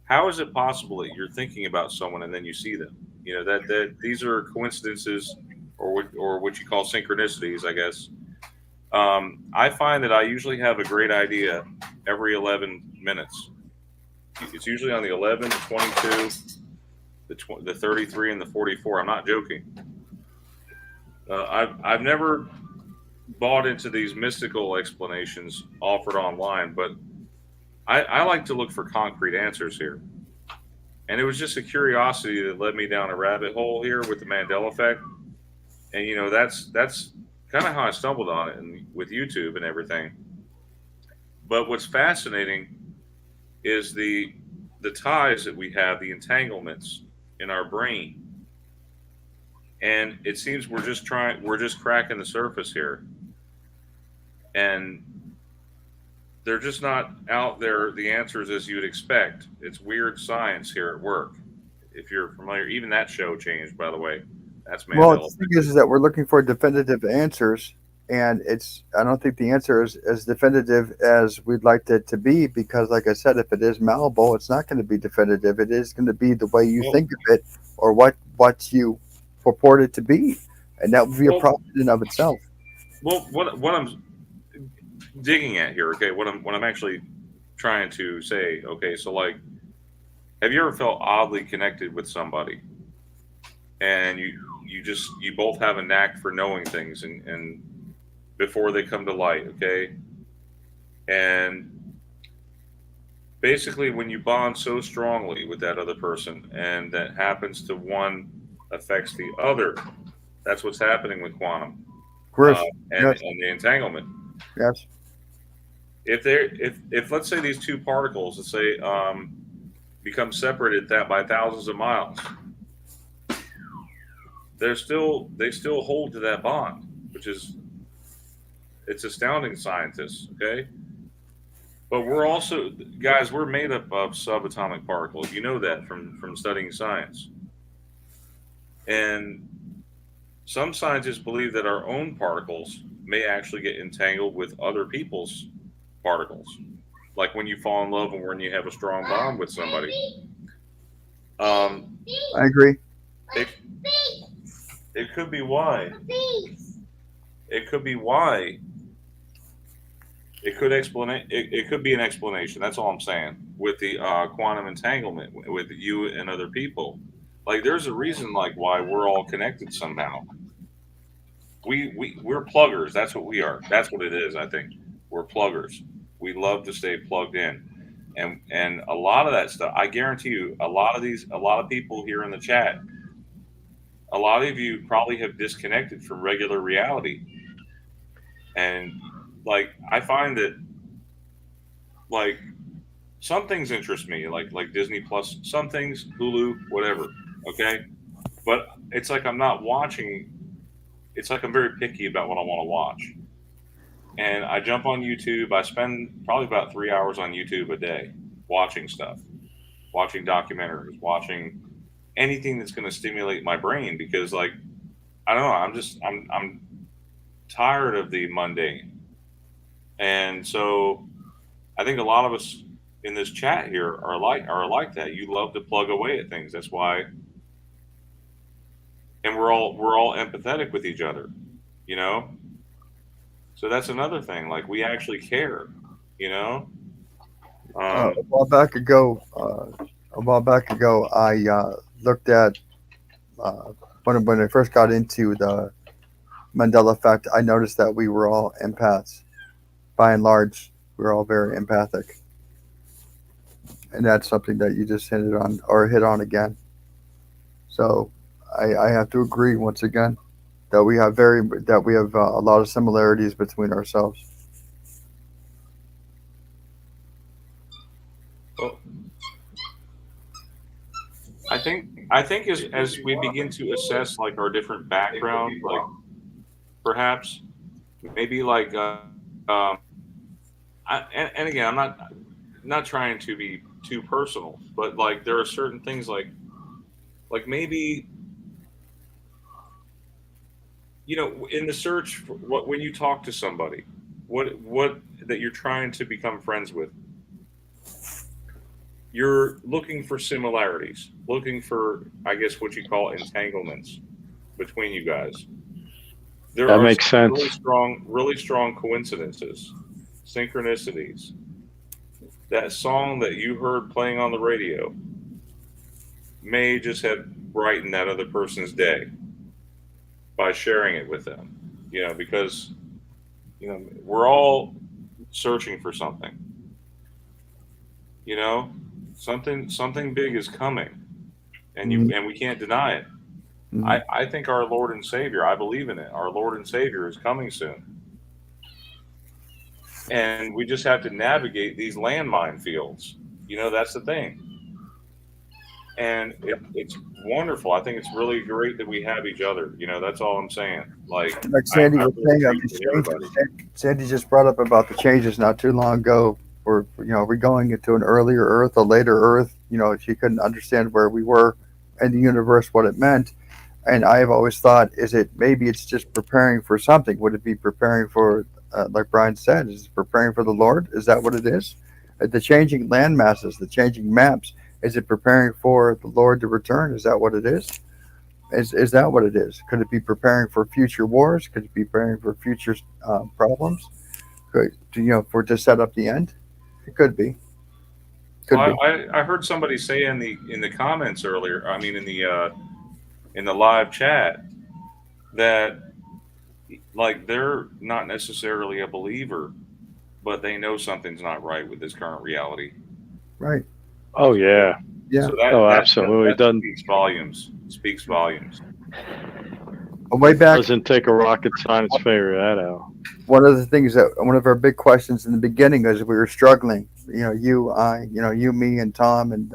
How is it possible that you're thinking about someone and then you see them? That these are coincidences, or what you call synchronicities, I guess. I find that I usually have a great idea every 11 minutes. It's usually on the 11, the 22, the 33, and the 44. I'm not joking. I've never bought into these mystical explanations offered online, but I like to look for concrete answers here. And it was just a curiosity that led me down a rabbit hole here with the Mandela effect. And that's kind of how I stumbled on it, and with YouTube and everything. But what's fascinating is the ties that we have, the entanglements in our brain. And it seems we're just cracking the surface here. And they're just not out there, the answers as you'd expect. It's weird science here at work. If you're familiar, even that show changed, by the way. That's Well, Mandela. the thing is that we're looking for definitive answers, and I don't think the answer is as definitive as we'd like it to be because, like I said, if it is malleable, it's not going to be definitive. It is going to be the way you Well, think of it or what you purport it to be, and that would be a well, problem in and of itself. well, what I'm digging at here, okay, what I'm actually trying to say, okay, so like, have you ever felt oddly connected with somebody, and you both have a knack for knowing things, and before they come to light, okay, and basically when you bond so strongly with that other person, and that happens to one affects the other, that's what's happening with quantum, Chris, and yes, the entanglement. yes, If let's say these two particles, let's say, become separated that by thousands of miles, they still hold to that bond, which is, it's astounding, scientists. Okay, but we're also, guys, we're made up of subatomic particles. You know that from studying science, and some scientists believe that our own particles may actually get entangled with other people's particles, like when you fall in love and when you have a strong bond with somebody. I agree. It, it could be why. It could be why. It could be an explanation. That's all I'm saying. With the quantum entanglement with you and other people, like there's a reason like why we're all connected somehow. We're pluggers. That's what we are. That's what it is. I think we're pluggers. We love to stay plugged in, and a lot of that stuff. I guarantee you, a lot of people here in the chat, a lot of you probably have disconnected from regular reality, and like I find that like some things interest me, like Disney Plus, some things Hulu, whatever. Okay, but it's like I'm not watching. It's like I'm very picky about what I want to watch. And I jump on YouTube. I spend probably about 3 hours on YouTube a day watching stuff, watching documentaries, watching anything that's going to stimulate my brain because, like, I don't know, I'm tired of the mundane. And so I think a lot of us in this chat here are like that. You love to plug away at things. That's why, and we're all empathetic with each other, you know? So that's another thing. Like we actually care, you know. A while back ago, I looked at when I first got into the Mandela effect. I noticed that we were all empaths. By and large, we're all very empathic, and that's something that you just hit on again. So I have to agree once again that we have a lot of similarities between ourselves. I think as we begin to assess like our different background, like perhaps maybe like and again, I'm not trying to be too personal, but like there are certain things like maybe in the search for what when you talk to somebody, what that you're trying to become friends with, you're looking for similarities, looking for I guess what you call entanglements between you guys. There That are makes some sense. really strong coincidences, synchronicities. That song that you heard playing on the radio may just have brightened that other person's day by sharing it with them. Because we're all searching for something. You know, something big is coming, and we can't deny it. Mhm. I think our Lord and Savior, I believe in it. Our Lord and Savior is coming soon. And we just have to navigate these landmine fields. That's the thing. And it's wonderful. I think it's really great that we have each other. That's all I'm saying. Like, Like I Sandy was really saying, these appreciate everybody. changes. Sandy just brought up about the changes not too long ago. Are we going into an earlier Earth, a later Earth? She couldn't understand where we were in the universe, what it meant. And I have always thought, maybe it's just preparing for something? Would it be preparing for, like Brian said, is it preparing for the Lord? Is that what it is? The changing land masses, the changing maps, is it preparing for the Lord to return? Is that what it is? Is that what it is? Could it be preparing for future wars? Could it be preparing for future problems? For to set up the end? It could be. Could Well, be. I heard somebody say in the comments earlier. I mean, in the live chat that like they're not necessarily a believer, but they know something's not right with this current reality. Right. Oh yeah. Yeah. So that Oh, that absolutely. that Doesn't speaks volumes. Speaks volumes. Way back, doesn't take a rocket science to figure that out. one of the things that one of our big questions in the beginning is we were struggling. You, I, you, me, and Tom and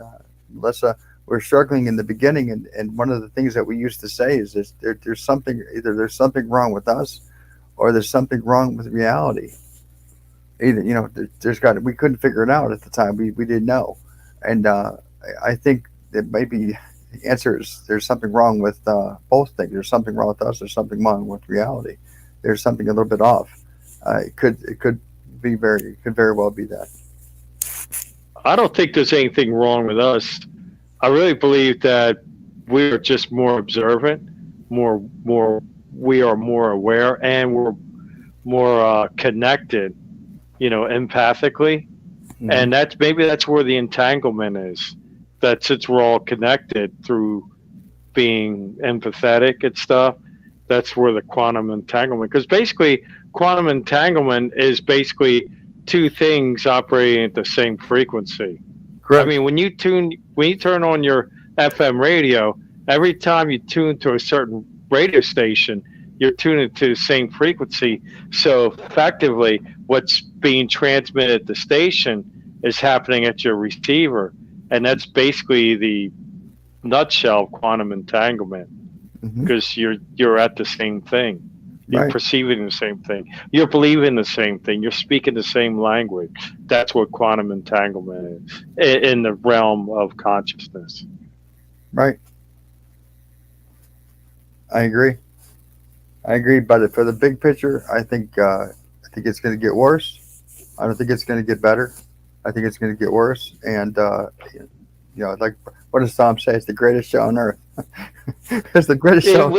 Melissa. We're struggling in the beginning, and one of the things that we used to say is this: there's something, either there's something wrong with us, or there's something wrong with reality. Either there's got we couldn't figure it out at the time. We didn't know, and I think that maybe the answer is there's something wrong with both things. There's something wrong with us. There's something wrong with reality. There's something a little bit off. It could very well be that. I don't think there's anything wrong with us. I really believe that we're just more observant, we are more aware, and we're more connected, empathically. Mhm. And that's where the entanglement is. That since we're all connected through being empathetic and stuff, that's where the quantum entanglement. Because basically, quantum entanglement is basically two things operating at the same frequency. Correct. I mean, when you turn on your FM radio, every time you tune to a certain radio station, you're tuning to the same frequency. So effectively, what's being transmitted at the station is happening at your receiver, and that's basically the nutshell of quantum entanglement. Mhm. Because you're at the same thing. You're Right. perceiving the same thing. You're believing the same thing. You're speaking the same language. That's what quantum entanglement is in the realm of consciousness. Right. I agree. But for the big picture, I think it's going to get worse. I don't think it's going to get better. I think it's going to get worse. And like what does Tom say? It's the greatest show on earth. It's the greatest show.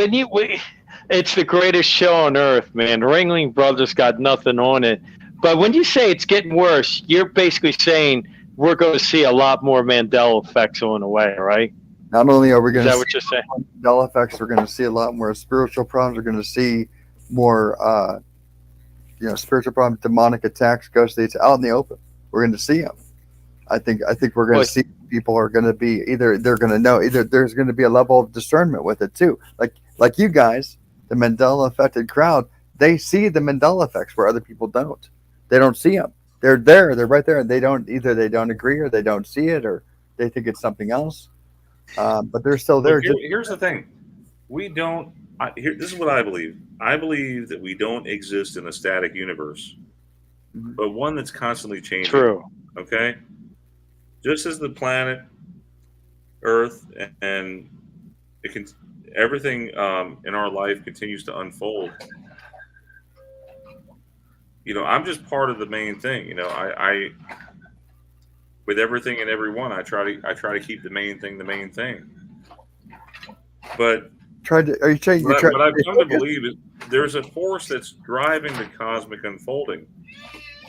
It's the greatest show on earth, man. The Ringling Brothers got nothing on it. But when you say it's getting worse, you're basically saying we're going to see a lot more Mandela effects on the way, right? Not only are we Is going that to what see you're saying? Mandela effects, we're going to see a lot more spiritual problems. We're going to see more, spiritual problems, demonic attacks, ghost states out in the open. We're going to see them. I think we're going to see people are going to be either they're going to know, either there's going to be a level of discernment with it too. Like you guys, the Mandela affected crowd, they see the Mandela effects where other people don't. They don't see them. They're there. They're right there. And they don't agree or they don't see it or they think it's something else. but they're still there. Here's the thing: we don't. This is what I believe. I believe that we don't exist in a static universe, but one that's constantly changing. True. Okay, just as the planet Earth and it can, everything in our life continues to unfold. I'm just part of the main thing. I with everything and everyone, I try to keep the main thing the main thing. But are you saying what I've come to believe is there's a force that's driving the cosmic unfolding.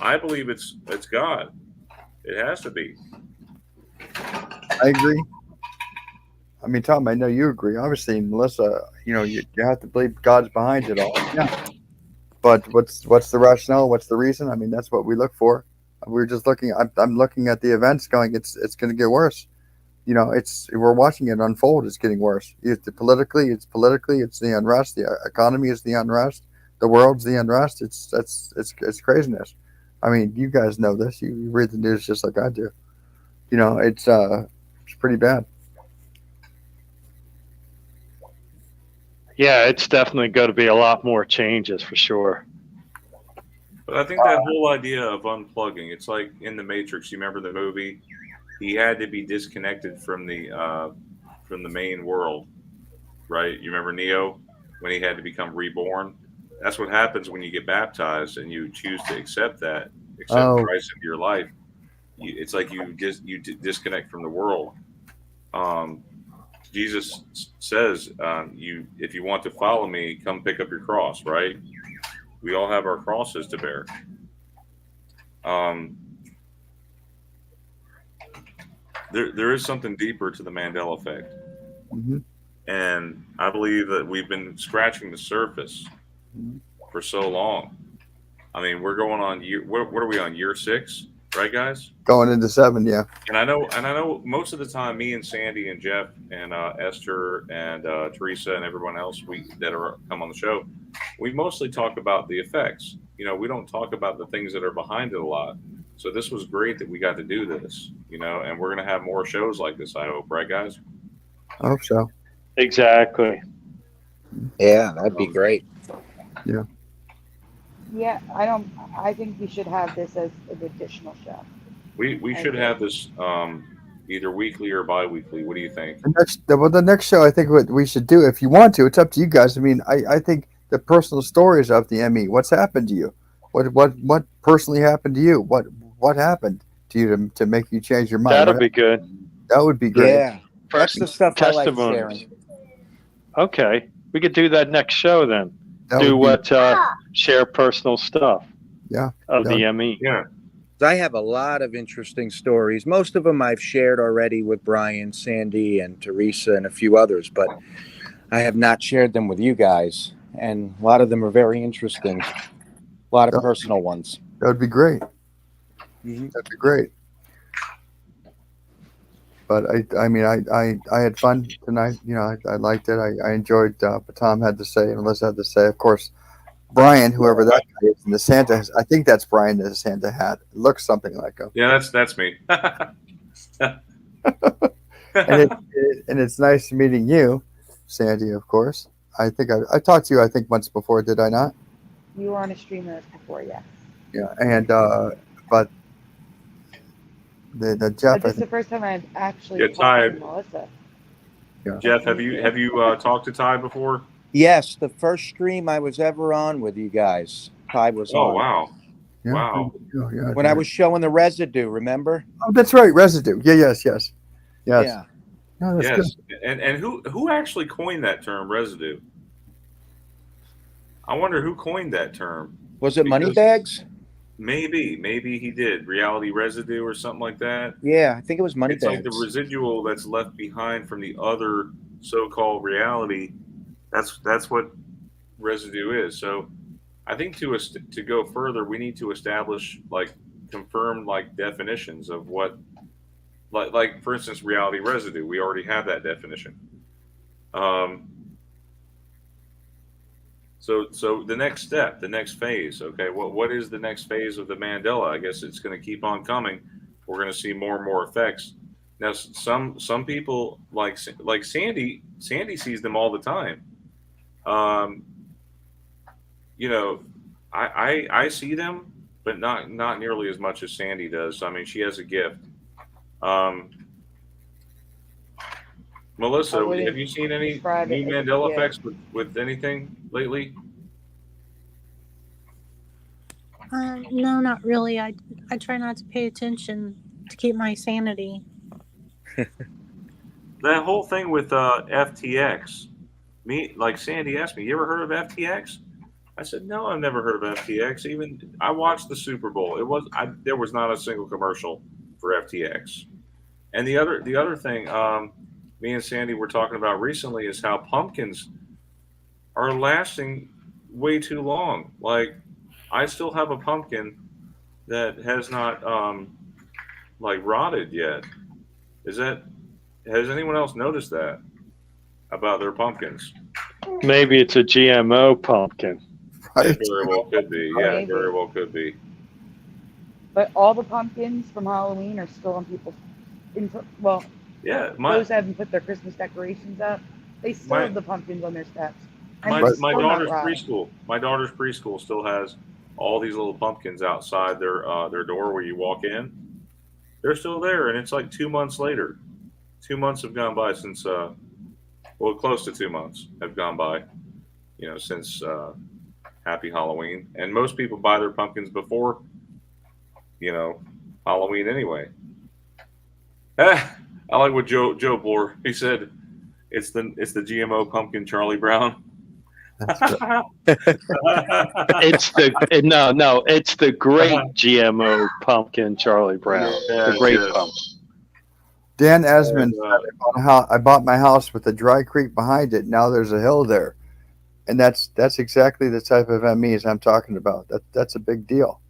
I believe it's God. It has to be. I agree. I mean, Tom, I know you agree. Obviously, Melissa, you have to believe God's behind it all. Yeah. But what's the rationale? What's the reason? I mean, that's what we look for. We're just looking. I'm looking at the events, going, it's going to get worse. We're watching it unfold. It's getting worse. It's politically. It's the unrest. The economy is the unrest. The world's the unrest. It's craziness. I mean, you guys know this. You read the news just like I do. It's pretty bad. Yeah, it's definitely going to be a lot more changes for sure. But I think that whole idea of unplugging, it's like in the Matrix. You remember the movie? He had to be disconnected from the main world, right? You remember Neo when he had to become reborn? That's what happens when you get baptized and you choose to accept Christ into your life. It's like you disconnect from the world. Jesus says, if you want to follow me, come pick up your cross, right? We all have our crosses to bear. There is something deeper to the Mandela effect. Mm-hmm. And I believe that we've been scratching the surface for so long. I mean, we're going on what are we on, year 6? Right, guys? Going into 7, yeah. And I know most of the time, me and Sandy and Jeff and Esther and Teresa and everyone else that are come on the show, we mostly talk about the effects. We don't talk about the things that are behind it a lot. So this was great that we got to do this. And we're going to have more shows like this, I hope. Right, guys? I hope so. Exactly. Yeah, that'd be great. Yeah. Yeah, I think we should have this as an additional show. We should have this either weekly or bi-weekly. What do you think? The next show, I think what we should do, if you want to, it's up to you guys. I mean, I think the personal stories of the ME. What's happened to you? What personally happened to you? What happened to you to make you change your mind? That'll be good. That would be great. Yeah, that's the stuff I like sharing. Okay, we could do that next show then. Share personal stuff. Yeah. Of the ME. Yeah. I have a lot of interesting stories. Most of them I've shared already with Brian, Sandy, and Teresa, and a few others, but I have not shared them with you guys. And a lot of them are very interesting. A lot of personal ones. That would be great. Mm-hmm. That'd be great. But I mean, I had fun tonight. I liked it. I enjoyed what Tom had to say and Melissa had to say. Of course, Brian, whoever that guy is, in the Santa, I think that's Brian in the Santa hat. It looks something like him. Yeah, that's me. and it's nice meeting you, Sandy. Of course, I think I talked to you. I think once before, did I not? You were on a stream with us before, yes. Yeah, and but the Jeff. This is the first time I've actually talked to Melissa. Yeah. Jeff, have you talked to Ty before? Yes, the first stream I was ever on with you guys, Ty was on. Oh, wow. Yeah. Wow. Yeah, when I was showing the Residue, remember? Oh, that's right, Residue. Yeah, yes. Yeah. No, that's yes. good. And who actually coined that term, residue? I wonder who coined that term. Was it Moneybags? Maybe he did. Reality residue or something like that. Yeah, I think it was Moneybags. It's like the residual that's left behind from the other so-called reality. That's what residue is. So I think to go further, we need to establish confirmed definitions of what, like for instance, reality residue. We already have that definition. So the next step, the next phase, okay, what is the next phase of the Mandela? I guess it's going to keep on coming. We're going to see more and more effects. Now, some people like Sandy. Sandy sees them all the time. Um, you know, I see them, but not nearly as much as Sandy does. I mean, she has a gift. Um, Melissa, I wouldn't have you seen any describe it new as a Mandela gift. effects with anything lately? No, not really. I try not to pay attention to keep my sanity. That whole thing with FTX. Like Sandy asked me, you ever heard of FTX? I said, no, I've never heard of FTX. Even I watched the Super Bowl. There was not a single commercial for FTX. And the other thing, me and Sandy were talking about recently is how pumpkins are lasting way too long. Like I still have a pumpkin that has not like rotted yet. Has anyone else noticed that about their pumpkins? Maybe it's a GMO pumpkin. Right? It very well could be. Yeah, it Maybe. very well could be. But all the pumpkins from Halloween are still on people's. Well, Yeah, those that haven't put their Christmas decorations up, they still have the pumpkins on their steps. And my it's my still not daughter's rotting. preschool. My daughter's preschool still has all these little pumpkins outside their door where you walk in. They're still there, and it's like 2 months later. 2 months have gone by since well, close to 2 months have gone by. Since Happy Halloween, and most people buy their pumpkins before Halloween anyway. I like what Joe Bloor, he said. It's the GMO pumpkin Charlie Brown. It's the great GMO pumpkin Charlie Brown. The great pumpkin. Dan Esmond And, said, I bought my house with a dry creek behind it. Now there's a hill there. And that's exactly the type of MEs I'm talking about. That's a big deal.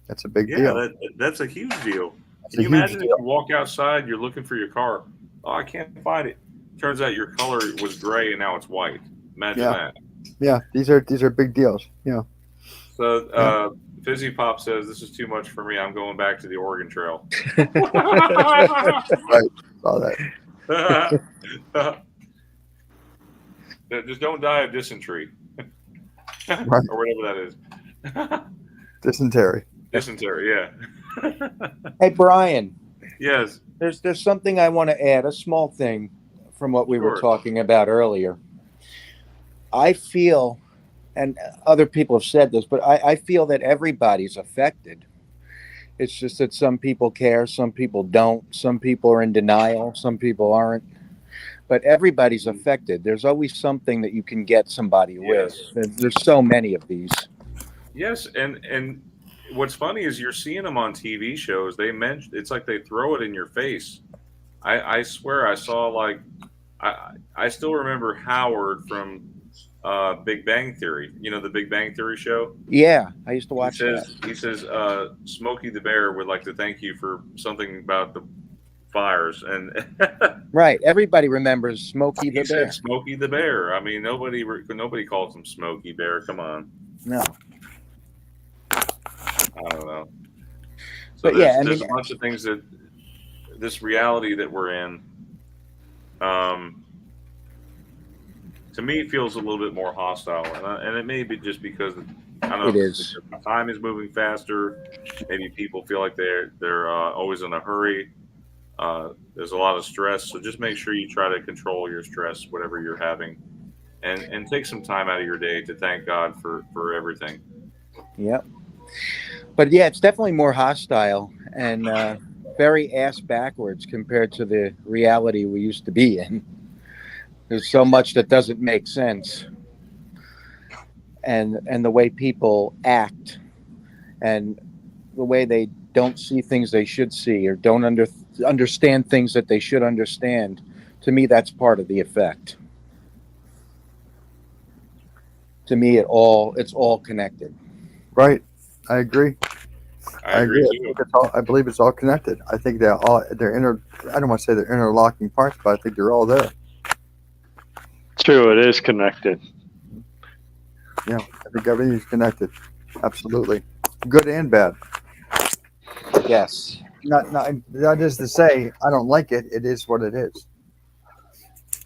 That's a big deal. that's a huge deal. That's Can you a huge imagine deal. if you walk outside, you're looking for your car? Oh, I can't find it. Turns out your color was gray and now it's white. Imagine that. Yeah, these are big deals. Yeah. So Fizzy Pop says, this is too much for me. I'm going back to the Oregon Trail. Right. Saw that. Just don't die of dysentery. Right. Or whatever that is. Dysentery. Dysentery, yeah. Hey, Brian, Yes. there's something I want to add, a small thing from what we were Sure. talking about earlier. I feel, and other people have said this, but I feel that everybody's affected. It's just that some people care, some people don't, some people are in denial, some people aren't. But everybody's affected. There's always something that you can get somebody with. There's so many of these. Yes, and what's funny is you're seeing them on TV shows. It's like they throw it in your face. I swear I saw I still remember Howard from Big Bang Theory. You know the Big Bang Theory show? Yeah, I used to watch that. He says Smokey the Bear would like to thank you for something about the fires, and Right. Everybody remembers Smokey he the said Bear. Smokey the Bear. I mean, nobody calls him Smokey Bear. Come on. No. I don't know. So But yeah, there's a bunch of things that this reality that we're in, to me, feels a little bit more hostile, and it may be just because I don't know. It is. Time is moving faster. Maybe people feel like they're always in a hurry. There's a lot of stress, so just make sure you try to control your stress, whatever you're having, and take some time out of your day to thank God for everything. Yep. But yeah, it's definitely more hostile and very ass backwards compared to the reality we used to be in. There's so much that doesn't make sense, and the way people act, and the way they don't see things they should see, or don't understand things that they should understand. To me, that's part of the effect. To me, it's all connected. Right. I agree. I agree too. I believe it's all connected. I think they're I don't want to say they're interlocking parts, but I think they're all there. True, it is connected. Yeah, I think everything's connected. Absolutely. Good and bad. Yes. that is to say, I don't like it. It is what it is.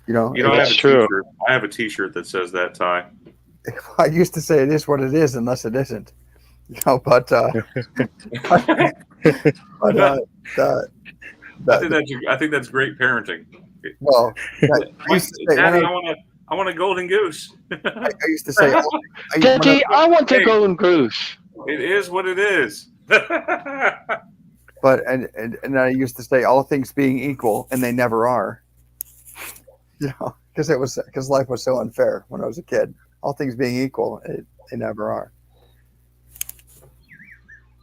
You know, You know, I have That's a true. T-shirt. I have a T-shirt that says that, Ty. I used to say it is what it is, unless it isn't. You know, but I think that's great parenting. well, I used to say, Daddy, I want a golden goose. I used to say, Daddy, I want to Hey. go and goose. It is what it is. but and I used to say all things being equal, and they never are. You know, because life was so unfair when I was a kid. All things being equal, they never are.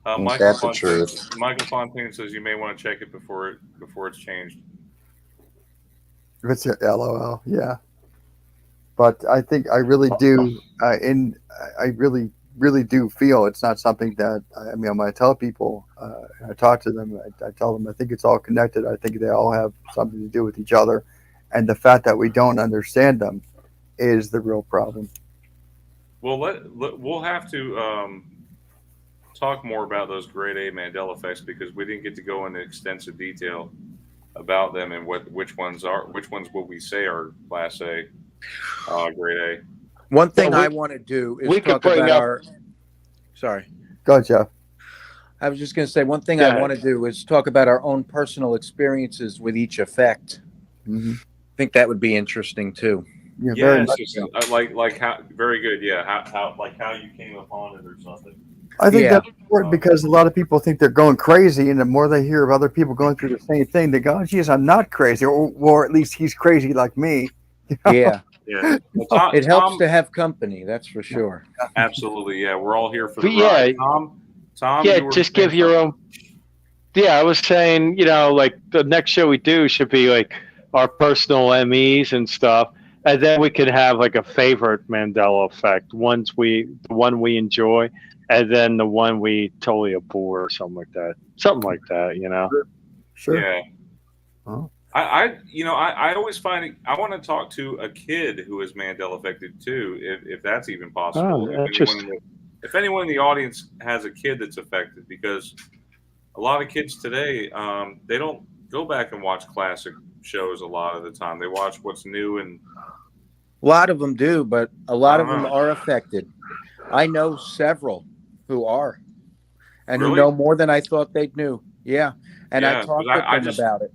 Michael Fontaine says you may want to check it before it's changed. It's LOL, yeah. But I think I really do, I really do feel it's not something that when I tell people, I talk to them, I tell them I think it's all connected. I think they all have something to do with each other, and the fact that we don't understand them is the real problem. Well, we'll have to talk more about those grade A Mandela effects because we didn't get to go into extensive detail about them and which ones will we say are class A, grade A. One thing I want to do is talk about our. Sorry. Go ahead, Jeff. I was just going to say one thing I want to do is talk about our own personal experiences with each effect. Mm-hmm. I think that would be interesting too. Yeah, like how very good. Yeah, how you came upon it or something. I think that's important because a lot of people think they're going crazy, and the more they hear of other people going through the same thing, they go, "Oh, geez, I'm not crazy," or at least he's crazy like me. You know? Yeah. Well, it helps to have company, that's for sure. Absolutely, yeah. We're all here for the ride. Tom. Yeah, just give your own. Yeah, I was saying, like the next show we do should be like our personal MEs and stuff, and then we could have like a favorite Mandela effect, the one we enjoy, and then the one we totally abhor, or something like that. Sure. Yeah. Huh? I always find I want to talk to a kid who is Mandela affected too, if that's even possible. If anyone in the audience has a kid that's affected, because a lot of kids today, they don't go back and watch classic shows a lot of the time. They watch what's new, and a lot of them do, but a lot of them are affected. I know several who are, and who know more than I thought they knew. Yeah, and I talked with them about it.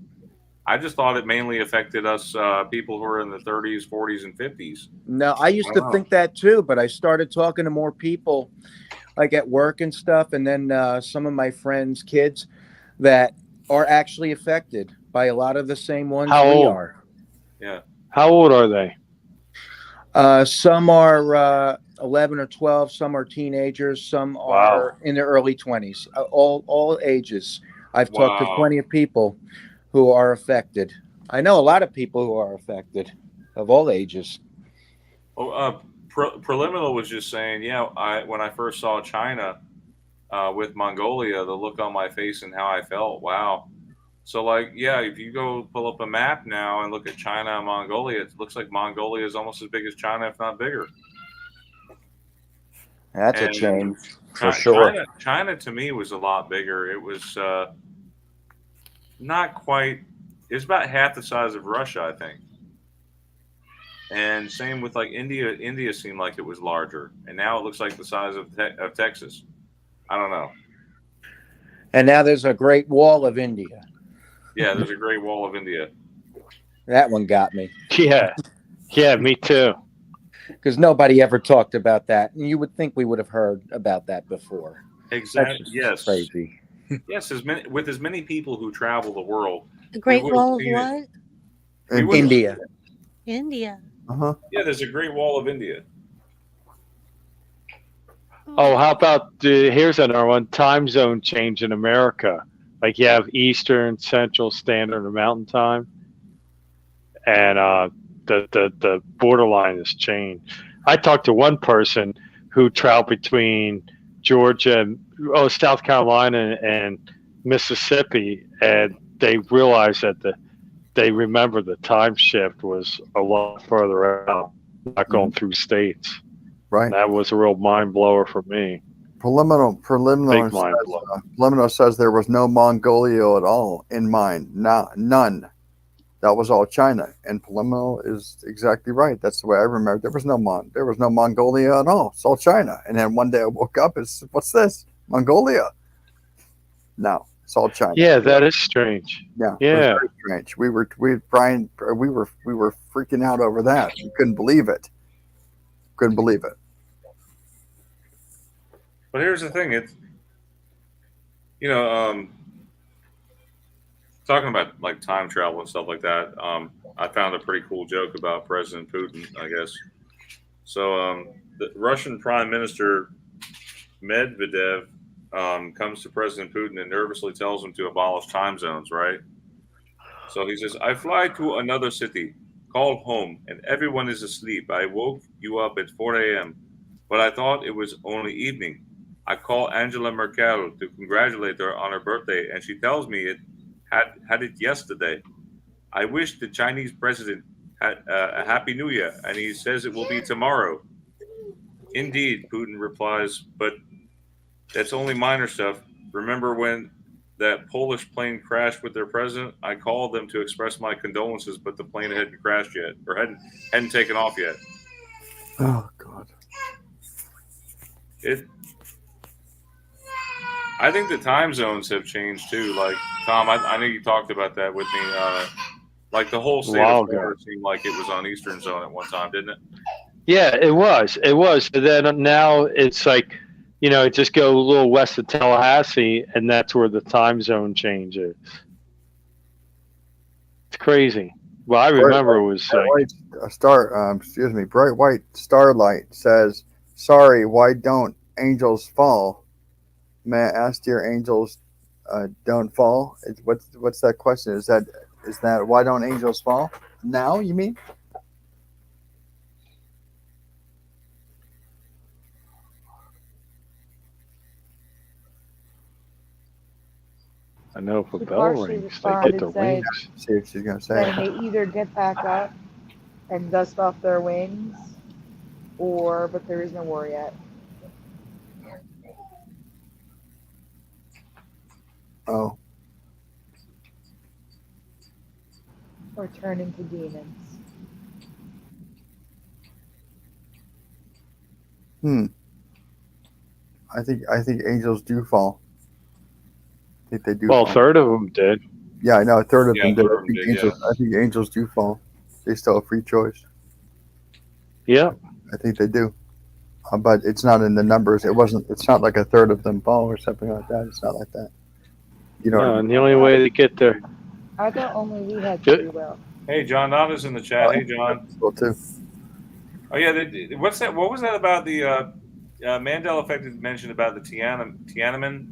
I just thought it mainly affected us people who are in the 30s, 40s, and 50s. No, I used to think that too, but I started talking to more people, like at work and stuff, and then some of my friends' kids that are actually affected by a lot of the same ones we are. Yeah. How old are they? Some are 11 or 12. Some are teenagers. Some are in their early 20s. All ages. I've talked to plenty of people who are affected. I know a lot of people who are affected of all ages. Well, Preliminal was just saying, when I first saw China with Mongolia, the look on my face and how I felt, wow. So if you go pull up a map now and look at China and Mongolia, it looks like Mongolia is almost as big as China, if not bigger. That's a change for sure. China to me was a lot bigger. It was not quite. It's about half the size of Russia, I think. And same with India. India seemed like it was larger, and now it looks like the size of Texas. I don't know. And now there's a Great Wall of India. Yeah, there's a Great Wall of India. That one got me. Yeah, me too. Because nobody ever talked about that, and you would think we would have heard about that before. Exactly. Yes. Crazy. Yes, with as many people who travel the world. The Great Wall of what? India. India. Uh-huh. Yeah, there's a Great Wall of India. Oh, how about here's another one: time zone change in America. Like you have Eastern, Central, Standard, and Mountain Time, and the borderline has changed. I talked to one person who traveled between Georgia, South Carolina, and Mississippi, and they realized that they remember the time shift was a lot further out, not going through states. Right. And that was a real mind blower for me. Preliminary Big mind says, blow. Preliminary says there was no Mongolia at all in mind. None. That was all China. And Preliminary is exactly right. That's the way I remember. There was no Mongolia at all. It's all China. And then one day I woke up. What's this? Mongolia? No, it's all China. Yeah, that is strange. Yeah, Yeah. it was very strange. We were freaking out over that. We couldn't believe it. But here's the thing: it's talking about like time travel and stuff like that. I found a pretty cool joke about President Putin, I guess. So the Russian Prime Minister Medvedev comes to President Putin and nervously tells him to abolish time zones, right? So he says, I fly to another city, called home, and everyone is asleep. I woke you up at 4 a.m., but I thought it was only evening. I call Angela Merkel to congratulate her on her birthday, and she tells me it had it yesterday. I wish the Chinese president had a happy new year, and he says it will be tomorrow. Indeed, Putin replies, but that's only minor stuff. Remember when that Polish plane crashed with their president? I called them to express my condolences, but the plane hadn't crashed yet, or hadn't taken off yet. Oh God. I think the time zones have changed too. Like Tom, I know you talked about that with me. Like the whole state of Florida seemed like it was on Eastern Zone at one time, didn't it? Yeah, it was. But then now it's like, just go a little west of Tallahassee, and that's where the time zone change is. It's crazy. Well, I remember it was like Bright White Starlight says, "Sorry, why don't angels fall?" May I ask, dear angels, don't fall? What's that question? Is that why don't angels fall? Now, you mean? I know if a She bell partially rings, they get the responded, said wings. See what she's gonna say. that they either get back up and dust off their wings, but there is no war yet. Oh, Or turn into demons. I think angels do fall. I think they do. Well, fall. a third of them did. Yeah, I know. A third of them did. Yeah. I think angels do fall. They still have free choice. Yeah. I think they do. But it's not in the numbers. It's not like a third of them fall or something like that. It's not like that. You know. No, and the only way to get there. I thought only we had free will. Hey, John Nava's in the chat. Hey, John. Well, too. Oh yeah, what's that? What was that about the Mandela effect? That mentioned about the Tiananmen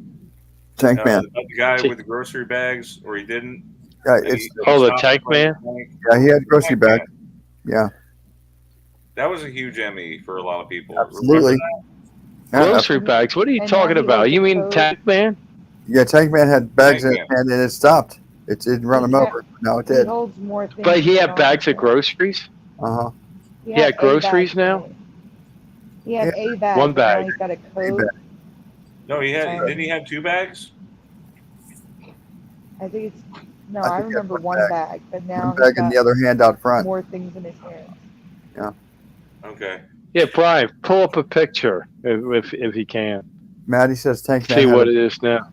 Tank man. about the guy with the grocery bags, or he didn't. Yeah, the tank man. Yeah, he had grocery bag. Yeah. That was a huge ME for a lot of people. Absolutely. Grocery bags. What are you talking about? You mean Tank Man? Yeah, Tank Man had bags in his hand and it stopped. It didn't run him over. No, it He did. holds more things. But he had than bags of normal. groceries? Uh-huh. He had a groceries bag now? today. He had a bag. One but now bag. He's got a code. bag. No, he had. Didn't he have 2 bags? I think it's no. I I think he had remember one one bag, but now One bag he's and got the other hand out front. more things in his hand. Okay. Yeah, Brian, pull up a picture if he can. Maddie says Tank Man. See what it is now.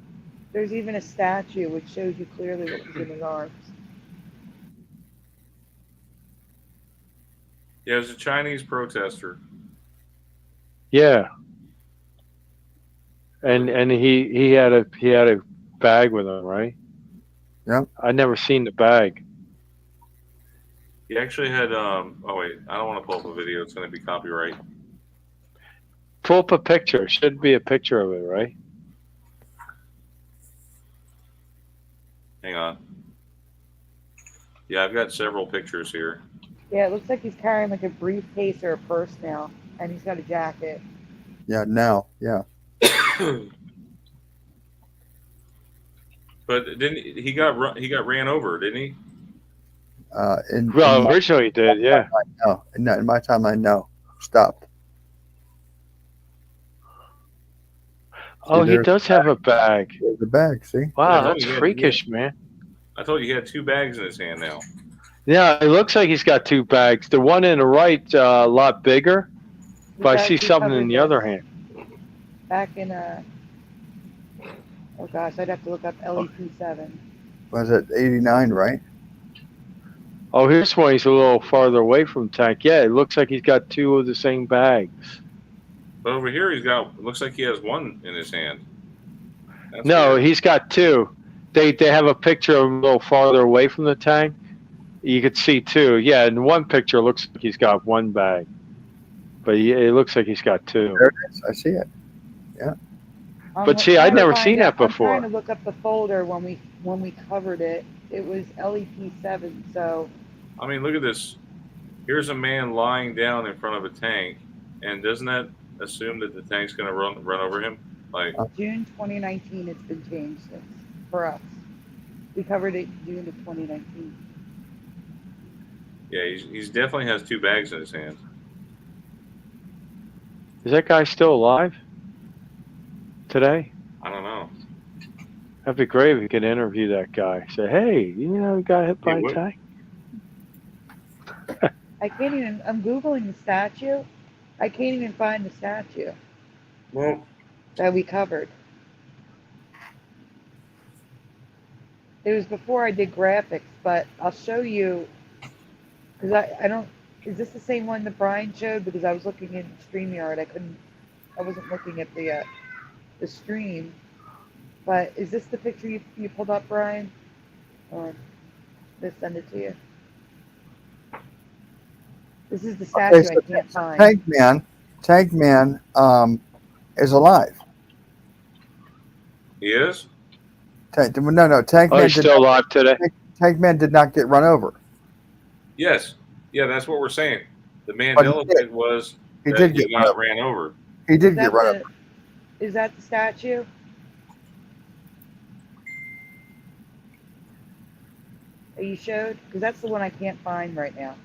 There's even a statue which shows you clearly what was in his arms. Yeah, it was a Chinese protester. Yeah. And he had a bag with him, right? Yeah. I never seen the bag. He actually had. Oh wait, I don't want to pull up a video. It's going to be copyright. Pull up a picture. Should be a picture of it, right? Hang on. Yeah, I've got several pictures here. Yeah, it looks like he's carrying like a briefcase or a purse now, and he's got a jacket. Yeah, now. Yeah. But didn't he got ran over? Didn't he? Well, originally he did, yeah. No, in my timeline, no. Stopped. Oh, he there's does have a bag. the bag. See? Wow, Yeah, that's yeah, freakish, man. I told you he had 2 bags in his hand now. Yeah, it looks like he's got 2 bags. The one in the right a lot bigger, but I see We something in covered the this other hand. back in oh gosh, I'd have to look up LEP7. Was it 89, right? Oh, here's one. He's a little farther away from the tank. Yeah, it looks like he's got 2 of the same bags. But over here, looks like he has 1 in his hand. That's No, weird. he's got 2. They have a picture of him a little farther away from the tank. You could see 2. Yeah, in one picture, it looks like he's got 1 bag, but it looks like he's got 2. There it is. I see it. But see, I'd never seen that I'm before. trying to look up the folder when we covered it. It was LEP7. So I mean, look at this. Here's a man lying down in front of a tank, and doesn't that assume that the tank's going to run over him? Like, June 2019, it's been changed since for us. We covered it June of 2019. yeah, he's definitely has 2 bags in his hand. Is that guy still alive today? I don't know. That'd be great if we could interview that guy. Say, hey, you know, he got hit by a would. tank. I can't even. I'm googling the statue. I can't even find the statue Well, that we covered. It was before I did graphics, but I'll show you because I don't. Is this the same one that Brian showed? Because I was looking in StreamYard. I wasn't looking at the stream. But is this the picture you pulled up, Brian? Or let's send it to you. This is the statue Okay, so I can't find. Tank Man is alive. he is? Tank Oh, he's still alive today. Tank Man did not get run over. Yes. Yeah, that's what we're saying. The Mandela effect was He that did get he run got over. ran over. He did Is get that run over. Is that the statue? Are you showed? Because that's the one I can't find right now.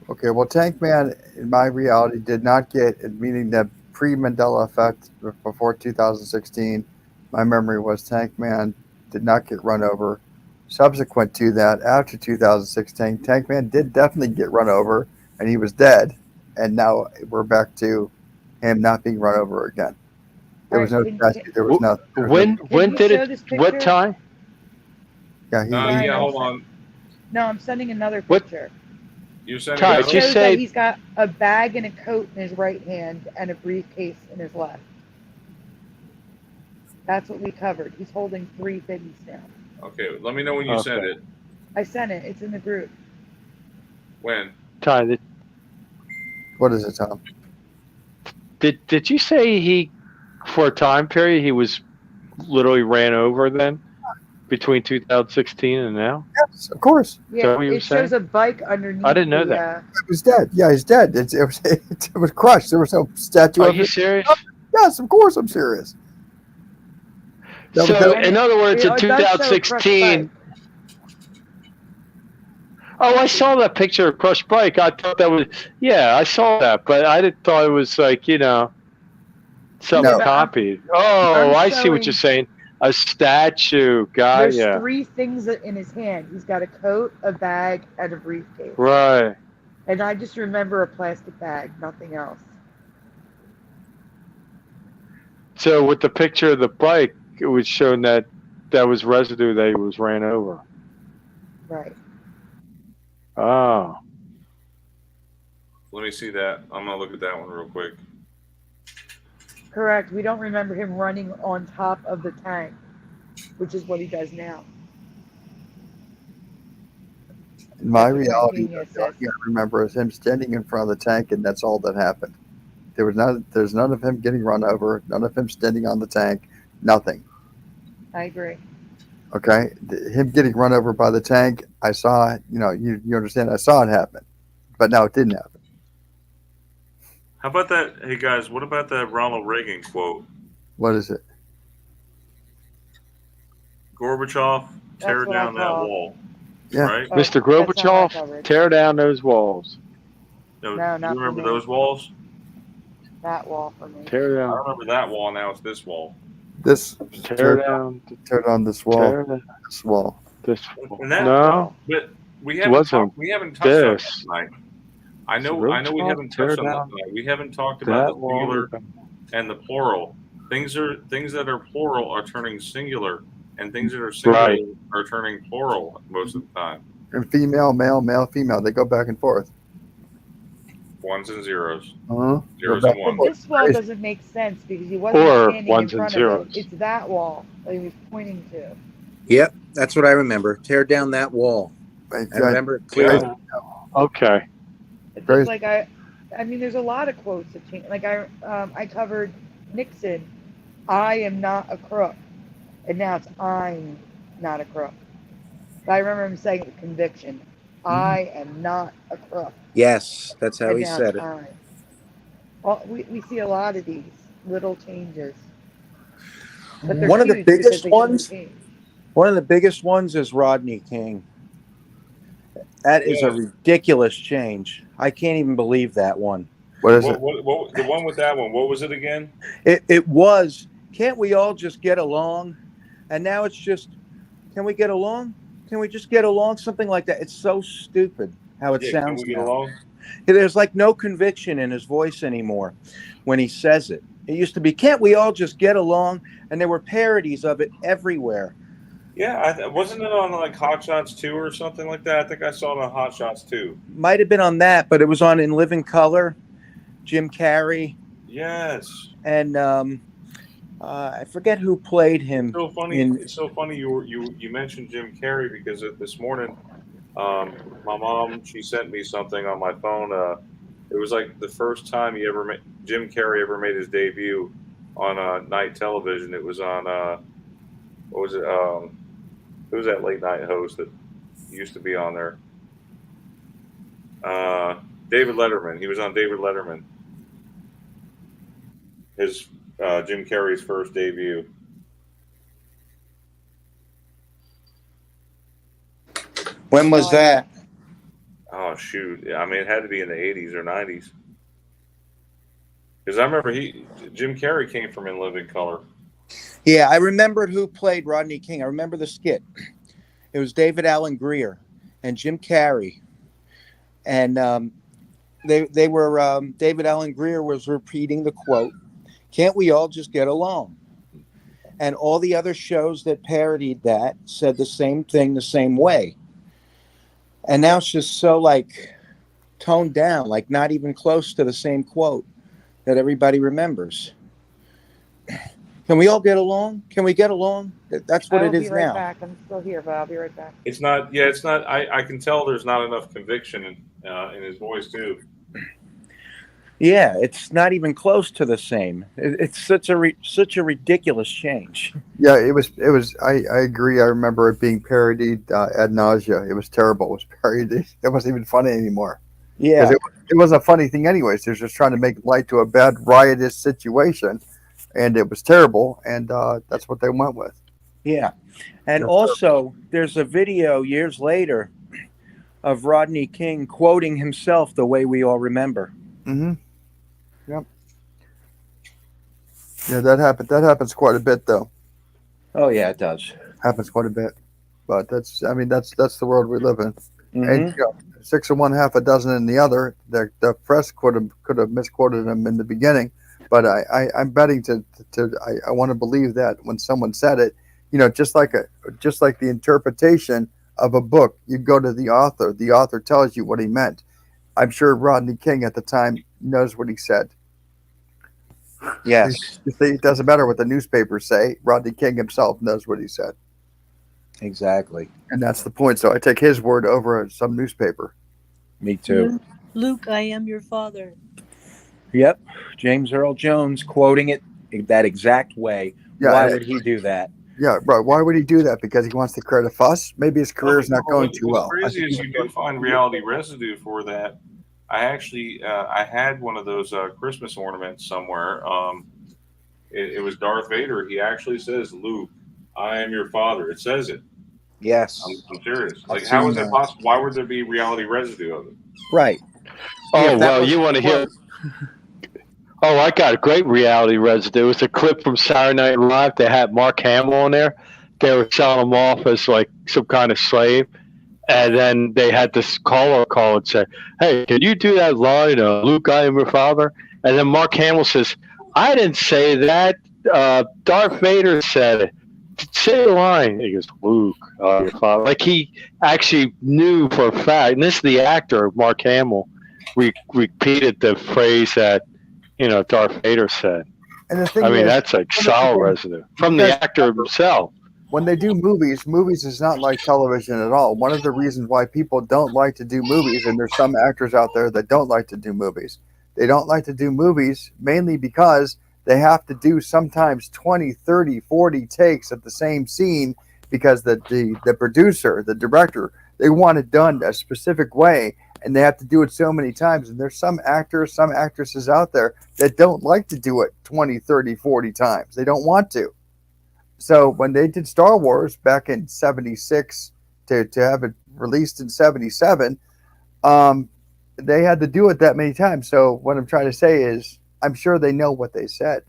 Okay, well, Tank Man, in my reality, did not get, meaning the pre-Mandela effect before 2016, my memory was Tank Man did not get run over. Subsequent to that, after 2016, Tank Man did definitely get run over, and he was dead. And now we're back to him not being run over again. There was no statue. There was nothing. When did it? What time? Yeah, Yeah, hold on. No, I'm sending another What- picture. You sent Ty, me It did you shows say- that he's got a bag and a coat in his right hand and a briefcase in his left. That's what we covered. He's holding 3 things now. Okay, let me know when you send Okay. it. I sent it. It's in the group. When? Ty, What is it, Tom? did you say he, for a time period, he was literally ran over then, between 2016 and now? Yes, of course. Yeah, what you were it shows saying? a bike underneath. I didn't know that. He was dead. Yeah, he's dead. It was crushed. There was no statue Are of you him. serious? Yes, of course I'm serious. That was- So, in other words, in It does show a crushed 2016. bike. Oh, I saw that picture of crushed bike. I thought that was, yeah, I saw that, but I didn't thought it was like, you know, something No. copied. Oh, I'm I see what showing- you're saying. A statue, guy, There's yeah, 3 things in his hand. He's got a coat, a bag, and a briefcase. right. And I just remember a plastic bag, nothing else. So with the picture of the bike, it was shown that that was residue that he was ran over. Right. Oh, Let me see that. I'm gonna look at that one real quick. Correct. We don't remember him running on top of the tank, which is what he does now. In my That's what reality, Genius all is. I remember is him standing in front of the tank, and that's all that happened. There's none of him getting run over, none of him standing on the tank, nothing. I agree. Okay, him getting run over by the tank, I saw. You understand? I saw it happen, but now it didn't happen. How about that? Hey guys, what about that Ronald Reagan quote? What is it? Gorbachev, tear That's what I down that call- wall. Yeah. Right? Oh, Mr. that's not what I Gorbachev, covered. tear down those walls. No, No, do not you for remember me. those walls? That wall for me. Tear I down. remember that wall. Now it's this wall. This Tear down. tear down this wall. Tear down This wall. this. And that, No, but we it haven't wasn't touched on that this. tonight. I It's know real we talk. haven't Tear touched on that down tonight. We haven't talked about that the wall. singular and the plural. Things that are plural are turning singular, and things that are singular Right. are turning plural most of the time. And female, male, male, female. They go back and forth. Ones and zeros. Uh-huh. Zeros Go and back ones. But this wall Crazy. doesn't make sense because he wasn't Or standing ones in and front of zeros. it. It's that wall that he was pointing to. Yep, that's what I remember. Tear down that wall. I remember it clearly. Yeah. Okay. It's Crazy. just like I mean, there's a lot of quotes that change. Like I covered Nixon, I am not a crook, and now it's I'm not a crook. But I remember him saying with conviction, I am not a crook. Yes, that's how And he now said it's it. we see a lot of these little changes, but they're One of the huge because biggest they shouldn't ones. change. One of the biggest ones is Rodney King. That is a Yes. ridiculous change. I can't even believe that one. What is it? What the one with that one? What was it again? It was, can't we all just get along? And now it's just, can we get along? Can we just get along? Something like that. It's so stupid how it Yeah, can sounds we get now. along? There's like no conviction in his voice anymore when he says it. It used to be, can't we all just get along? And there were parodies of it everywhere. Yeah, wasn't it on like Hot Shots 2 or something like that? I think I saw it on Hot Shots 2. Might have been on that, but it was on In Living Color, Jim Carrey, Yes. and I forget who played him. So funny. In, It's so funny you mentioned Jim Carrey because this morning, my mom, she sent me something on my phone. It was like the first time Jim Carrey ever made his debut on night television. It was on what was it? Who was that late night host that used to be on there? David Letterman. He was on David Letterman. His Jim Carrey's first debut. when was that? Oh shoot! I mean, it had to be in the 80s or 90s. Because I remember Jim Carrey came from In Living Color. Yeah, I remembered who played Rodney King. I remember the skit. It was David Allen Greer and Jim Carrey, and they were David Allen Greer was repeating the quote, "Can't we all just get along?" And all the other shows that parodied that said the same thing the same way. And now it's just so like toned down, like not even close to the same quote that everybody remembers. Can we all get along? Can we get along? That's what I it will is be right now. back. I'm still here, but I'll be right back. It's not. Yeah, it's not. I can tell there's not enough conviction in his voice too. Yeah, it's not even close to the same. It's such a ridiculous change. Yeah, it was. I agree. I remember it being parodied ad nausea. It was terrible. It was parodied. It wasn't even funny anymore. Yeah, It wasn't a funny thing anyways. They're just trying to make light to a bad riotous situation, and it was terrible. And that's what they went with. yeah. And also, there's a video years later of Rodney King quoting himself the way we all remember. Mm-hmm. Yep. Yeah, that happened. That happens quite a bit, though. Oh yeah, it does. Happens quite a bit. But that's the world we live in. Mhm. And 6 of one, half a dozen in the other. The press could have misquoted him in the beginning, but I'm betting I want to believe that when someone said it, just like the interpretation of a book, you go to the author. The author tells you what he meant. I'm sure Rodney King at the time knows what he said. Yes, It doesn't matter what the newspapers say. Rodney King himself knows what he said. exactly. And that's the point. So I take his word over some newspaper. Me too. Luke, I am your father. Yep. James Earl Jones quoting it that exact way. Yeah, Why would he do that? Yeah, right. Why would he do that? Because he wants to create a fuss? Maybe his career is not going too well. What's crazy is you do find reality residue for that. I actually I had one of those Christmas ornaments somewhere. It was Darth Vader. He actually says, "Luke, I am your father." It says it. Yes. I'm serious. Like, I've how seen is that that. possible? Why would there be reality residue of it? Right. Oh If that well, was you the want to hear? quote- Oh, I got a great reality residue. It was a clip from Saturday Night Live. They had Mark Hamill on there. They were selling him off as like some kind of slave. And then they had this caller call and say, "Hey, can you do that line, Luke, I am your father?" And then Mark Hamill says, "I didn't say that. Darth Vader said it. Say the line." He goes, "Luke, your father." Like he actually knew for a fact. And this is the actor, Mark Hamill, repeated the phrase that Darth Vader said. And the thing I mean, is, that's like solid residue from the actor himself. when they do movies is not like television at all. One of the reasons why people don't like to do movies, and there's some actors out there that don't like to do movies, they don't like to do movies mainly because they have to do sometimes 20, 30, 40 takes of the same scene because the producer, the director, they want it done a specific way, and they have to do it so many times. And there's some actors, some actresses out there that don't like to do it 20, 30, 40 times. They don't want to. So when they did Star Wars back in '76 to have it released in '77, they had to do it that many times. So what I'm trying to say is, I'm sure they know what they said.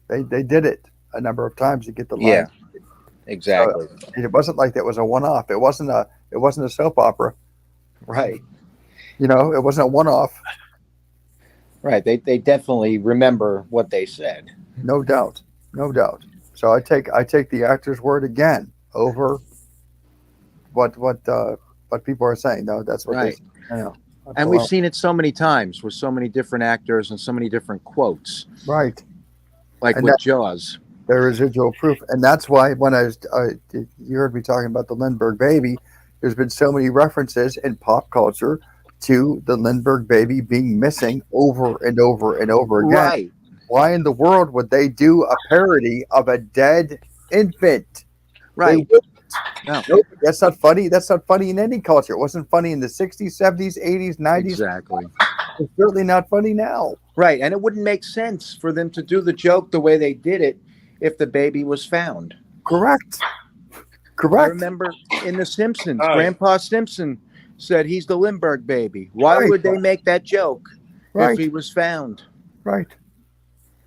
They did it a number of times to get the line. Yeah, exactly. So it wasn't like that was a one-off. It wasn't a soap opera. Right. It wasn't a one-off. Right. They definitely remember what they said. No doubt. No doubt. So I take the actor's word again over what people are saying. No, that's what Right. they. And we've seen it so many times with so many different actors and so many different quotes. Right. Like And with Jaws. The residual proof, and that's why when you heard me talking about the Lindbergh baby, there's been so many references in pop culture to the Lindbergh baby being missing over and over and over again. Right. Why in the world would they do a parody of a dead infant? Right. No. Nope, that's not funny. That's not funny in any culture. It wasn't funny in the 60s, 70s, 80s, 90s. Exactly. It's certainly not funny now. Right. And it wouldn't make sense for them to do the joke the way they did it if the baby was found. Correct. I remember in The Simpsons, Grandpa Simpson said he's the Lindbergh baby. Why would they make that joke if he was found? Right.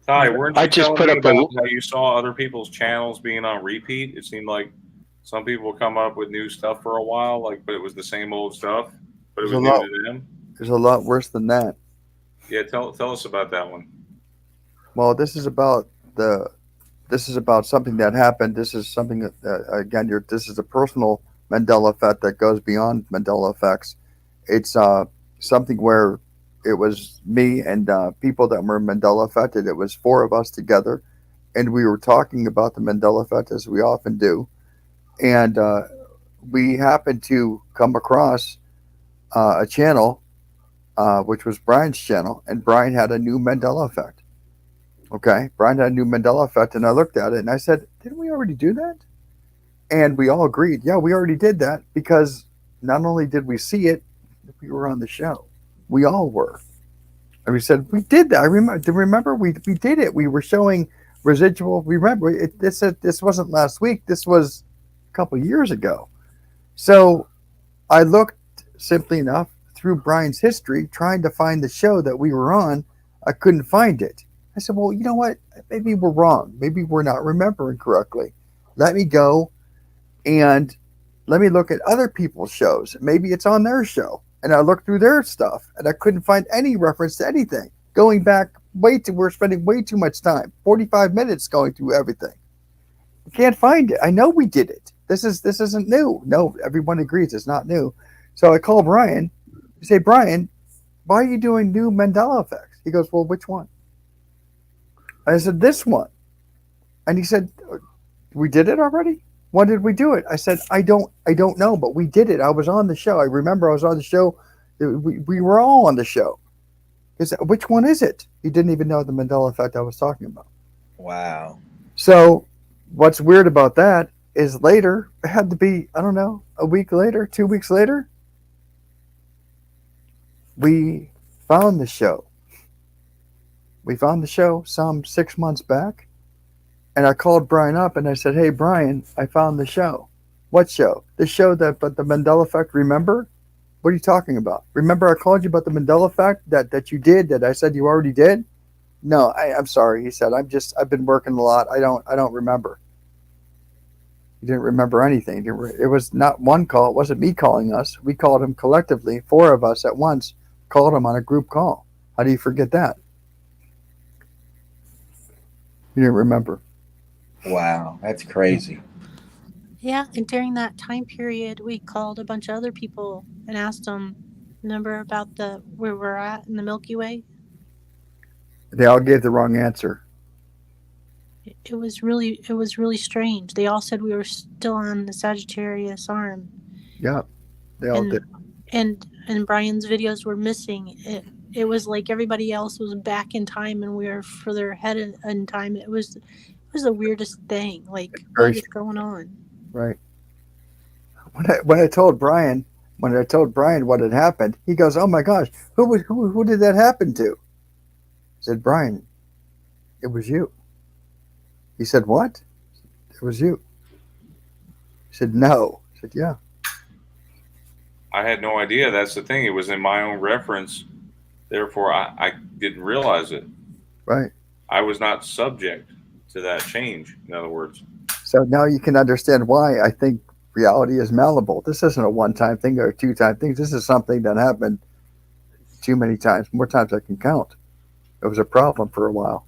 Ty, weren't you I just telling put me up about how you saw other people's channels being on repeat? It seemed like some people come up with new stuff for a while, but it was the same old stuff, but it was new to them. There's a lot worse than that. Yeah, tell us about that one. Well, this is about something that happened. This is something that again, this is a personal Mandela effect that goes beyond Mandela effects. It's something where it was me and people that were Mandela affected. It was 4 of us together, and we were talking about the Mandela effect as we often do. And we happened to come across a channel, which was Brian's channel, and Brian had a new Mandela effect. Okay, Brian had a new Mandela effect, and I looked at it and I said, "Didn't we already do that?" And we all agreed, "Yeah, we already did that," because not only did we see it, we were on the show. We all were, and we said we did that. I remember we did it. We were showing residual. Remember, this wasn't last week. This was a couple years ago. So I looked, simply enough, through Brian's history, trying to find the show that we were on. I couldn't find it. I said, well, you know what? Maybe we're wrong. Maybe we're not remembering correctly. Let me go and let me look at other people's shows. Maybe it's on their show. And I looked through their stuff, and I couldn't find any reference to anything. Going back we're spending way too much time, 45 minutes going through everything. I can't find it. I know we did it. This isn't new. No, everyone agrees it's not new. So I call Brian. I say, Brian, why are you doing new Mandela effects? He goes, well, which one? I said, this one. And he said, we did it already? When did we do it? I said, I don't know, but we did it. I was on the show. I remember I was on the show. We were all on the show. He said, which one is it? He didn't even know the Mandela effect I was talking about. Wow. So what's weird about that is later, it had to be, I don't know, a week later, 2 weeks later, we found the show. We found the show some 6 months back, and I called Brian up and I said, hey, Brian, I found the show. What show? The show that, but the Mandela effect, remember? What are you talking about? Remember I called you about the Mandela effect that you did, that I said you already did? No, I'm sorry. He said, I've been working a lot. I don't remember. He didn't remember anything. It was not one call. It wasn't me calling us. We called him collectively. 4 of us at once called him on a group call. How do you forget that? You didn't remember. Wow, that's crazy. Yeah, and during that time period, we called a bunch of other people and asked them, remember about where we're at in the Milky Way? They all gave the wrong answer. It was really strange. They all said we were still on the Sagittarius arm. Yeah, they all did. And Brian's videos were missing. It was like everybody else was back in time and we were further ahead in time. It was the weirdest thing. Like, what is going on? Right. When I told Brian what had happened, he goes, "Oh my gosh, who did that happen to?" I said, "Brian, it was you." He said, "What?" "It was you." He said, "No." I said, "Yeah." I had no idea. That's the thing. It was in my own reference. Therefore, I didn't realize it. Right. I was not subject to that change, in other words. So now you can understand why I think reality is malleable. This isn't a one-time thing or a two-time thing. This is something that happened too many times, more times I can count. It was a problem for a while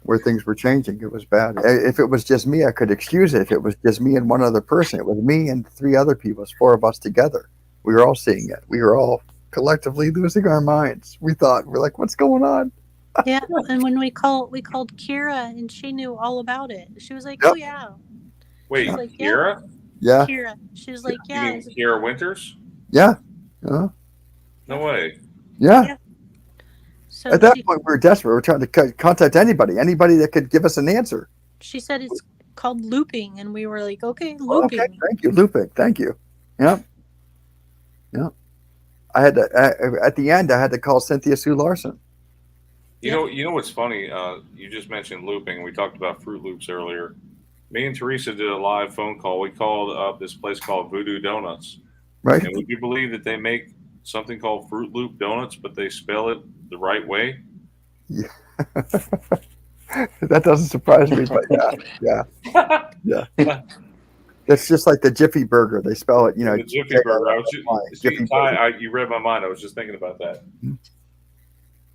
where things were changing. It was bad. If it was just me, I could excuse it. If it was just me and one other person, it was me and 3 other people. It's 4 of us together. We were all seeing it. We were all collectively losing our minds. We're like, what's going on? Yeah, and when we called Kira, and she knew all about it. She was like, Yep. "Oh yeah." Wait, She's like, Kira? Yeah. Kira. She was like, You "Yeah." mean Kira Winters? Yeah. No way. Yeah. Yeah. So At that point, we were desperate. We were trying to contact anybody that could give us an answer. she said it's called looping, and we were like, "Okay, looping." Okay, thank you, looping. Thank you. Yeah. Yeah. I had to, at the end, I had to call Cynthia Sue Larson. You know what's funny? You just mentioned looping. We talked about Fruit Loops earlier. Me and Teresa did a live phone call. We called up this place called Voodoo Donuts. Right. And would you believe that they make something called Fruit Loop Donuts, but they spell it the right way? Yeah. That doesn't surprise me, but yeah. It's just like the Jiffy Burger. They spell it, The Jiffy Burger. You read my mind. I was just thinking about that.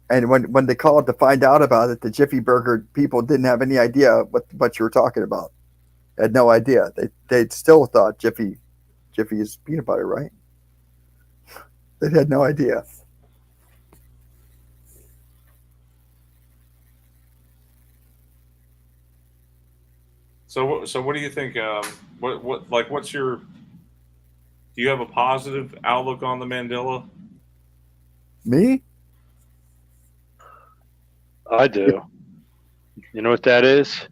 And when they called to find out about it, the Jiffy Burger people didn't have any idea what you were talking about. They had no idea. They still thought Jiffy is peanut butter, right? They had no idea. So what do you think? What's your? Do you have a positive outlook on the Mandela? Me? I do. You know what that is?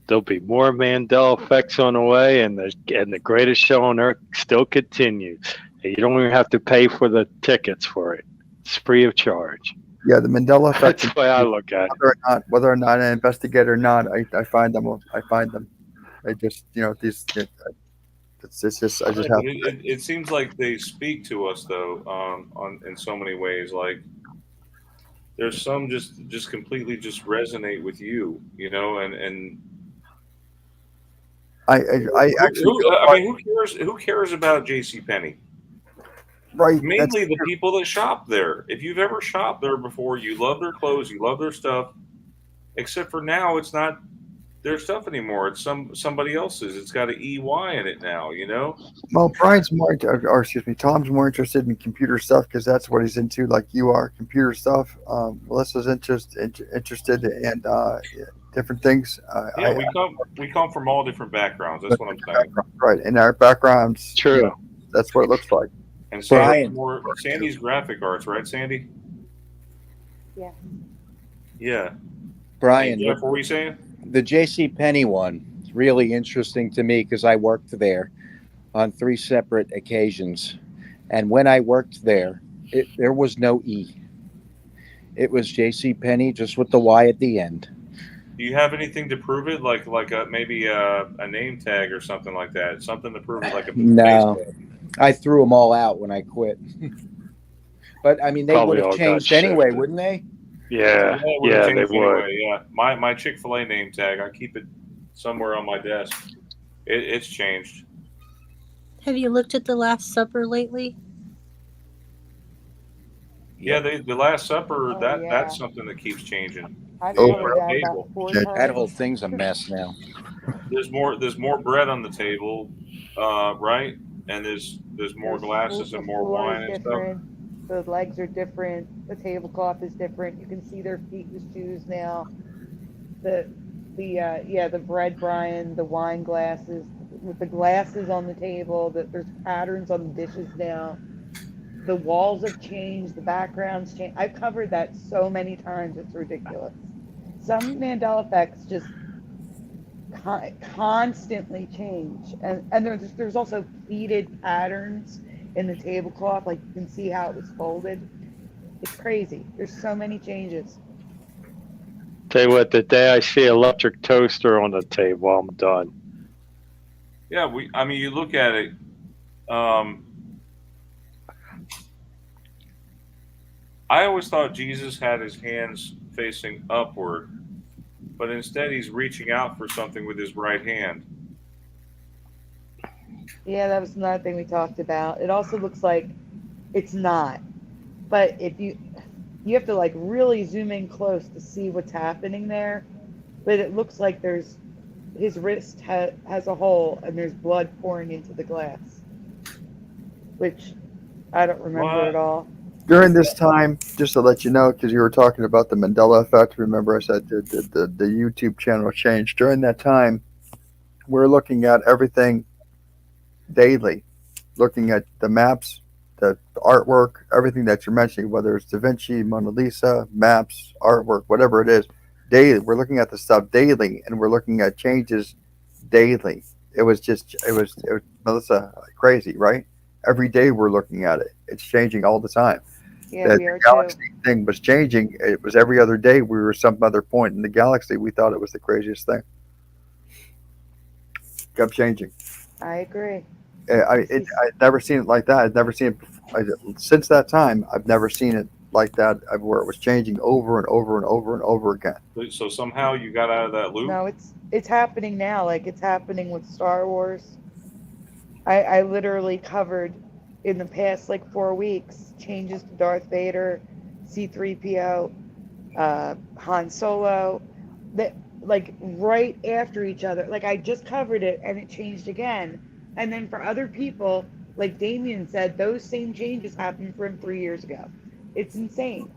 There'll be more Mandela effects on the way, and the greatest show on earth still continues. And you don't even have to pay for the tickets for it. It's free of charge. Yeah, the Mandela effect. That's the way I look at it. Whether or not I investigate or not, I find them. I just, it's just I just have. It seems like they speak to us though, in so many ways. Like there's some just completely just resonate with you, and I actually. Who cares about JCPenney? Right. Mainly the people that shop there. If you've ever shopped there before, you love their clothes, you love their stuff. Except for now, it's not their stuff anymore. It's somebody else's. It's got an EY in it now. Well, Tom's more interested in computer stuff because that's what he's into, like you are, computer stuff. Melissa's interested in different things. We come from all different backgrounds. That's what I'm saying. Right, and our backgrounds. True. That's what it looks like. And Sandy's graphic arts, right, Sandy? Yeah. Yeah. Brian, Jeff, what were you saying? The JCPenney one is really interesting to me because I worked there on 3 separate occasions. And when I worked there, there was no E. It was JCPenney just with the Y at the end. Do you have anything to prove it, like maybe a name tag or something like that? Something to prove it, like a No, Facebook. I threw them all out when I quit. But I mean, they would Probably have all got changed anyway, shifted. wouldn't they? Yeah, Yeah, it would have yeah, they changed would. anyway. Yeah, my Chick-fil-A name tag, I keep it somewhere on my desk. It's changed. Have you looked at the Last Supper lately? Yeah, the Last Supper, Oh, that yeah. that's something that keeps changing. I've The covered that about table. 4 Change. That whole times. thing's a mess now. There's more bread on the table, right? And there's more glasses The and more floor wine is and stuff. different. The legs are different. The tablecloth is different. You can see their feet with shoes now. The bread, Brian, the wine glasses, with the glasses on the table. There's patterns on the dishes now. The walls have changed. The backgrounds changed. I've covered that so many times. It's ridiculous. Some Mandela effects just constantly change, and there's also pleated patterns in the tablecloth, like you can see how it was folded. It's crazy. There's so many changes. Tell you what, the day I see electric toaster on the table, I'm done. Yeah, I mean, you look at it. I always thought Jesus had his hands facing upward, but instead he's reaching out for something with his right hand. Yeah, that was another thing we talked about. It also looks like it's not, but if you have to like really zoom in close to see what's happening there, but it looks like there's his wrist has a hole and there's blood pouring into the glass, which I don't remember What? at all. During this time, just to let you know, because you were talking about the Mandela effect, remember I said the YouTube channel changed. During that time, we're looking at everything daily, looking at the maps, the artwork, everything that you're mentioning, whether it's Da Vinci, Mona Lisa, maps, artwork, whatever it is, daily. We're looking at the stuff daily, and we're looking at changes daily. It was Melissa, crazy, right? Every day we're looking at it. It's changing all the time. Yeah, That we the are too. galaxy thing was changing. It was every other day we were some other point in the galaxy. We thought it was the craziest thing. Kept changing. I agree. I'd never seen it like that. I'd never seen it since that time. I've never seen it like that, where it was changing over and over and over and over again. So somehow you got out of that loop. No, it's happening now. Like it's happening with Star Wars. I literally covered in the past like 4 weeks changes to Darth Vader, C-3PO, Han Solo, that like right after each other. Like I just covered it and it changed again. And then for other people, like Damien said, those same changes happened for him 3 years ago. It's insane.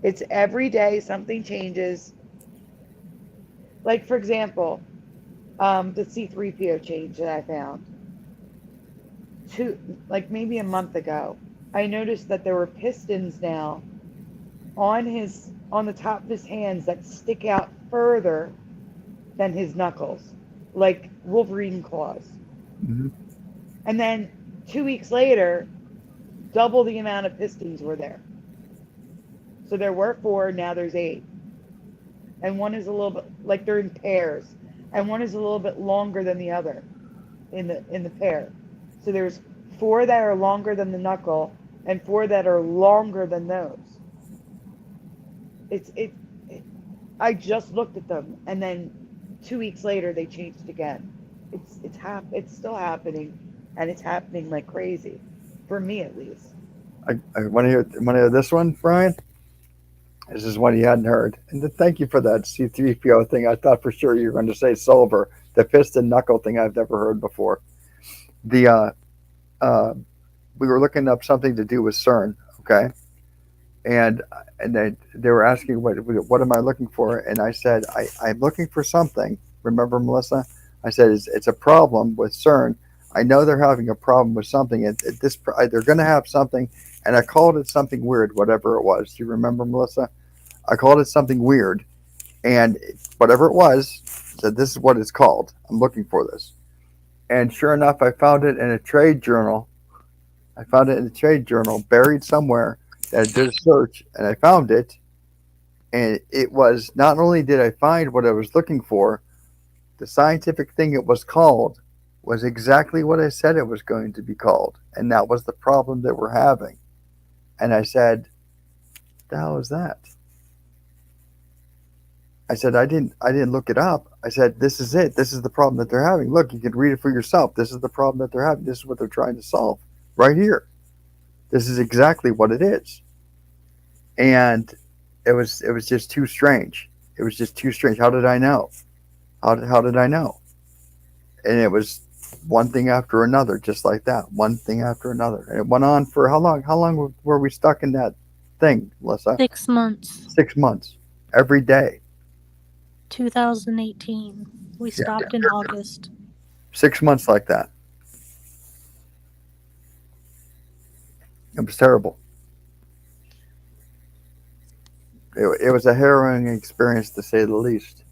It's every day something changes. Like for example, the C-3PO change that I found. Maybe a month ago, I noticed that there were pistons now on the top of his hands that stick out further than his knuckles, like Wolverine claws. Mhm. And then 2 weeks later, double the amount of pistons were there. So there were 4, now there's 8. And one is a little bit like they're in pairs, and one is a little bit longer than the other in the pair. So there's 4 that are longer than the knuckle, and 4 that are longer than those. I just looked at them, and then 2 weeks later they changed again. It's still happening, and it's happening like crazy, for me at least. I want to hear this one, Brian. This is one you hadn't heard. And thank you for that C-3PO thing. I thought for sure you were going to say silver. The piston knuckle thing I've never heard before. We were looking up something to do with CERN, okay? And they were asking what am I looking for? And I said I'm looking for something. Remember, Melissa? I said it's a problem with CERN. I know they're having a problem with something. They're going to have something, and I called it something weird, whatever it was. Do you remember, Melissa? I called it something weird, and whatever it was, said this is what it's called. I'm looking for this, and sure enough, I found it in a trade journal. buried somewhere. That I did a search, and I found it, And it was, not only did I find what I was looking for, the scientific thing it was called was exactly what I said it was going to be called. And that was the problem that we're having. And I said, the hell is that? I said, I didn't look it up. I said, this is it. This is the problem that they're having. Look, you can read it for yourself. This is the problem that they're having. This is what they're trying to solve right here. This is exactly what it is. And it was just too strange. It was just too strange. How did I know? How did I know? And it was one thing after another, just like that. One thing after another. And it went on for how long? How long were we stuck in that thing, Melissa? 6 months. 6 months. Every day. 2018. We stopped in August. 6 months like that. It was terrible. It was a harrowing experience, to say the least.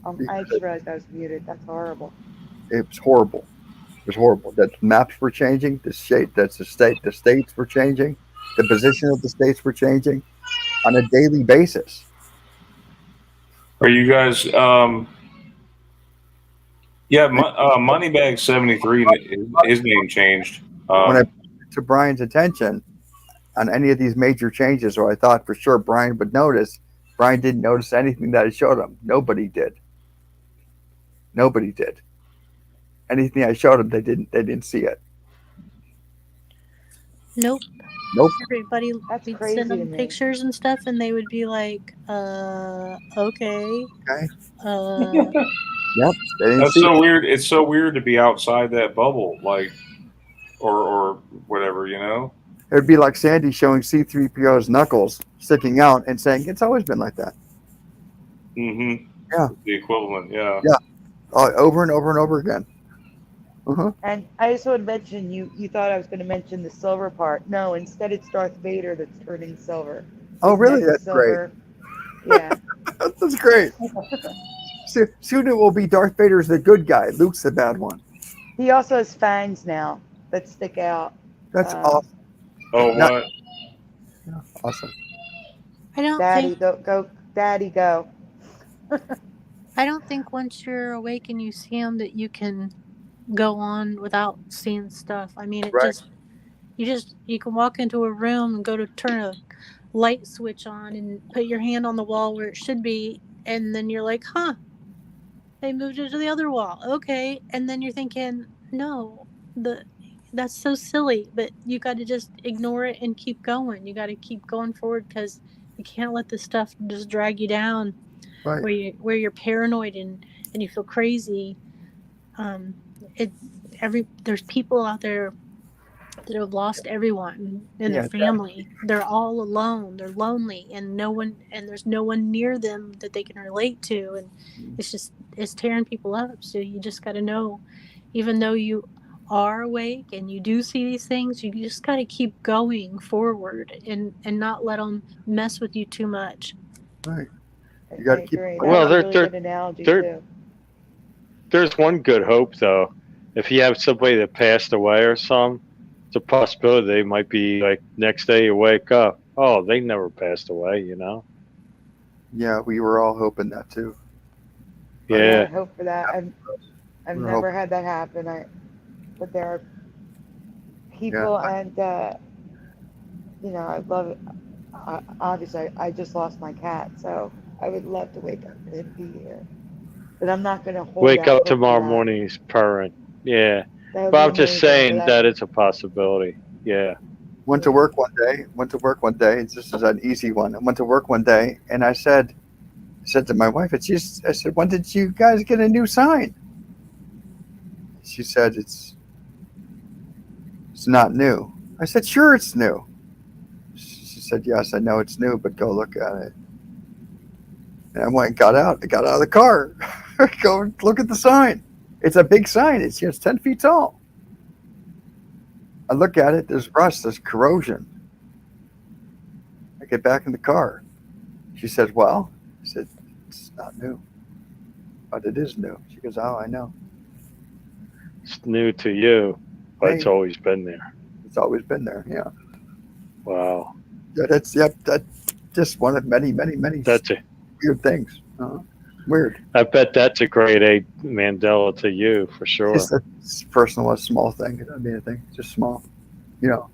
I just realized I was muted. That's horrible. It was horrible. It was horrible. That maps were changing. The states were changing. The position of the states were changing on a daily basis. Are you guys? Moneybag 73. His name changed. When I brought it to Brian's attention on any of these major changes, or I thought for sure Brian would notice, Brian didn't notice anything that I showed him. Nobody did. Nobody did. Anything I showed them, they didn't see it. Nope. Nope. Everybody, That's we'd crazy send to them me. pictures and stuff, and they would be like, okay. Okay. Yep. They didn't That's see so it. weird. It's so weird to be outside that bubble, like, or whatever, you know. It would be like Sandy showing C-3PO's knuckles sticking out and saying, it's always been like that. Mm-hmm. Yeah. The equivalent. Yeah. Yeah. Over and over and over again. Uh-huh. And I just want to mention, you thought I was going to mention the silver part. No, instead it's Darth Vader that's turning silver. Oh, His really? neck is That's great. Yeah. That's great. Soon it will be Darth Vader's the good guy. Luke's the bad one. He also has fangs now that stick out. That's awesome. Oh, Not- what? Yeah, awesome. I don't Daddy, think go, Daddy, go. I don't think once you're awake and you see them that you can go on without seeing stuff. I mean, Right. you can walk into a room and go to turn a light switch on and put your hand on the wall where it should be, and then you're like, huh, they moved it to the other wall. Okay. And then you're thinking, no, that's so silly, but you got to just ignore it and keep going. You got to keep going forward because you can't let this stuff just drag you down. Right. Where you're paranoid and you feel crazy. There's people out there that have lost everyone in their family. They're all alone. They're lonely, and there's no one near them that they can relate to, and it's tearing people up. So you just got to know, even though you are awake and you do see these things, you just got to keep going forward and not let them mess with you too much. Right. You got to keep. Well, That's a really good analogy too. There's one good hope though. If you have somebody that passed away or something, it's a possibility they might be like next day you wake up, oh, they never passed away, you know? Yeah, we were all hoping that too. Yeah. I hope for that. I've never had that happen. But there are people, and I love it. Obviously, I just lost my cat, so I would love to wake up and him be here. But I'm not going to hold Wake up hope tomorrow for that. morning, he's purring. Yeah. That would But be I'm just amazing, saying but that it's a possibility. Yeah. Went to work one day. This is an easy one. I went to work one day, and I said to my wife, I said, when did you guys get a new sign? She said, it's not new. I said, sure, it's new. She said, yes, I know it's new, but go look at it. And I went and got out. I got out of the car. Go look at the sign. It's a big sign. It's 10 feet tall. I look at it. There's rust. There's corrosion. I get back in the car. She said, well, I said, it's not new. But it is new. She goes, oh, I know. It's new to you, but it's Hey. always been there. It's always been there. Yeah. Wow. Yeah, that's just one of many That's a. weird things. Weird. I bet that's a grade A Mandela to you for sure. It's personal, a small thing. It doesn't mean anything. It's just small. You know,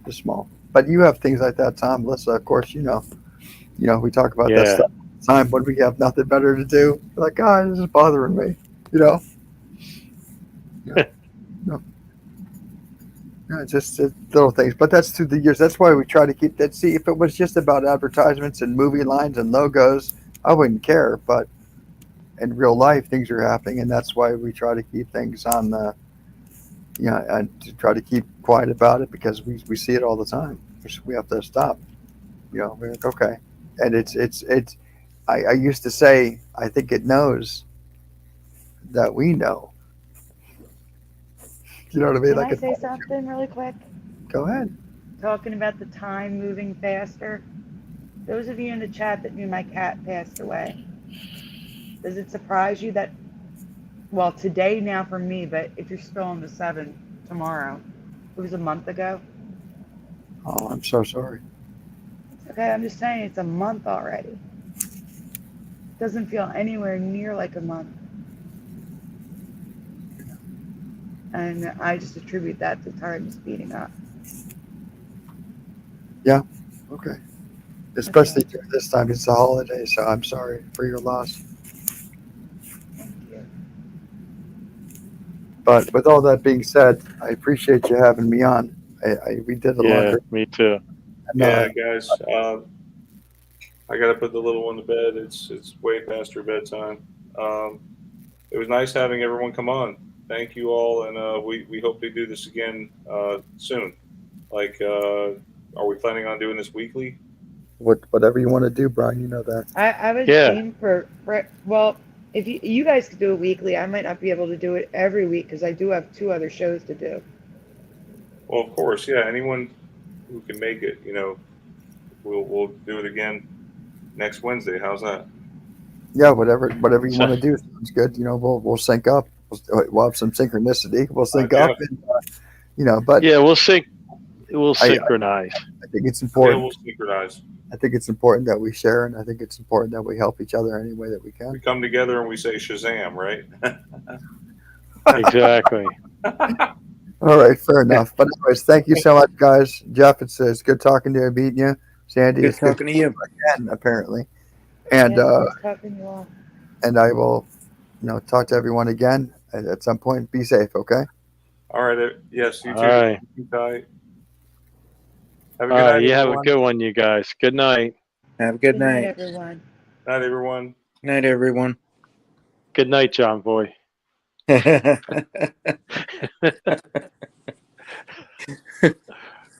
just small. But you have things like that, Tom. Melissa, of course, you know, we talk about that Yeah. stuff all the time when we have nothing better to do. We're like, God, this is bothering me. You know. Yeah, just little things, but that's through the years. That's why we try to keep that. See, if it was just about advertisements and movie lines and logos, I wouldn't care. But in real life, things are happening, and that's why we try to keep things on the, and to try to keep quiet about it because we see it all the time. We have to stop. We're like, okay, and it's. I used to say, I think it knows that we know. You know what I mean? Can Like I say something really quick? Go ahead. Talking about the time moving faster. Those of you in the chat that knew my cat passed away, does it surprise you that, well, today now for me, but if you're still on the 7th, tomorrow, it was a month ago? Oh, I'm so sorry. Okay, I'm just saying it's a month already. Doesn't feel anywhere near like a month. And I just attribute that to time speeding up. Okay. Especially during this time, it's a holiday, so I'm sorry for your loss. Thank you. But with all that being said, I appreciate you having me on. We did a Yeah, longer. me too. And, Yeah, guys. I got to put the little one to bed. It's way past her bedtime. It was nice having everyone come on. Thank you all, and we hope to do this again soon. Like, are we planning on doing this weekly? whatever you want to do, Brian, you know that. I would Yeah. aim for, well, if you guys could do it weekly, I might not be able to do it every week because I do have 2 other shows to do. Well, of course, yeah. Anyone who can make it, we'll do it again next Wednesday. How's that? Yeah, whatever you want to do sounds good. We'll sync up. We'll have some synchronicity. We'll sync Yeah. up, and but Yeah, we'll synchronize. I think it's Yeah, important. we'll synchronize. I think it's important that we share, and I think it's important that we help each other any way that we can. We come together and we say Shazam, right? Exactly. All right, fair enough. But anyways, thank you so much, guys. Jeff, it's good talking to you, beating you. Sandy, Good it's good talking to you. again, apparently. And Yeah, nice talking to you all. and I will, talk to everyone again at some point. Be safe, okay? All right. Yes, you too. All right. Keep tight. Have a All good right. night, You have a everyone. good one, you guys. Good night. Have a good night, night. everyone. Night, everyone. Night, everyone. Good night, John Boy.